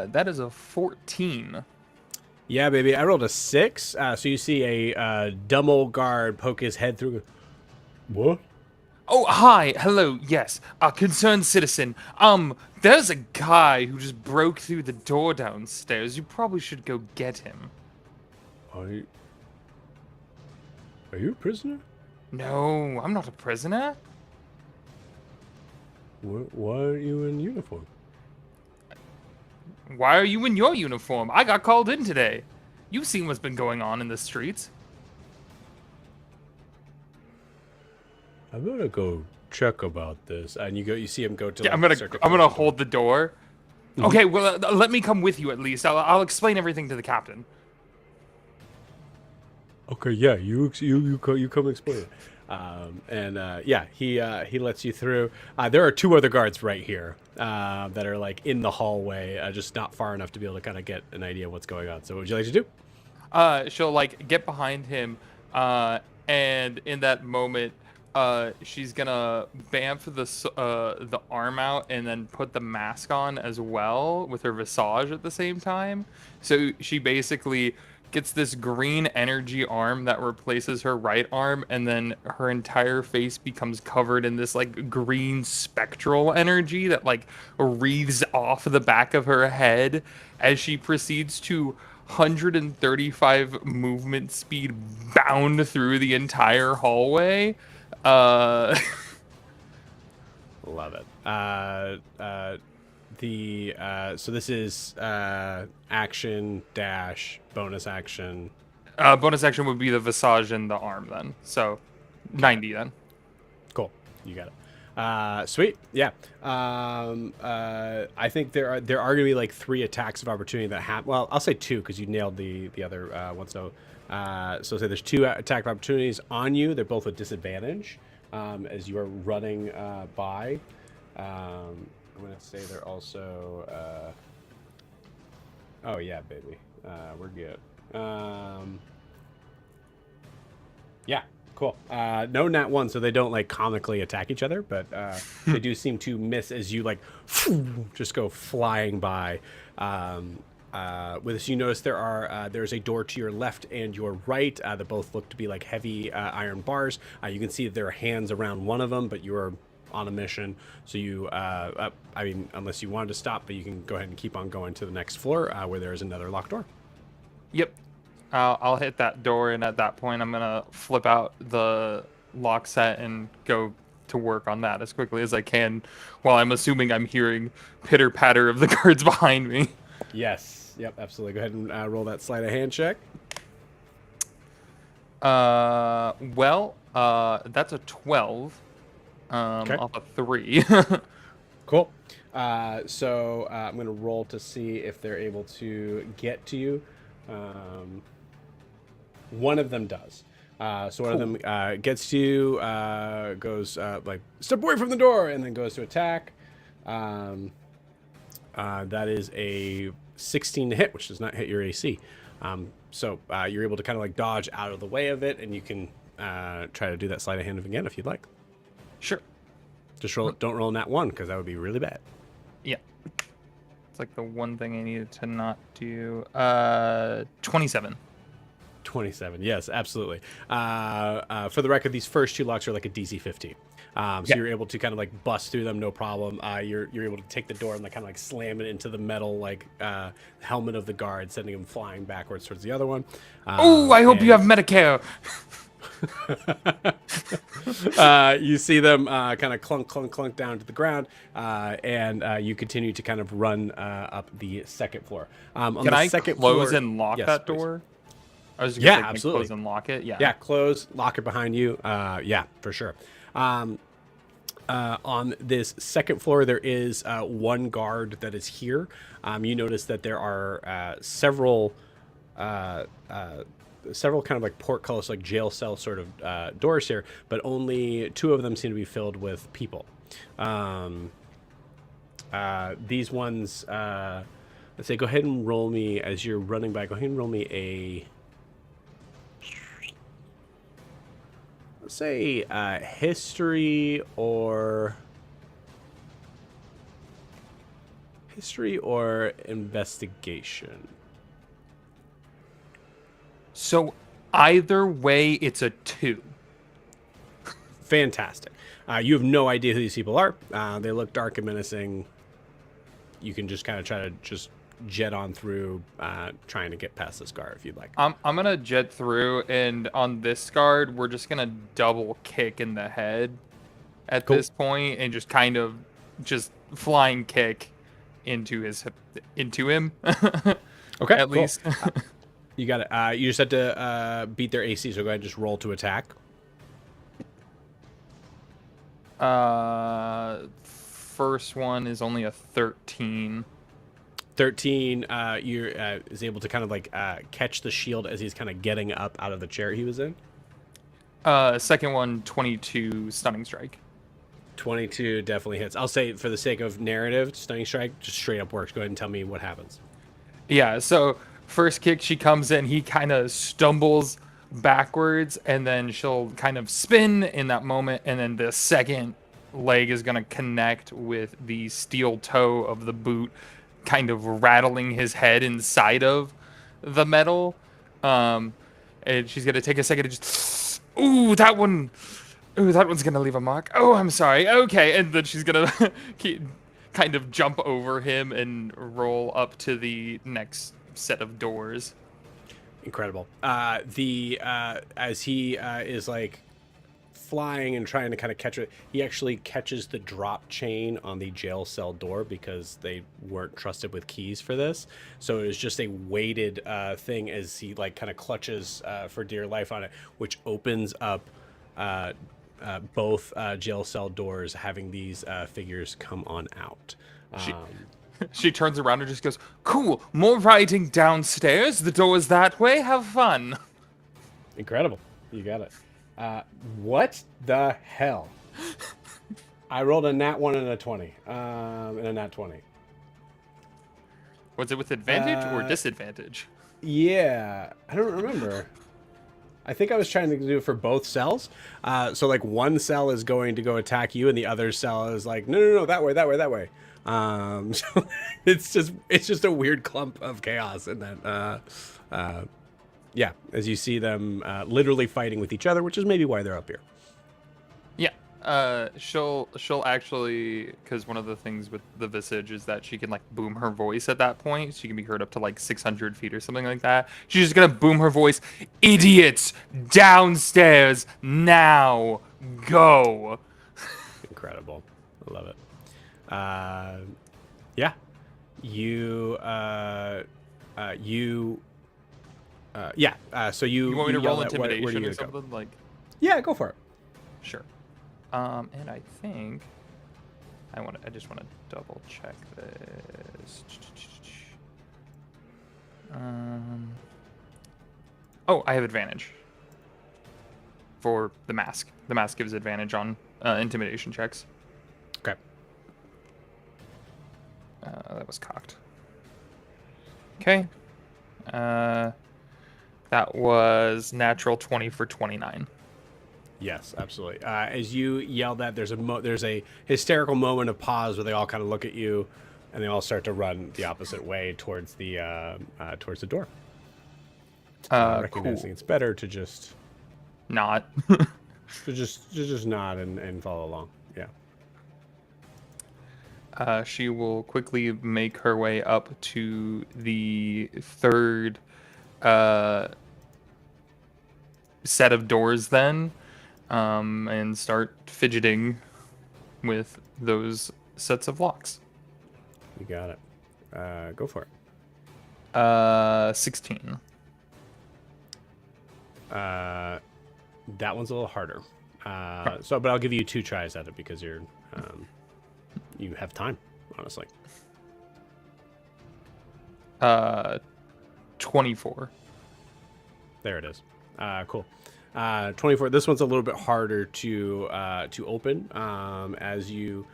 That is a 14. Yeah, baby. I rolled a 6. So you see a dumb old guard poke his head through. What? Oh, hi. Hello. Yes. A concerned citizen. There's a guy who just broke through the door downstairs. You probably should go get him. Are you a prisoner? No, I'm not a prisoner. Why are you in uniform? Why are you in your uniform? I got called in today. You've seen what's been going on in the streets. I better go check about this. And you see him go to. Yeah, like, I'm gonna hold the door. Okay, well, let me come with you at least. I'll explain everything to the captain. Okay, yeah, you come explain it. He lets you through. There are 2 other guards right here that are like in the hallway, just not far enough to be able to kind of get an idea of what's going on. So what would you like to do? She'll like get behind him, and in that moment, she's gonna bamf the arm out and then put the mask on as well with her visage at the same time. So she basically gets this green energy arm that replaces her right arm, and then her entire face becomes covered in this like green spectral energy that like wreathes off the back of her head as she proceeds to 135 movement speed bound through the entire hallway. Love it. So this is action dash bonus action. Bonus action would be the visage and the arm then. So 90 then. Cool. You got it. Sweet. Yeah. I think there are going to be like 3 attacks of opportunity that happen. Well, I'll say 2 because you nailed the other one. So say there's 2 attack of opportunities on you. They're both with disadvantage as you are running by. I'm going to say they're also... oh, yeah, baby. We're good. Yeah, cool. No nat 1, so they don't, like, comically attack each other, but they do seem to miss as you, like, just go flying by. With this, you notice there's a door to your left and your right that both look to be, like, heavy iron bars. You can see that there are hands around one of them, but you are on a mission, so you unless you wanted to stop, but you can go ahead and keep on going to the next floor where there is another locked door. Yep. I'll hit that door, and at that point I'm gonna flip out the lock set and go to work on that as quickly as I can, while I'm assuming I'm hearing pitter patter of the guards behind me. Yes. Yep, absolutely. Go ahead and roll that sleight of hand check. That's a 12 off a 3. Cool. So I'm going to roll to see if they're able to get to you. One of them does. So one of them gets to you, goes like, step away from the door, and then goes to attack. That is a 16 to hit, which does not hit your AC. So you're able to kind of like dodge out of the way of it, and you can try to do that sleight of hand again if you'd like. Sure. Just roll. Don't roll nat 1 because that would be really bad. Yeah. It's like the one thing I needed to not do. 27. 27. Yes, absolutely. For the record, these first 2 locks are like a DC 15. So you're able to kind of like bust through them, no problem. You're able to take the door and like kind of like slam it into the metal like helmet of the guard, sending him flying backwards towards the other one. Oh, I hope you have Medicare. You see them kind of clunk, clunk, clunk down to the ground, and you continue to kind of run up the second floor. Can I close and lock that door? I was just gonna say, absolutely. Close and lock it. Yeah. Yeah, close, lock it behind you. Yeah, for sure. On this second floor, there is one guard that is here. You notice that there are several kind of like portcullis, like jail cell sort of doors here, but only 2 of them seem to be filled with people. These ones, let's say, go ahead and roll me as you're running by. Go ahead and roll me a, let's say, history or investigation. So either way, it's a 2. Fantastic. You have no idea who these people are. They look dark and menacing. You can just kind of try to just jet on through, trying to get past this guard if you'd like. I'm gonna jet through, and on this guard, we're just gonna double kick in the head at this point, and just kind of just flying kick into him. Okay, at least. You got it. You just had to beat their AC, so go ahead and just roll to attack. First one is only a 13. 13 is able to kind of like catch the shield as he's kind of getting up out of the chair he was in. Second one, 22 stunning strike. 22 definitely hits. I'll say, for the sake of narrative, stunning strike just straight up works. Go ahead and tell me what happens. Yeah, so first kick, she comes in, he kind of stumbles backwards, and then she'll kind of spin in that moment, and then the second leg is going to connect with the steel toe of the boot, kind of rattling his head inside of the metal. And she's going to take a second to just, that one's going to leave a mark. Oh, I'm sorry. Okay. And then she's going to kind of jump over him and roll up to the next set of doors. Incredible. As he is like flying and trying to kind of catch it, he actually catches the drop chain on the jail cell door because they weren't trusted with keys for this. So it was just a weighted thing as he like kind of clutches for dear life on it, which opens up both jail cell doors, having these figures come on out. She turns around and just goes, "Cool, more riding downstairs. The door is that way. Have fun." Incredible. You got it. What the hell? I rolled a nat 1 and a 20. And a nat 20. Was it with advantage or disadvantage? Yeah, I don't remember. I think I was trying to do it for both cells. So like one cell is going to go attack you, and the other cell is like, no, that way. So it's just a weird clump of chaos, and then yeah, as you see them literally fighting with each other, which is maybe why they're up here. Yeah, she'll actually, because one of the things with the Visage is that she can like boom her voice at that point. She can be heard up to like 600 feet or something like that. She's just gonna boom her voice, "Idiots, downstairs now, go!" Incredible, I love it. Yeah, so you want me to yell roll at where do intimidation you or go? something? Like, Yeah, go for it. sure. And I think I just want to double check this. Oh, I have advantage for the mask. The mask gives advantage on intimidation checks. Okay. That was cocked. Okay. That was natural 20 for 29. Yes, absolutely. As you yell that, there's a hysterical moment of pause where they all kind of look at you, and they all start to run the opposite way towards the door. Recognizing Cool. it's better to just Not. to just nod and follow along. Yeah. She will quickly make her way up to the third set of doors then, and start fidgeting with those sets of locks. You got it. Go for it. 16. That one's a little harder. But I'll give you 2 tries at it because you have time, honestly. 24. There it is. Cool. 24. This one's a little bit harder to open. As you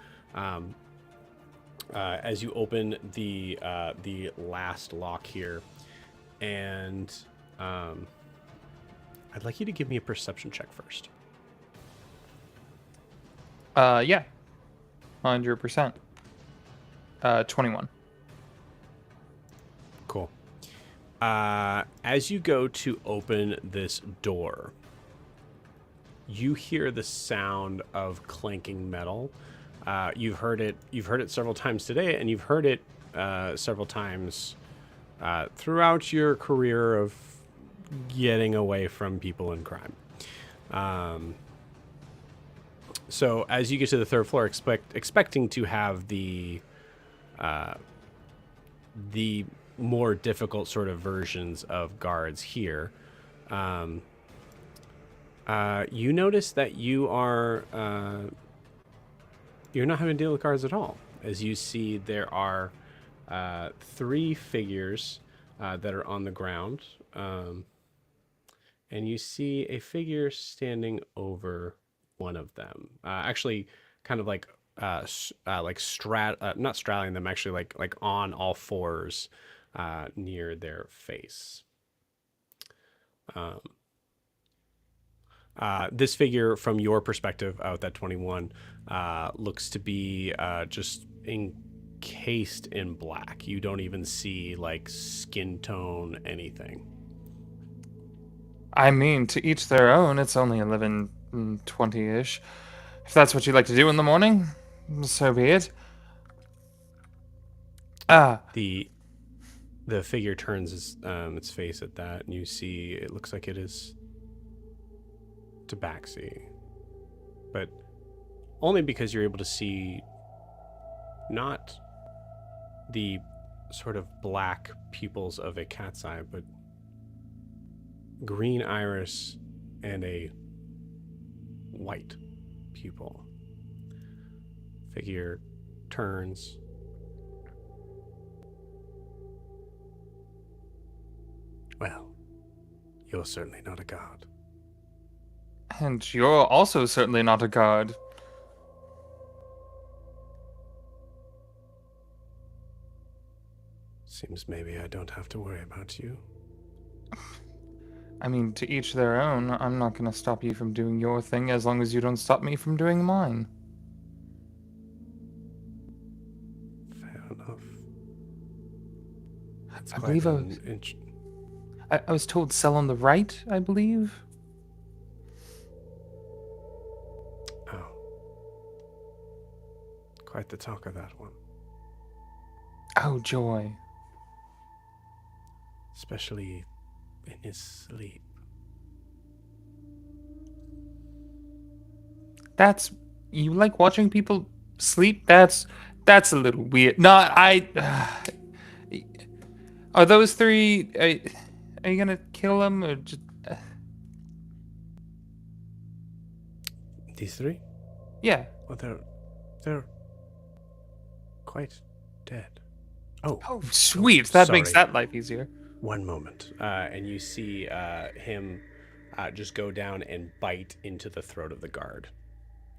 open the last lock here, and I'd like you to give me a perception check first. Yeah. 100%. 21. Cool. As you go to open this door, you hear the sound of clanking metal. You've heard it several times today, and you've heard it several times throughout your career of getting away from people and crime. So as you get to the third floor, expecting to have the more difficult sort of versions of guards here, you notice that you're not having to deal with guards at all. As you see, there are 3 figures that are on the ground, and you see a figure standing over one of them. Actually, kind of like not straddling them, actually like on all fours near their face. This figure, from your perspective out that 21, looks to be just encased in black. You don't even see like skin tone, anything. I mean, to each their own. It's only 11:20-ish. If that's what you like to do in the morning, so be it. The figure turns its face at that, and you see it looks like it is Tabaxi, but only because you're able to see not the sort of black pupils of a cat's eye, but green iris and a white pupil. Figure turns. Well, you're certainly not a guard. And you're also certainly not a guard. Seems maybe I don't have to worry about you. I mean, to each their own. I'm not going to stop you from doing your thing as long as you don't stop me from doing mine. Fair enough. That's I quite believe I was told sell on the right, I believe. Oh. Quite the talk of that one. Oh, joy. Especially in his sleep. You like watching people sleep? That's a little weird. Are those 3, are you gonna kill them or just... These 3? Yeah. Well, they're quite dead. Oh, Sweet. That makes sorry. that life easier. One moment. And you see him just go down and bite into the throat of the guard.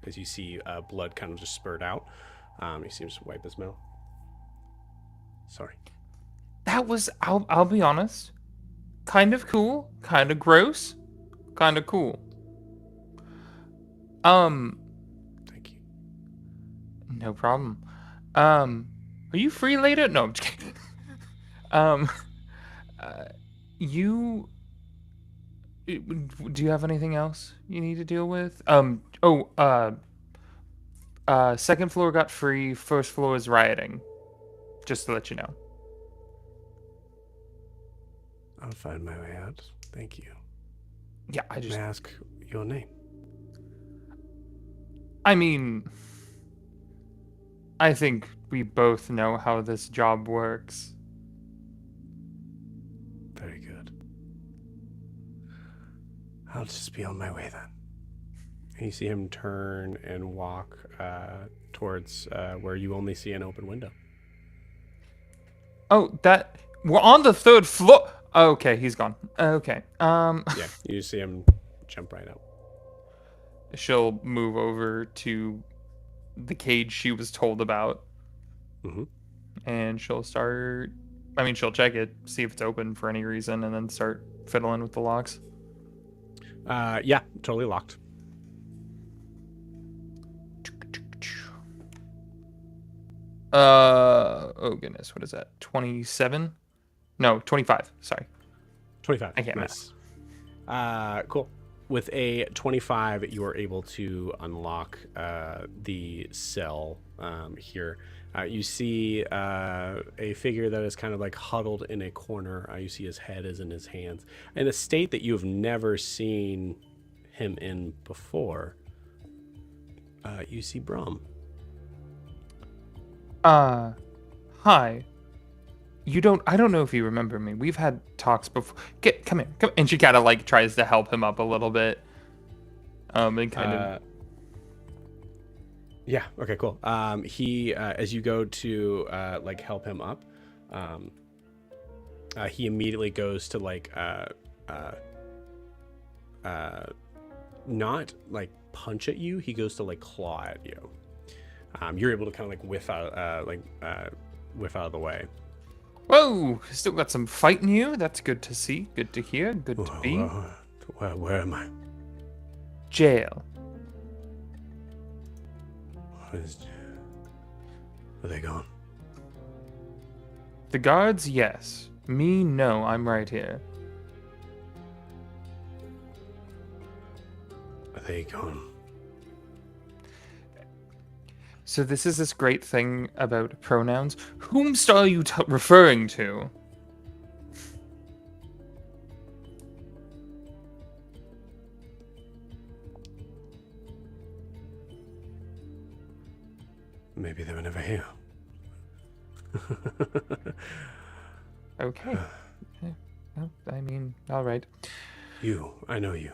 As you see blood kind of just spurt out. He seems to wipe his mouth. Sorry. That was, I'll be honest, kind of cool, kind of gross, kind of cool. Thank you. No problem. Are you free later? No, I'm just kidding. Um, you do you have anything else you need to deal with? Second floor got free. First floor is rioting. Just to let you know. I'll find my way out. Thank you. Yeah, I May I ask your name? mean, I think we both know how this job works. Very good. I'll just be on my way then. And you see him turn and walk towards where you only see an open window. Oh, we're on the third floor. Okay, he's gone. Okay. Yeah, you see him jump right out. She'll move over to the cage she was told about. Mm-hmm. And she'll check it, see if it's open for any reason, and then start fiddling with the locks. Yeah, totally locked. Oh goodness, what is that? 27? No, 25. Sorry. 25. I can't nice. Cool. With a 25, you are able to unlock the cell here. You see a figure that is kind of like huddled in a corner. You see his head is in his hands. In a state that you have never seen him in before, you see Brom. Hi. I don't know if you remember me. We've had talks before. Come here. And she kind of like tries to help him up a little bit. And kind of. Yeah. Okay. Cool. He, as you go to like help him up, he immediately goes to like not like punch at you. He goes to like claw at you. You're able to kind of like whiff out of the way. Whoa! Still got some fight in you. That's good to see. Good to hear. Good to be. Where am I? Jail. Are they gone? The guards, yes. Me, no. I'm right here. Are they gone? So this is this great thing about pronouns. Whomst are you referring to? Maybe they were never here. Okay. Well, I mean, all right. I know you.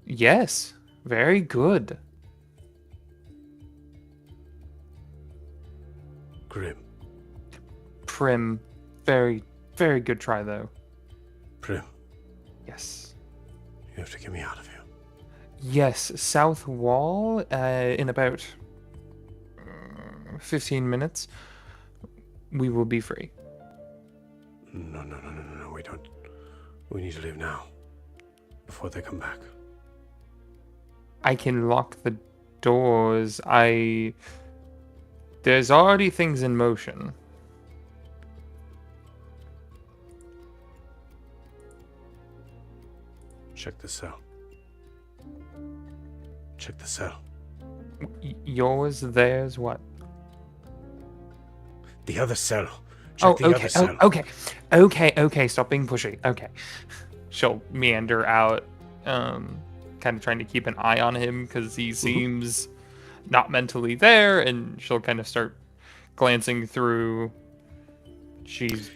Yes. Very good. Grim. Prim. Very, very good try, though. Prim. Yes. You have to get me out of here. Yes, south wall in about 15 minutes. We will be free. No. We don't. We need to leave now. Before they come back. I can lock the doors. There's already things in motion. Check the cell. Check the cell. Yours, theirs, what? The other cell. Check the other cell. Okay. Stop being pushy. Okay. She'll meander out, kind of trying to keep an eye on him because he seems not mentally there, and she'll kind of start glancing through.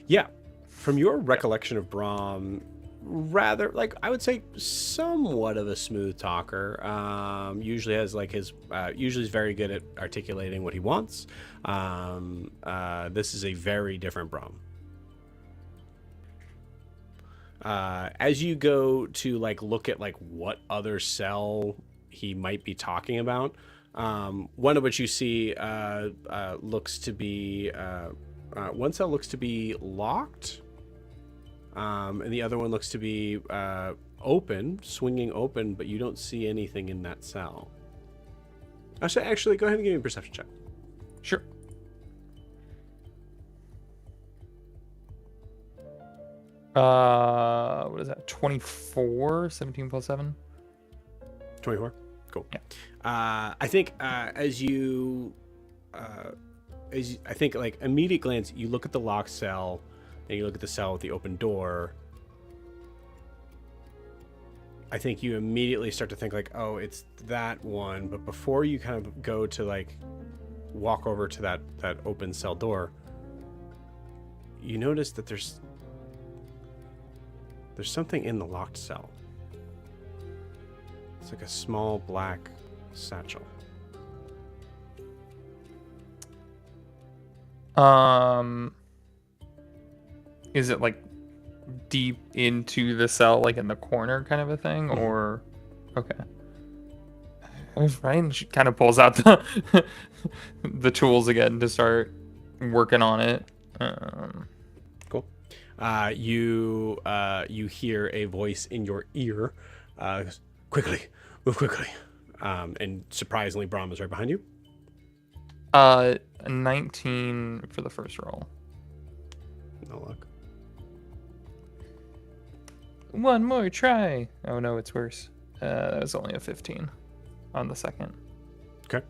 Yeah. From your recollection of Brom, rather, like, I would say somewhat of a smooth talker. Usually has like usually is very good at articulating what he wants. This is a very different Brom. As you go to like look at like what other cell he might be talking about, one of which you see looks to be one cell looks to be locked, and the other one looks to be open, swinging open, but you don't see anything in that cell. Actually, go ahead and give me a perception check. Sure. What is that? 24? 17 plus 7? 24. Cool. Yeah. I think I think like immediate glance, you look at the locked cell, and you look at the cell with the open door. I think you immediately start to think like, oh, it's that one. But before you kind of go to like walk over to that open cell door, you notice that there's something in the locked cell. It's like a small black satchel. Is it like deep into the cell, like in the corner kind of a thing, or okay? Right, and she kind of pulls out the the tools again to start working on it. Cool. You hear a voice in your ear. Goes, quickly, move quickly. And surprisingly, Brom is right behind you. 19 for the first roll. No luck. One more try. Oh no, it's worse. That was only a 15 on the second. Okay.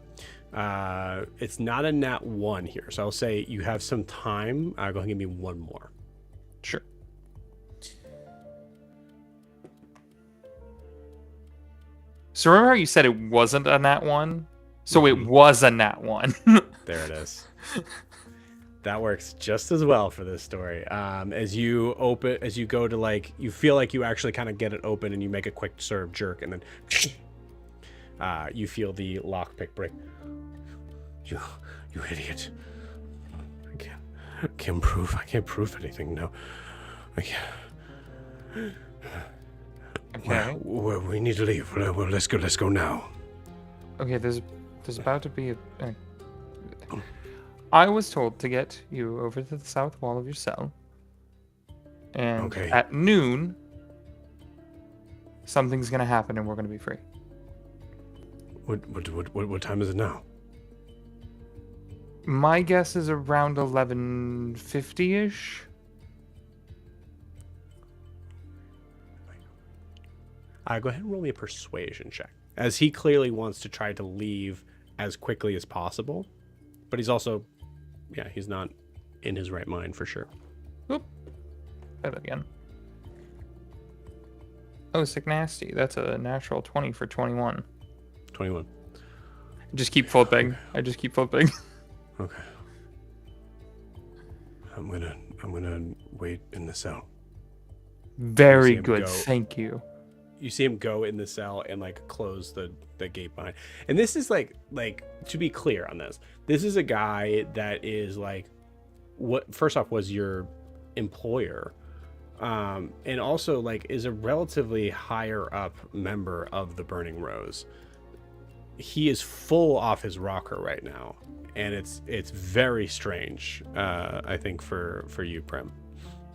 It's not a nat 1 here, so I'll say you have some time. Go ahead and give me one more. Sure. So remember how you said it wasn't a nat 1? So it was a nat 1. There it is. That works just as well for this story. As you go to like, you feel like you actually kind of get it open, and you make a quick sort of jerk, and then you feel the lockpick break. You idiot! I can't prove anything. No, I can't. Okay. We need to leave. Well, let's go now. Okay, there's about to be a I was told to get you over to the south wall of your cell. And Okay. at noon, something's gonna happen and we're gonna be free. What time is it now? My guess is around 11:50-ish. Go ahead and roll me a persuasion check, as he clearly wants to try to leave as quickly as possible, but he's also, he's not in his right mind for sure. Oop. Try that again. Oh, sick nasty. That's a natural 20 for 21. 21. Just keep flipping. I just keep flipping. Okay. I'm gonna wait in the cell. Very him good. go. Thank you. You see him go in the cell and like close the gate behind. And this is like to be clear on this is a guy that is like, what first off was your employer, and also like is a relatively higher up member of the Burning Rose. He is full off his rocker right now, and it's very strange, I think for you, Prim.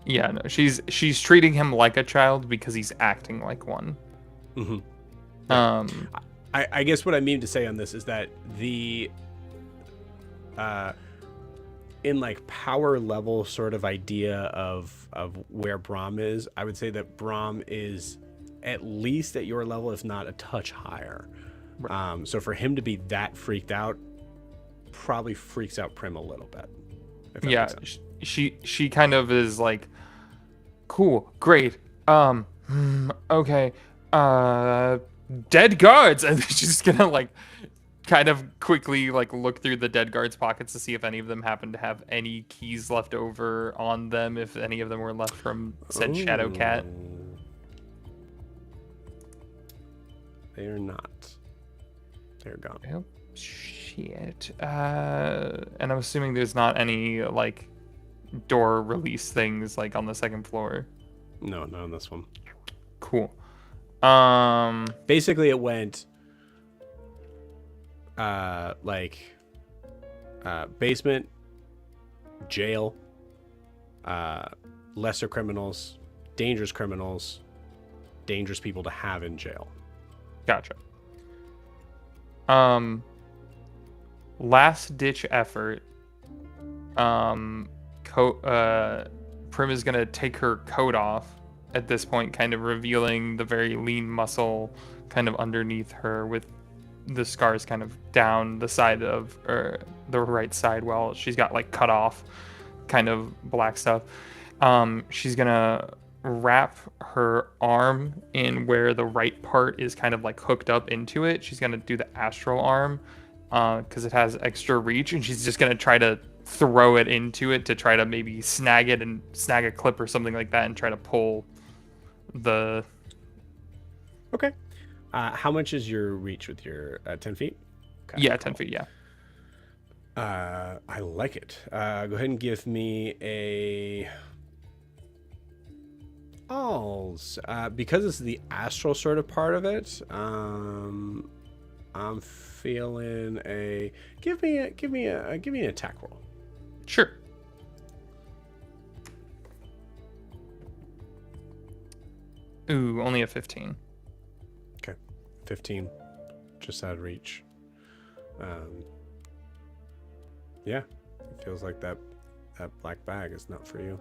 Yeah, no, she's treating him like a child because he's acting like one. Mm-hmm. I guess what I mean to say on this is that the in like power level sort of idea of where Brom is, I would say that Brom is at least at your level, if not a touch higher. Right. So for him to be that freaked out probably freaks out Prim a little bit. Yeah, she kind of is like, cool, great, okay, dead guards, and she's gonna like kind of quickly like look through the dead guards' pockets to see if any of them happen to have any keys left over on them, if any of them were left from said Shadow Cat. They are not. They're gone. Oh, shit. And I'm assuming there's not any like door release things like on the second floor. No, not on this one. Cool. Basically it went basement, jail, lesser criminals, dangerous people to have in jail. Gotcha. Last ditch effort. Prim is gonna take her coat off at this point, kind of revealing the very lean muscle kind of underneath her, with the scars kind of down the side of the right side, while she's got like cut off kind of black stuff. She's gonna wrap her arm in where the right part is kind of like hooked up into it. She's gonna do the astral arm because it has extra reach, and she's just gonna try to throw it into it to try to maybe snag it and snag a clip or something like that and try to pull the... Okay. How much is your reach with your 10 feet? Okay, yeah, cool. 10 feet, yeah. I like it. Go ahead and give me a... because it's the astral sort of part of it, I'm feeling a... Give me an attack roll. Sure. Ooh, only a 15. Okay, 15, just out of reach. Yeah, it feels like that black bag is not for you.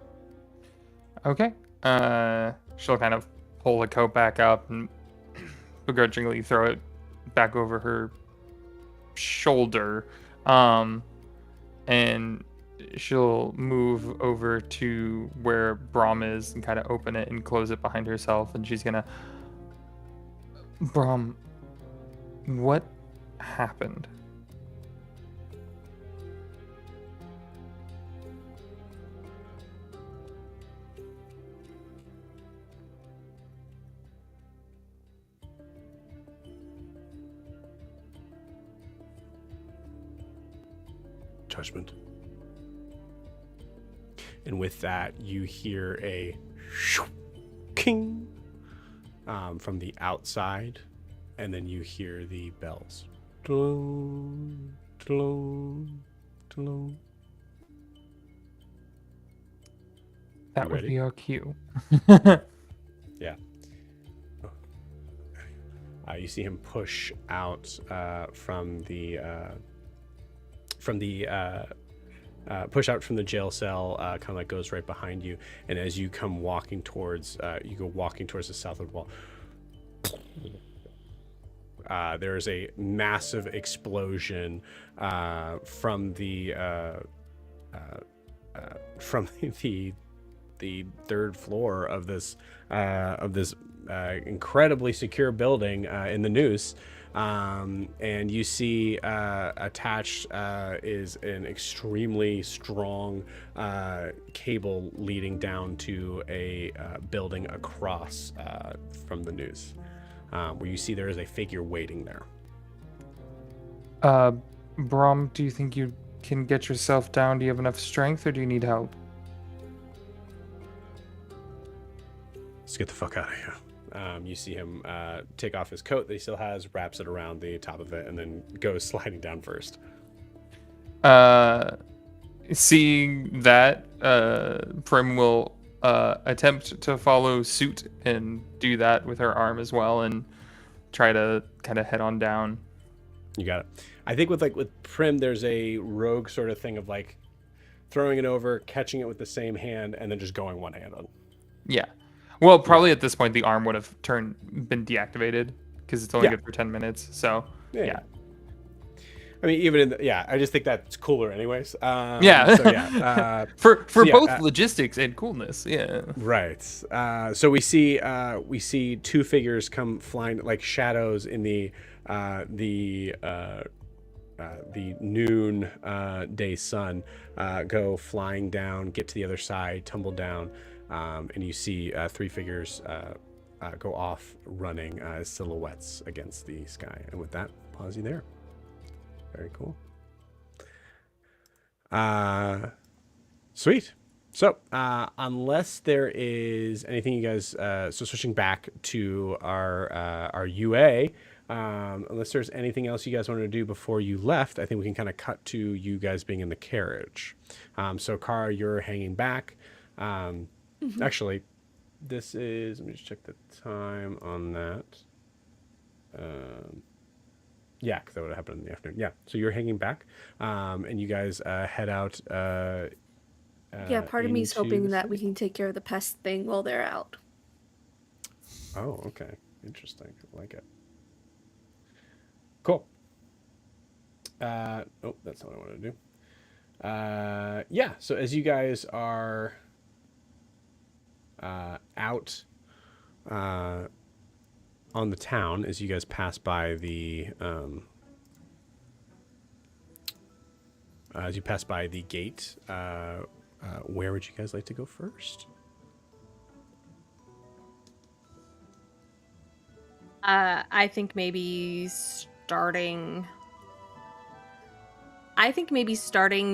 Okay. She'll kind of pull the coat back up and begrudgingly throw it back over her shoulder. And she'll move over to where Brom is and kind of open it and close it behind herself. And she's gonna... Brom, what happened? Judgment. And with that, you hear a king from the outside, and then you hear the bells. Dun, dun, dun. That You would ready? be our cue. Yeah. You see him push out from the jail cell, kind of like goes right behind you. And as you come walking towards, the southward wall, there is a massive explosion from the third floor of this incredibly secure building in the Noose. And you see attached is an extremely strong cable leading down to a building across from the Noose, where you see there is a figure waiting there. Brom, do you think you can get yourself down? Do you have enough strength, or do you need help? Let's get the fuck out of here. You see him take off his coat that he still has, wraps it around the top of it, and then goes sliding down first. Seeing that, Prim will attempt to follow suit and do that with her arm as well, and try to kind of head on down. You got it. I think with Prim, there's a rogue sort of thing of like throwing it over, catching it with the same hand, and then just going one-handed. Yeah. Well, probably at this point the arm would have been deactivated because it's only good for 10 minutes. So yeah. I mean, even I just think that's cooler, anyways. So, for both logistics and coolness, yeah. Right. So we see two figures come flying like shadows in the noon day sun, go flying down, get to the other side, tumble down. And you see three figures go off running as silhouettes against the sky. And with that, pause you there. Very cool. Sweet. So unless there is anything you guys, so switching back to our UA, Unless there's anything else you guys wanted to do before you left, I think we can kind of cut to you guys being in the carriage. So Kara, you're hanging back. Actually, this is, let me just check the time on that. Yeah, because that would have happened in the afternoon. Yeah, so you're hanging back, and you guys head out. Yeah, part of me is into hoping the that city. we can take care of the pest thing while they're out. Oh, okay. Interesting. I like it. Cool. Oh, that's not what I wanted to do. Yeah, so as you guys are out on the town, as you guys pass by the as you pass by the gate, where would you guys like to go first? I think maybe starting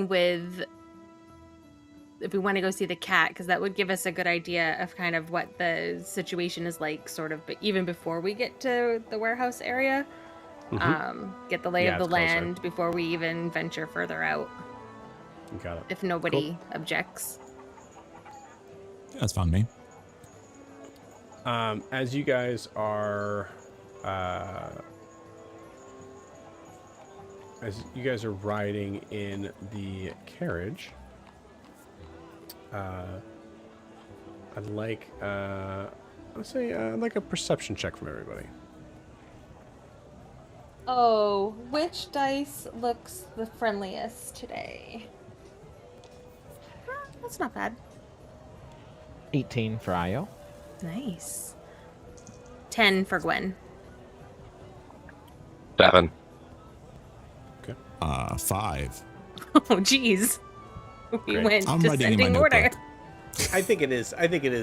with, if we want to go see the cat, because that would give us a good idea of kind of what the situation is like, sort of, but even before we get to the warehouse area. Get the lay Yeah, of the it's closer. land before we even venture further out, You got it. if nobody objects. Yeah, that's fine with me. As you guys are riding in the carriage, I'd like let's say like a perception check from everybody. Oh, which dice looks the friendliest today? That's not bad. 18 for Io. Nice. 10 for Gwen. 7. 5. Oh, jeez. We Great. went I'm writing in my descending order. notebook. I think it is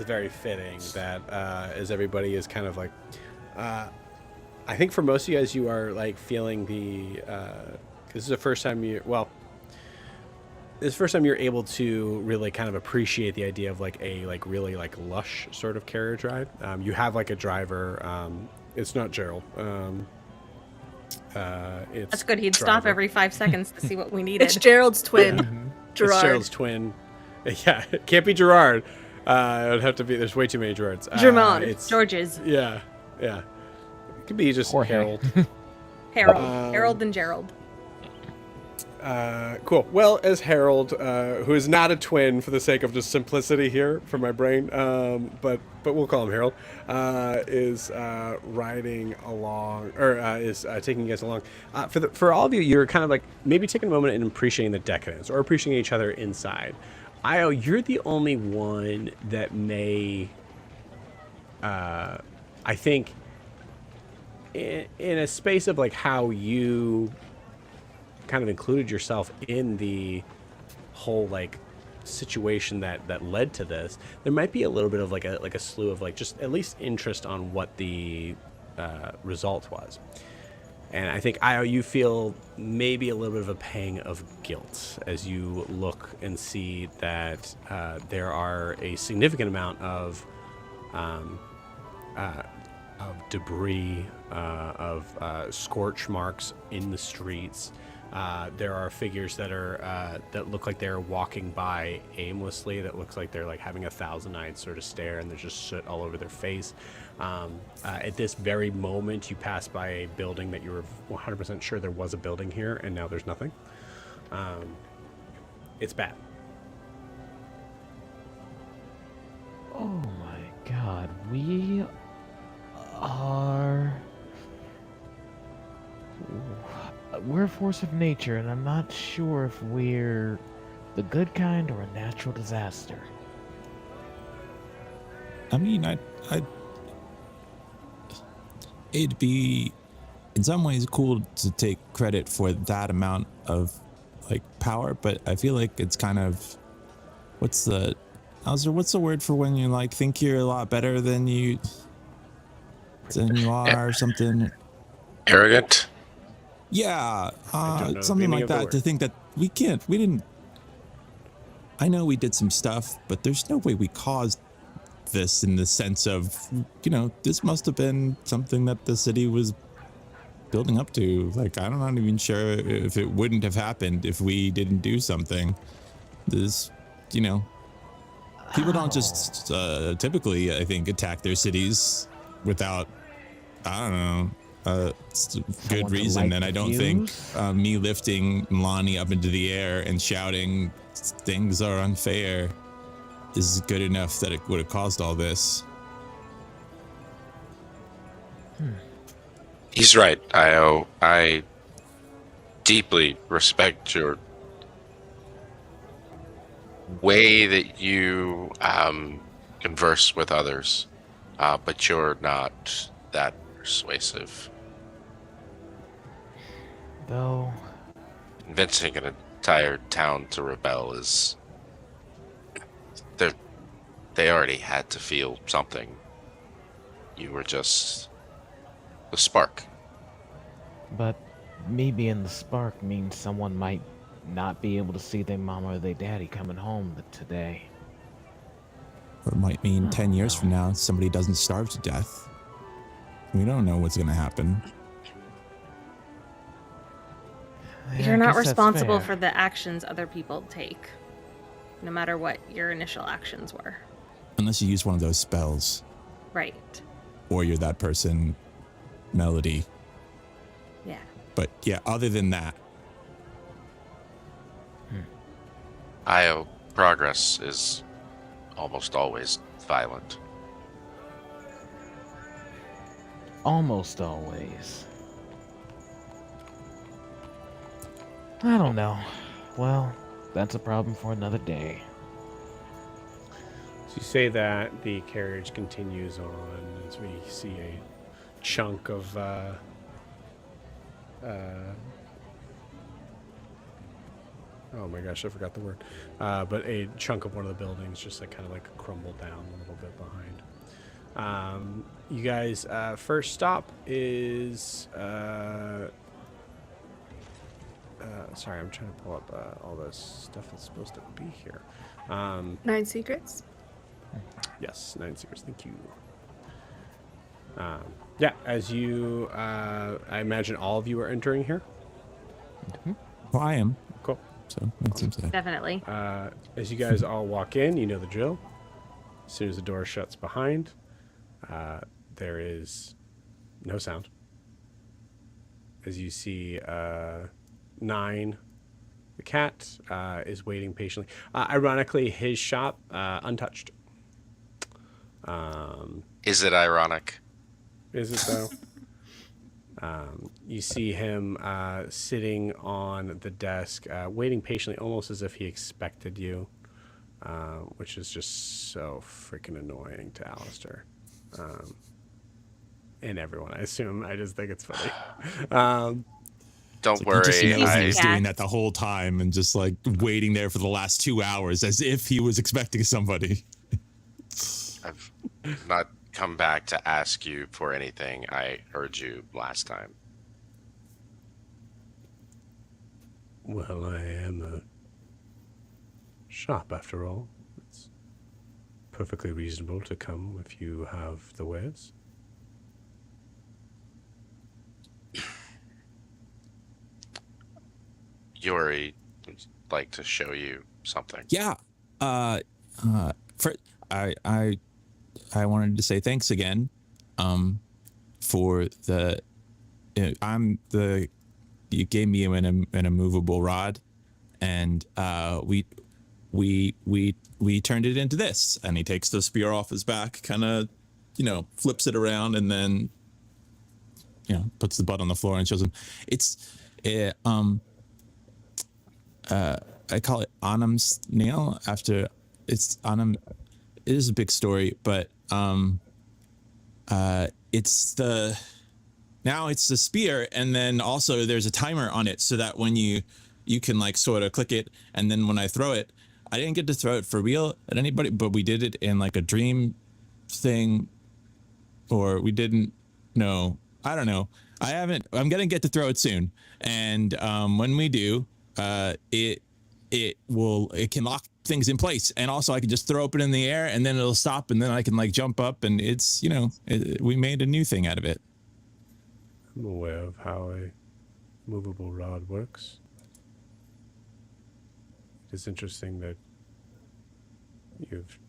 very fitting that as everybody is kind of like I think for most of you guys, you are like feeling the because this is the first time this is the first time you're able to really kind of appreciate the idea of like a really like lush sort of carriage ride. You have like a driver. It's not Gerald. It's That's good. He'd driver. stop every 5 seconds to see what we needed. It's Gerald's twin, Gerard. It's Gerald's twin. Yeah, it can't be Gerard. It would have to be. There's way too many Gerards. Germond. It's George's. Yeah. It could be just Jorge. Harold. Harold and Gerald. Cool. Well, as Harold, who is not a twin for the sake of just simplicity here for my brain, but we'll call him Harold, is riding along, or is taking you guys along. For all of you, you're kind of like maybe taking a moment and appreciating the decadence or appreciating each other inside. Io, you're the only one that may, I think, in a space of like how you kind of included yourself in the whole like situation that led to this, there might be a little bit of like a slew of like just at least interest on what the result was. And I think, Io, you feel maybe a little bit of a pang of guilt as you look and see that there are a significant amount of debris, of scorch marks in the streets. There are figures that are that look like they're walking by aimlessly. That looks like they're like having a thousand-eyed sort of stare, and there's just soot all over their face. At this very moment, you pass by a building that you were 100% sure there was a building here, and now there's nothing. It's bad. Oh my god, we are... We're a force of nature, and I'm not sure if we're the good kind or a natural disaster. I mean, it'd be in some ways cool to take credit for that amount of like power, but I feel like it's kind of what's the word for when you like think you're a lot better than you are or something? Arrogant. Yeah, I don't know something the meaning like of the that. word. To think that we didn't. I know we did some stuff, but there's no way we caused this in the sense of, this must have been something that the city was building up to. Like, I'm not even sure if it wouldn't have happened if we didn't do something. This, you know, people don't just typically, I think, attack their cities without, I don't know, good reason. And I don't think me lifting Lonnie up into the air and shouting things are unfair is good enough that it would have caused all this. He's right, Io. I deeply respect your way that you converse with others, but you're not that persuasive. Though, Convincing an entire town to rebel is... They already had to feel something. You were just the spark. but me being the spark means someone might not be able to see their mama or their daddy coming home today. Or it might mean 10 years from now, somebody doesn't starve to death. We don't know what's going to happen. Yeah, You're I not guess that's responsible fair. for the actions other people take, no matter what your initial actions were. Unless you use one of those spells. Right. Or you're that person, Melody. Yeah. But yeah, other than that, Io, progress is almost always violent. Almost always. I don't know. Well, that's a problem for another day. So you say that, the carriage continues on as we see a chunk of oh my gosh, I forgot the word. But a chunk of one of the buildings just like kind of like crumbled down a little bit behind. You guys, first stop is sorry, I'm trying to pull up all this stuff that's supposed to be here. 9 secrets. Yes, 9 secrets. Thank you. Yeah, as you, I imagine all of you are entering here. well, I am. Cool. So that seems like Definitely. As you guys all walk in, you know the drill. As soon as the door shuts behind, there is no sound. As you see, 9, the cat, is waiting patiently. Ironically, his shop, untouched. Is it ironic? Is it though? You see him sitting on the desk, waiting patiently, almost as if he expected you, which is just so freaking annoying to Alistair. And everyone, I assume. I just think it's funny. Don't he worry. just knows he was Cat. doing that the whole time and just like waiting there for the last 2 hours as if he was expecting somebody. I've not come back to ask you for anything. I heard you last time. Well, I am a shop after all. It's perfectly reasonable to come if you have the wares. Yuri would like to show you something. Yeah. For I wanted to say thanks again, for the. You gave me an immovable rod, and we turned it into this. And he takes the spear off his back, kind of, flips it around, and then, puts the butt on the floor and shows him. I call it Anum's nail after it's Anum. It is a big story, but it's the spear, and then also there's a timer on it so that when you can like sort of click it, and then when I throw it, I didn't get to throw it for real at anybody, but we did it in like a dream thing, or we didn't. No, I don't know. I'm gonna get to throw it soon, and when we do, it can lock things in place, and also I can just throw it in the air and then it'll stop, and then I can like jump up, and it's we made a new thing out of it. I'm aware of how a movable rod works. It is interesting that you've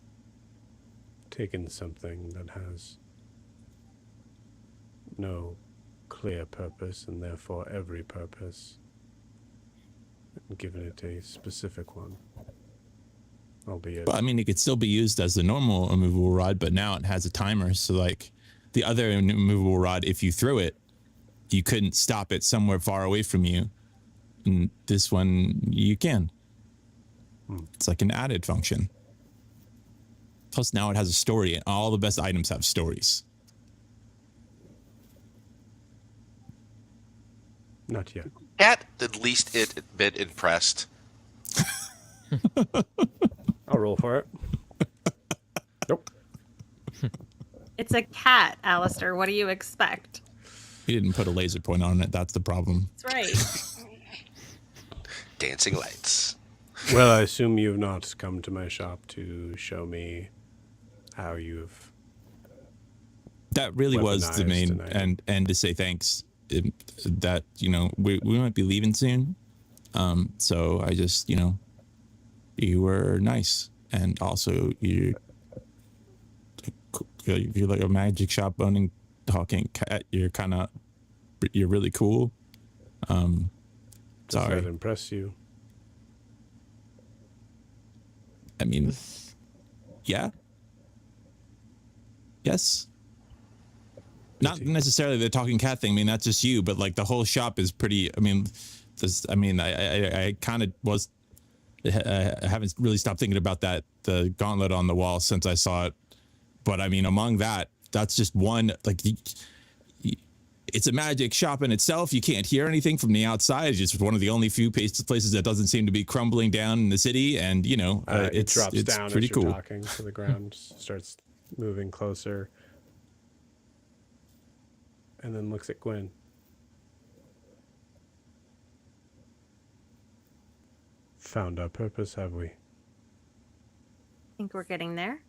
taken something that has no clear purpose and therefore every purpose and given it a specific one. Albeit. But I mean, it could still be used as the normal immovable rod, but now it has a timer. So like the other immovable rod, if you threw it, you couldn't stop it somewhere far away from you. And this one, you can. It's like an added function. Plus now it has a story, and all the best items have stories. Not yet. Cat, at least a bit impressed. I'll roll for it. Nope. It's a cat, Alistair. What do you expect? He didn't put a laser point on it. That's the problem. That's right. Dancing lights. Well, I assume you've not come to my shop to show me how you've... That really was the weaponized main, tonight. and to say thanks. That, you know, we might be leaving soon. So I just, you know, you were nice. And also you're like a magic shop owning talking cat. You're really cool. Does Sorry. that impress you? I mean, yeah. Yes. Not necessarily the talking cat thing. I mean, that's just you, but like the whole shop is pretty. I mean, I kind of was. I haven't really stopped thinking about the gauntlet on the wall since I saw it. But I mean, among that's just one. Like, it's a magic shop in itself. You can't hear anything from the outside. It's just one of the only few places that doesn't seem to be crumbling down in the city. And you know, it drops it's down pretty as you're cool. talking to the ground, starts moving closer, and then looks at Gwen. Found our purpose, have we? Think we're getting there?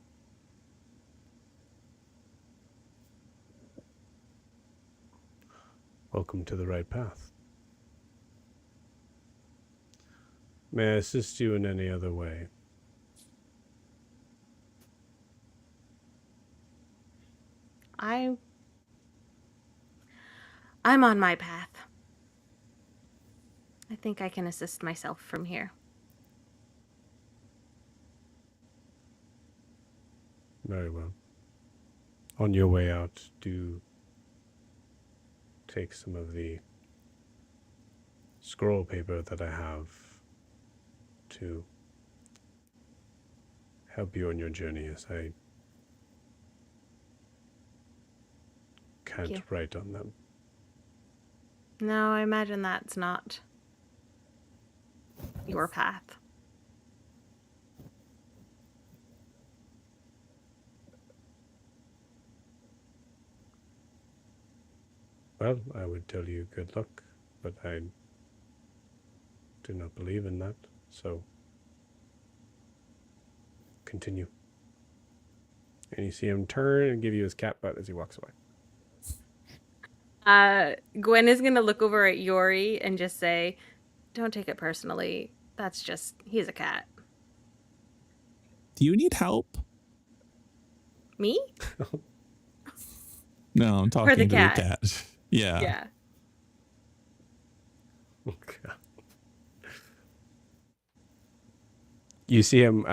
Welcome to the right path. May I assist you in any other way? I'm on my path. I think I can assist myself from here. Very well. On your way out, do take some of the scroll paper that I have to help you on your journey, as I can't you. write on them. No, I imagine that's not your path. Well, I would tell you good luck, but I do not believe in that, so continue. And you see him turn and give you his cat butt as he walks away. Gwen is going to look over at Yori and just say, don't take it personally. That's just, he's a cat. Do you need help? Me? No, I'm talking the to cat. the cat. Yeah. Yeah. Okay. You see him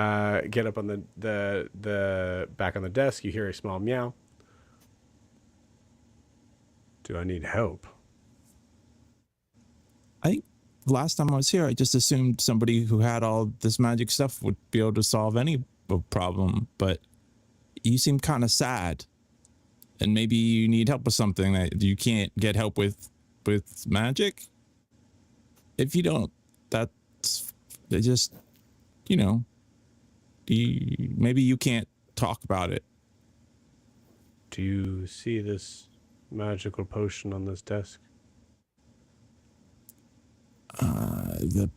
get up on the back on the desk. You hear a small meow. Do I need help? I think last time I was here, I just assumed somebody who had all this magic stuff would be able to solve any problem, but you seem kind of sad. And maybe you need help with something that you can't get help with magic. If you don't, that's just, you know, maybe you can't talk about it. Do you see this magical potion on this desk? The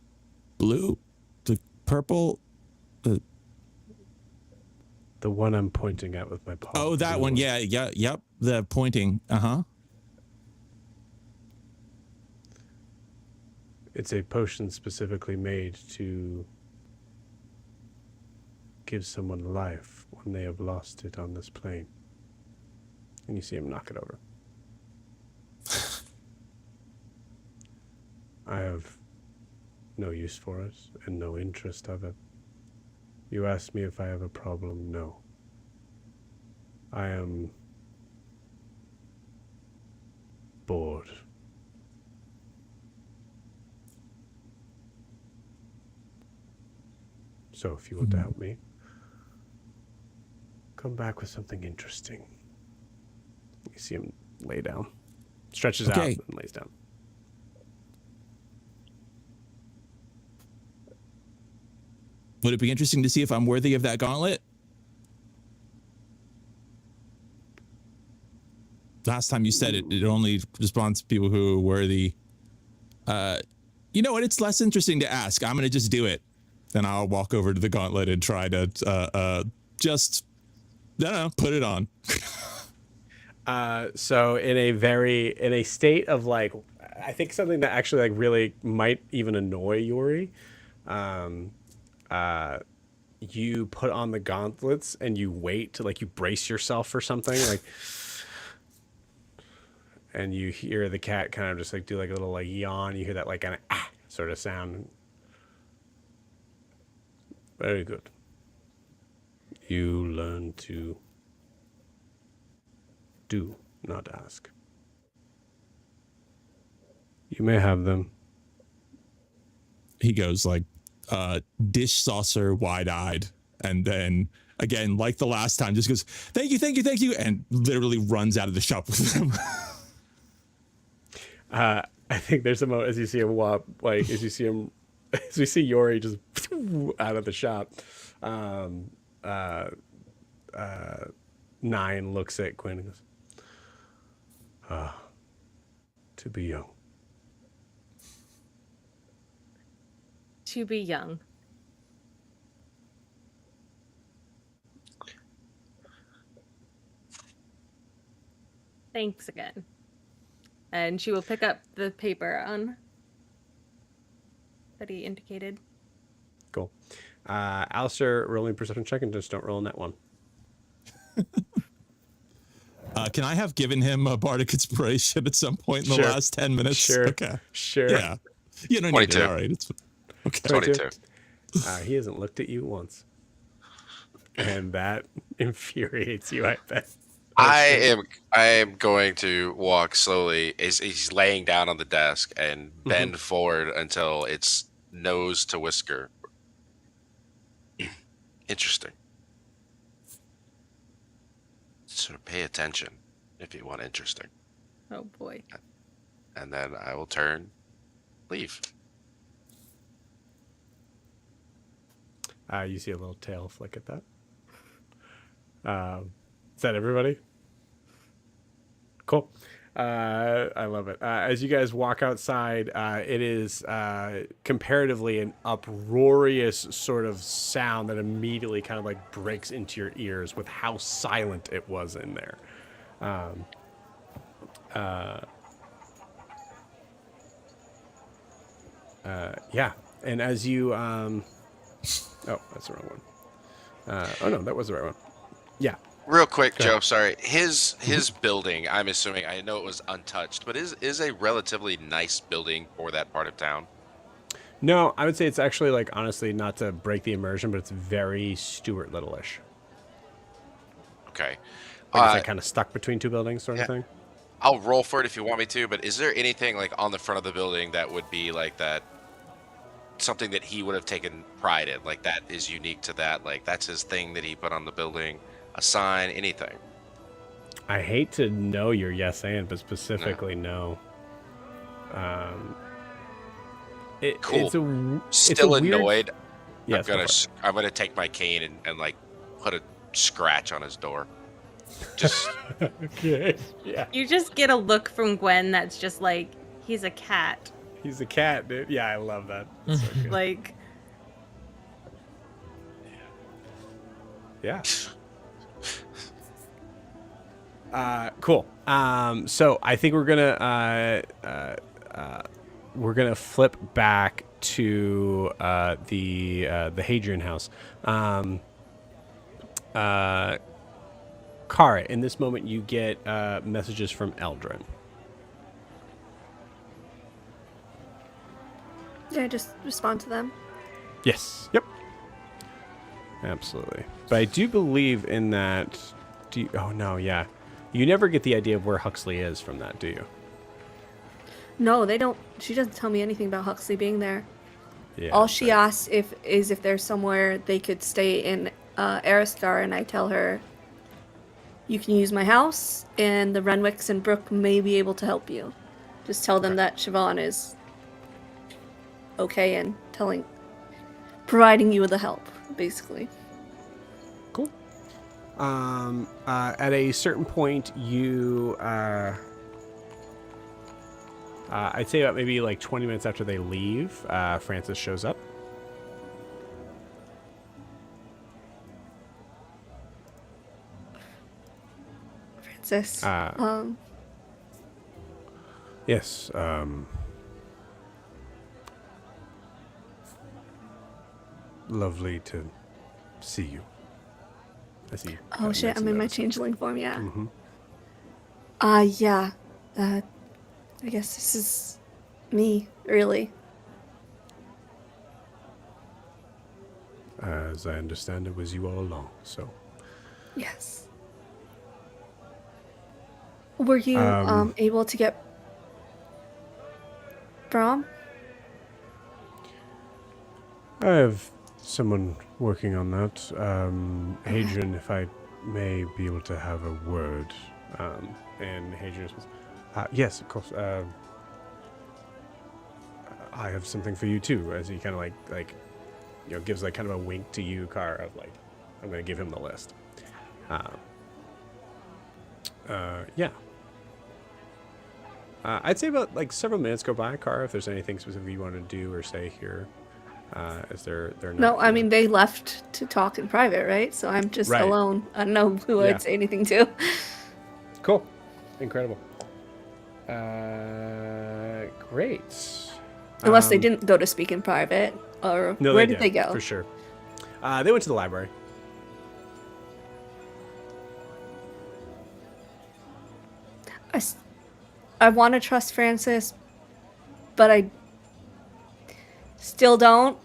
blue, the purple, the one I'm pointing at with my paw. Oh, that one. Yeah. Yep. The pointing. Uh-huh. It's a potion specifically made to give someone life when they have lost it on this plane. And you see him knock it over. I have no use for it and no interest of it. You ask me if I have a problem? No. I am bored. So if you want to help me, come back with something interesting. You see him lay down, stretches out, and lays down. Would it be interesting to see if I'm worthy of that gauntlet? Last time you said it only responds to people who are worthy. You know what? It's less interesting to ask. I'm going to just do it. Then I'll walk over to the gauntlet and try to just, I don't know, put it on. So in a state of like, I think something that actually like really might even annoy Yuri, you put on the gauntlets and you wait to like, you brace yourself for something like, and you hear the cat kind of just like do like a little like yawn. You hear that like kind of sort of sound. Very good. You learn to do not ask. You may have them. He goes like dish saucer wide-eyed, and then again, like the last time, just goes, thank you, and literally runs out of the shop with them. I think there's a moment as you see him walk, like as you see him, as we see Yori just out of the shop. 9 looks at Quinn and goes, to be young. To be young. Thanks again. And she will pick up the paper on that he indicated. Cool. Alistair, rolling perception check and just don't roll in that one. Can I have given him a bardic inspiration at some point in the last 10 minutes? Sure. Okay. Sure. Yeah. You don't need it. All right. It's okay. 22. He hasn't looked at you once. And that infuriates you, I bet. I am going to walk slowly as he's laying down on the desk and bend forward until it's nose to whisker. Interesting. So pay attention if you want interesting. Oh boy. And then I will turn, leave. You see a little tail flick at that. Is that everybody? Cool. I love it. As you guys walk outside, it is comparatively an uproarious sort of sound that immediately kind of like breaks into your ears with how silent it was in there. Yeah. And as you, oh, that's the wrong one. Oh no, that was the right one. Yeah. Real quick, Joe, sorry. His building, I'm assuming, I know it was untouched, but is a relatively nice building for that part of town. No, I would say it's actually like, honestly, not to break the immersion, but it's very Stuart Little-ish. Okay. Like it's like kind of stuck between two buildings sort of thing. I'll roll for it if you want me to, but is there anything like on the front of the building that would be like that, something that he would have taken pride in, like that is unique to that, like that's his thing that he put on the building? A sign, anything? I hate to know your yes and, but specifically no. Cool. It's still a weird... annoyed. Yes, I'm gonna take my cane and like put a scratch on his door. Just okay. Yeah. You just get a look from Gwen that's just like, he's a cat. He's a cat, dude. Yeah, I love that. That's so good. Like. Yeah. Cool. So I think we're gonna we're gonna flip back to the Hadrian house. Kara, in this moment, you get messages from Eldrin. Did I just respond to them? Yes. Yep. Absolutely. But I do believe in that. Oh no, yeah. You never get the idea of where Huxley is from that, do you? No, they don't. She doesn't tell me anything about Huxley being there. Yeah. All she asks if there's somewhere they could stay in Aristar, and I tell her, you can use my house, and the Renwicks and Brooke may be able to help you. Just tell them that Siobhan is okay and providing you with the help, basically. Cool. At a certain point, you, I'd say about maybe like 20 minutes after they leave, Francis shows up. Francis. Yes. Lovely to see you. I see. Oh shit! I'm in my changeling form. Yeah. Mm-hmm. Yeah. I guess this is me, really. As I understand, it was you all along. So. Yes. Were you able to get Brom? I have someone working on that. Hadrian, if I may be able to have a word. And Hadrian says, yes, of course. I have something for you too, as he kind of like gives like kind of a wink to you, Car, of like, I'm going to give him the list. Yeah. I'd say about like several minutes go by, Car, if there's anything specific you want to do or say here. As they're not. No, I mean they left to talk in private, right? So I'm just alone. I don't know who I'd say anything to. Cool. Incredible. Great. Unless they didn't go to speak in private, or no, where did they go? For sure. They went to the library. I want to trust Francis, but I still don't.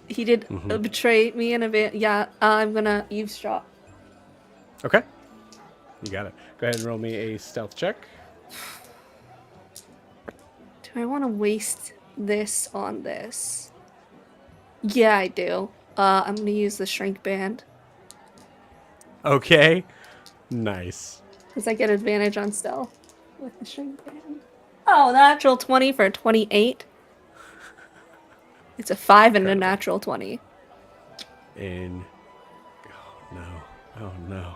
He did betray me in a bit. Yeah, I'm gonna eavesdrop. Okay. You got it. Go ahead and roll me a stealth check. Do I want to waste this on this? Yeah, I do. I'm gonna use the shrink band. Okay. Nice. Because I get advantage on stealth with the shrink band. Oh, natural 20 for a 28. It's a 5 and a natural 20. Oh no. Oh no.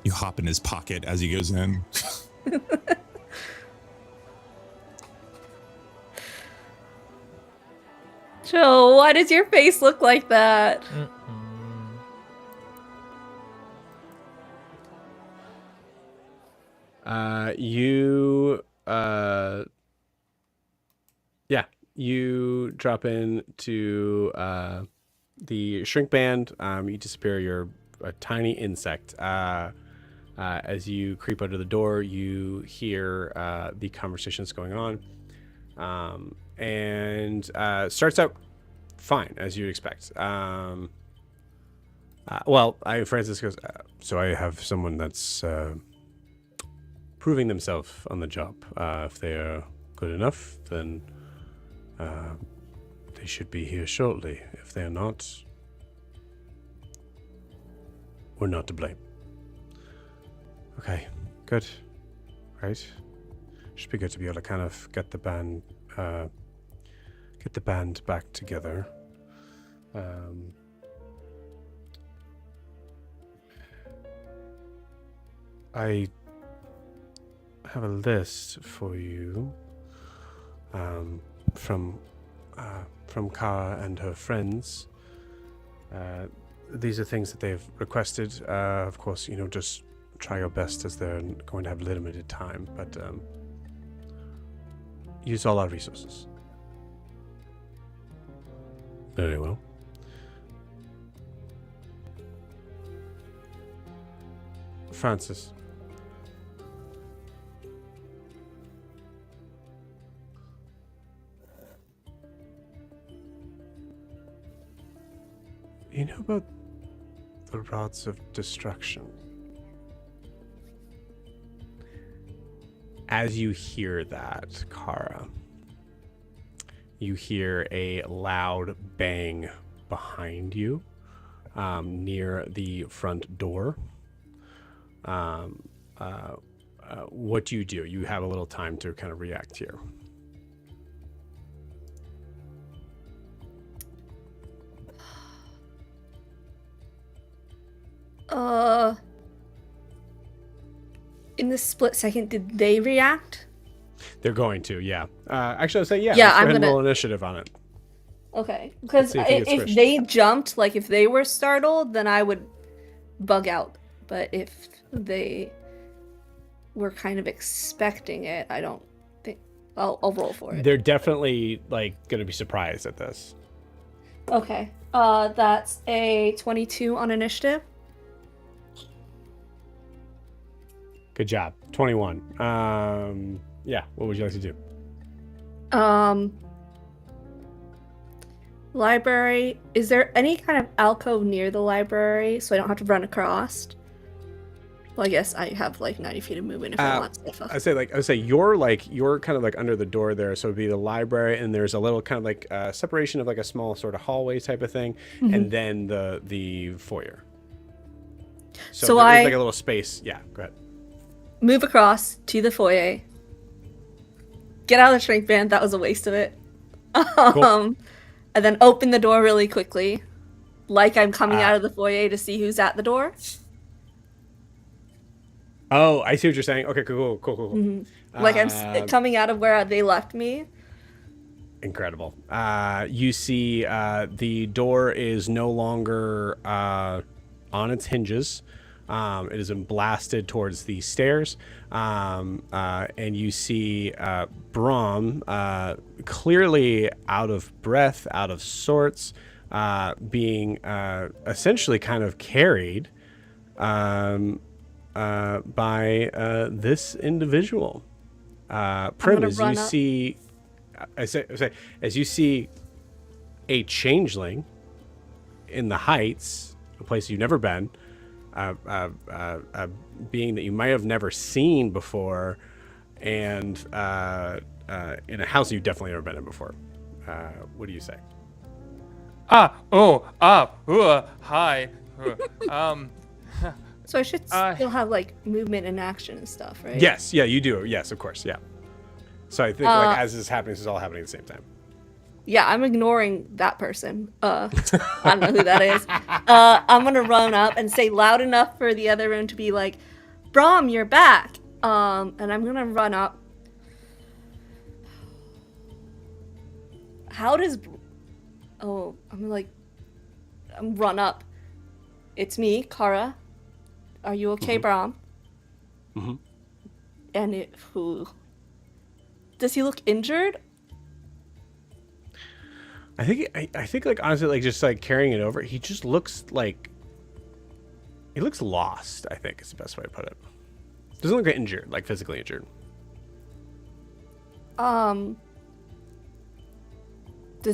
You hop in his pocket as he goes in. Joe, why does your face look like that? You drop into the shrink band. You disappear. You're a tiny insect. As you creep under the door, you hear the conversations going on, and starts out fine as you'd expect. Francis goes, so I have someone that's proving themselves on the job. If they are good enough, then they should be here shortly. If they are not, we're not to blame. Okay, good. Right. Should be good to be able to kind of get the band back together. I have a list for you from Kara and her friends. These are things that they've requested. Of course, just try your best as they're going to have limited time. But use all our resources. Very well. Francis. You know about the rods of destruction? As you hear that, Kara, you hear a loud bang behind you, near the front door. What do? You have a little time to kind of react here. In this split second, did they react? They're going to, yeah. Actually, I'll say, yeah. Yeah, let's go I'm ahead and gonna- roll initiative on it. Okay, because Let's see if he gets if squished. they jumped, like if they were startled, then I would bug out. But if they were kind of expecting it, I don't think I'll roll for it. They're definitely like going to be surprised at this. Okay, that's a 22 on initiative. Good job. 21. Yeah. What would you like to do? Library. Is there any kind of alcove near the library so I don't have to run across? Well, I guess I have like 90 feet of movement if I want stuff. I would say you're kind of like under the door there, so it'd be the library, and there's a little kind of like separation of like a small sort of hallway type of thing, and then the foyer. So there's like a little space. Yeah, go ahead. Move across to the foyer. Get out of the shrink band. That was a waste of it. Cool. And then open the door really quickly, like I'm coming out of the foyer to see who's at the door. Oh, I see what you're saying. Okay, cool. Like I'm coming out of where they left me. Incredible. You see the door is no longer on its hinges. It is blasted towards the stairs. And you see Brom clearly out of breath, out of sorts, being essentially kind of carried by this individual. Prim, as you see, as you see a changeling in the heights, a place you've never been, a being that you might have never seen before, and in a house you've definitely never been in before. What do you say? Hi. So I should still have like movement and action and stuff, right? Yes, yeah, you do. Yes, of course, yeah. So I think like as this is happening, this is all happening at the same time. Yeah, I'm ignoring that person. I don't know who that is. I'm gonna run up and say loud enough for the other room to be like, "Brom, you're back!" And I'm gonna run up. How does? Oh, I'm run up. It's me, Kara. Are you okay, Brom? Mm-hmm. And does he look injured? I think like honestly, like just like carrying it over, he just looks like he looks lost. I think is the best way to put it. Doesn't look injured, like physically injured. Does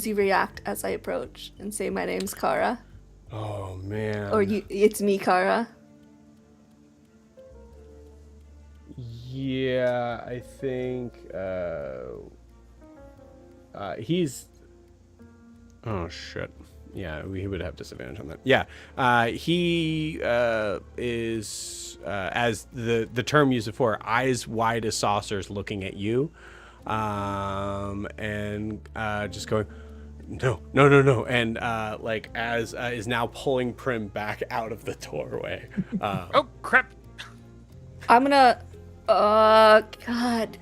he react as I approach and say my name's Kara? Oh man. Or it's me, Kara. Yeah, I think he's. Oh shit. Yeah, he would have disadvantage on that. Yeah, he is as the term used before, eyes wide as saucers, looking at you, and just going, no, and like as is now pulling Prim back out of the doorway. Oh crap! I'm gonna. God,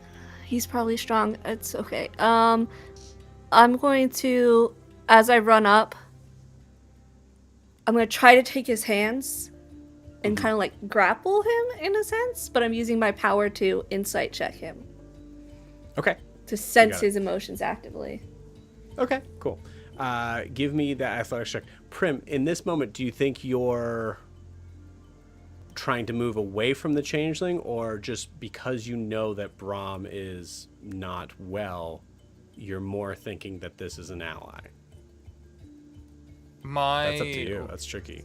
he's probably strong. It's okay. I'm going to, as I run up, I'm gonna try to take his hands and kind of like grapple him in a sense, but I'm using my power to insight check him. Okay. to sense got it. his emotions actively. Okay, cool. Give me that athletics check. Prim, in this moment, do you think you're trying to move away from the changeling, or just because you know that Brom is not well, you're more thinking that this is an ally? That's up to you. That's tricky.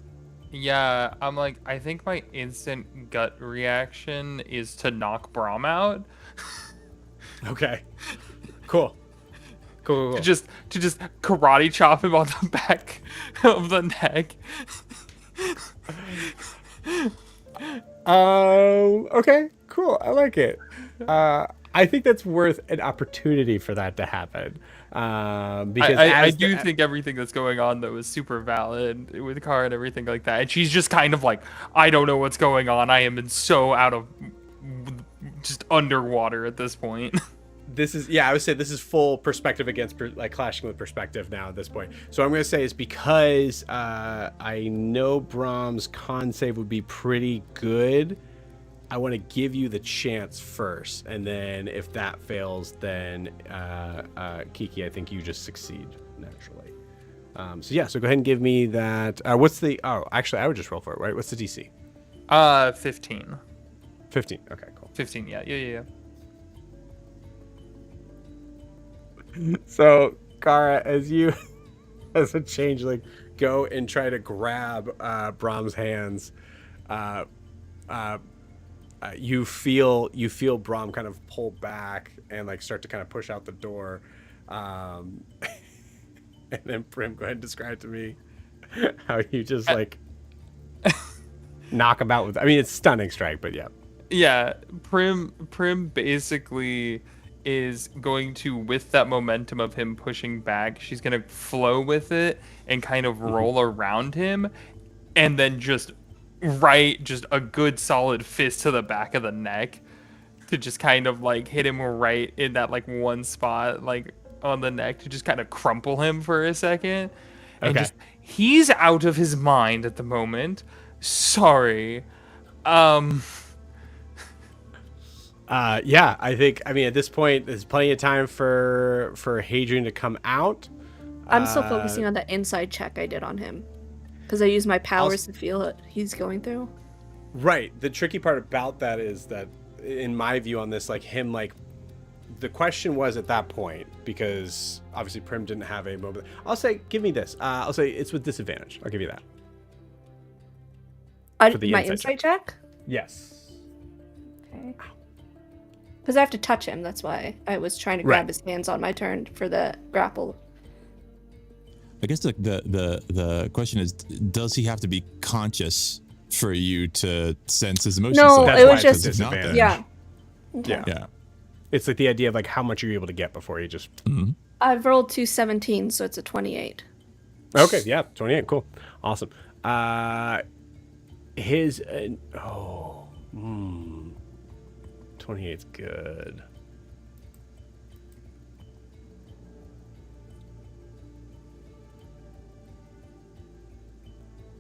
Yeah, I'm like, I think my instant gut reaction is to knock Brom out. Okay. Cool. Cool. To just karate chop him on the back of the neck. Okay, cool. I like it. I think that's worth an opportunity for that to happen. Because I do think everything that's going on though is super valid with Kara and everything like that. And she's just kind of like, I don't know what's going on. I am so out of just underwater at this point. This is, I would say this is full perspective against like clashing with perspective now at this point. So I'm going to say is because I know Brom's con save would be pretty good, I want to give you the chance first, and then if that fails, then Kiki, I think you just succeed naturally. So go ahead and give me that. What's the? Oh, actually, I would just roll for it, right? What's the DC? 15. 15. Okay, cool. 15. Yeah. So, Kara, as you, as a changeling, go and try to grab Brom's hands, you feel Brom kind of pull back and like start to kind of push out the door, and then Prim, go ahead and describe to me how you just like knock him out with. I mean, it's stunning strike, but yeah. Yeah, Prim basically is going to, with that momentum of him pushing back, she's going to flow with it and kind of roll around him, and then just a good solid fist to the back of the neck to just kind of like hit him right in that like one spot like on the neck to just kind of crumple him for a second. And just, he's out of his mind at the moment. Sorry. I think, I mean, at this point, there's plenty of time for Hadrian to come out. I'm still focusing on that inside check I did on him, because I use my powers to feel what he's going through. Right. The tricky part about that is that, in my view on this, like him, like the question was at that point, because obviously Prim didn't have a moment. I'll say, give me this. I'll say it's with disadvantage. I'll give you that. For my insight check? Yes. Okay. Because I have to touch him. That's why I was trying to grab his hands on my turn for the grapple. I guess the question is, does he have to be conscious for you to sense his emotions? No, That's it why was it's a just disadvantage. yeah. Yeah. It's like the idea of like how much are you able to get before you just. I've rolled 2 17, so it's a 28. Okay, yeah, 28, cool, awesome. 28's good.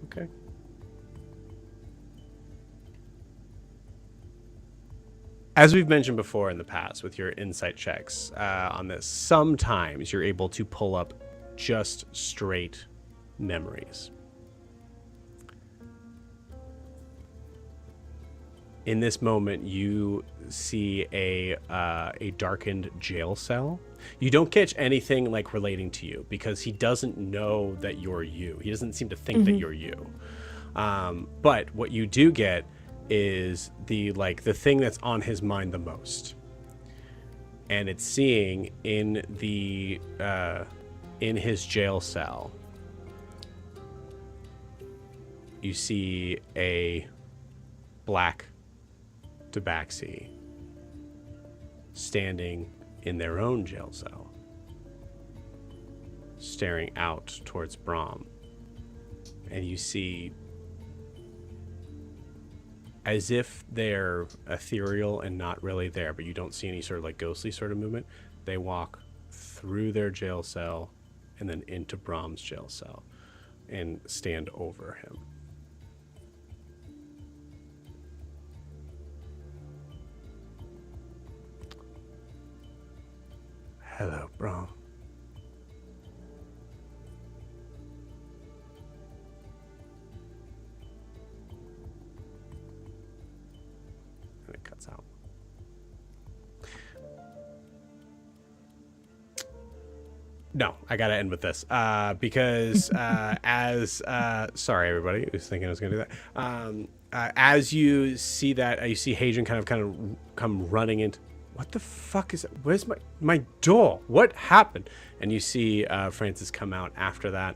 Okay. As we've mentioned before in the past with your insight checks on this, sometimes you're able to pull up just straight memories. In this moment, you see a darkened jail cell. You don't catch anything like relating to you because he doesn't know that you're you. He doesn't seem to think that you're you. But what you do get is the thing that's on his mind the most, and it's seeing in his jail cell. You see a black tabaxi standing in their own jail cell, staring out towards Brom. And you see, as if they're ethereal and not really there, but you don't see any sort of like ghostly sort of movement, they walk through their jail cell and then into Brom's jail cell and stand over him. Hello, Brom. And it cuts out. No, I gotta end with this because sorry everybody who's thinking I was gonna do that. As you see that, you see Hadrian kind of come running into. What the fuck is it? Where's my door? What happened? And you see Francis come out after that.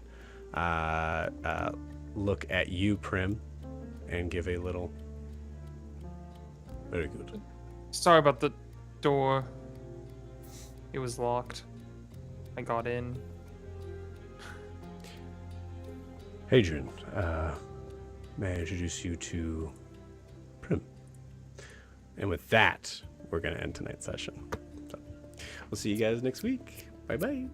Look at you, Prim, and give a little. Very good. Sorry about the door. It was locked. I got in. Hadrian, may I introduce you to Prim? And with that, we're going to end tonight's session. So, we'll see you guys next week. Bye-bye.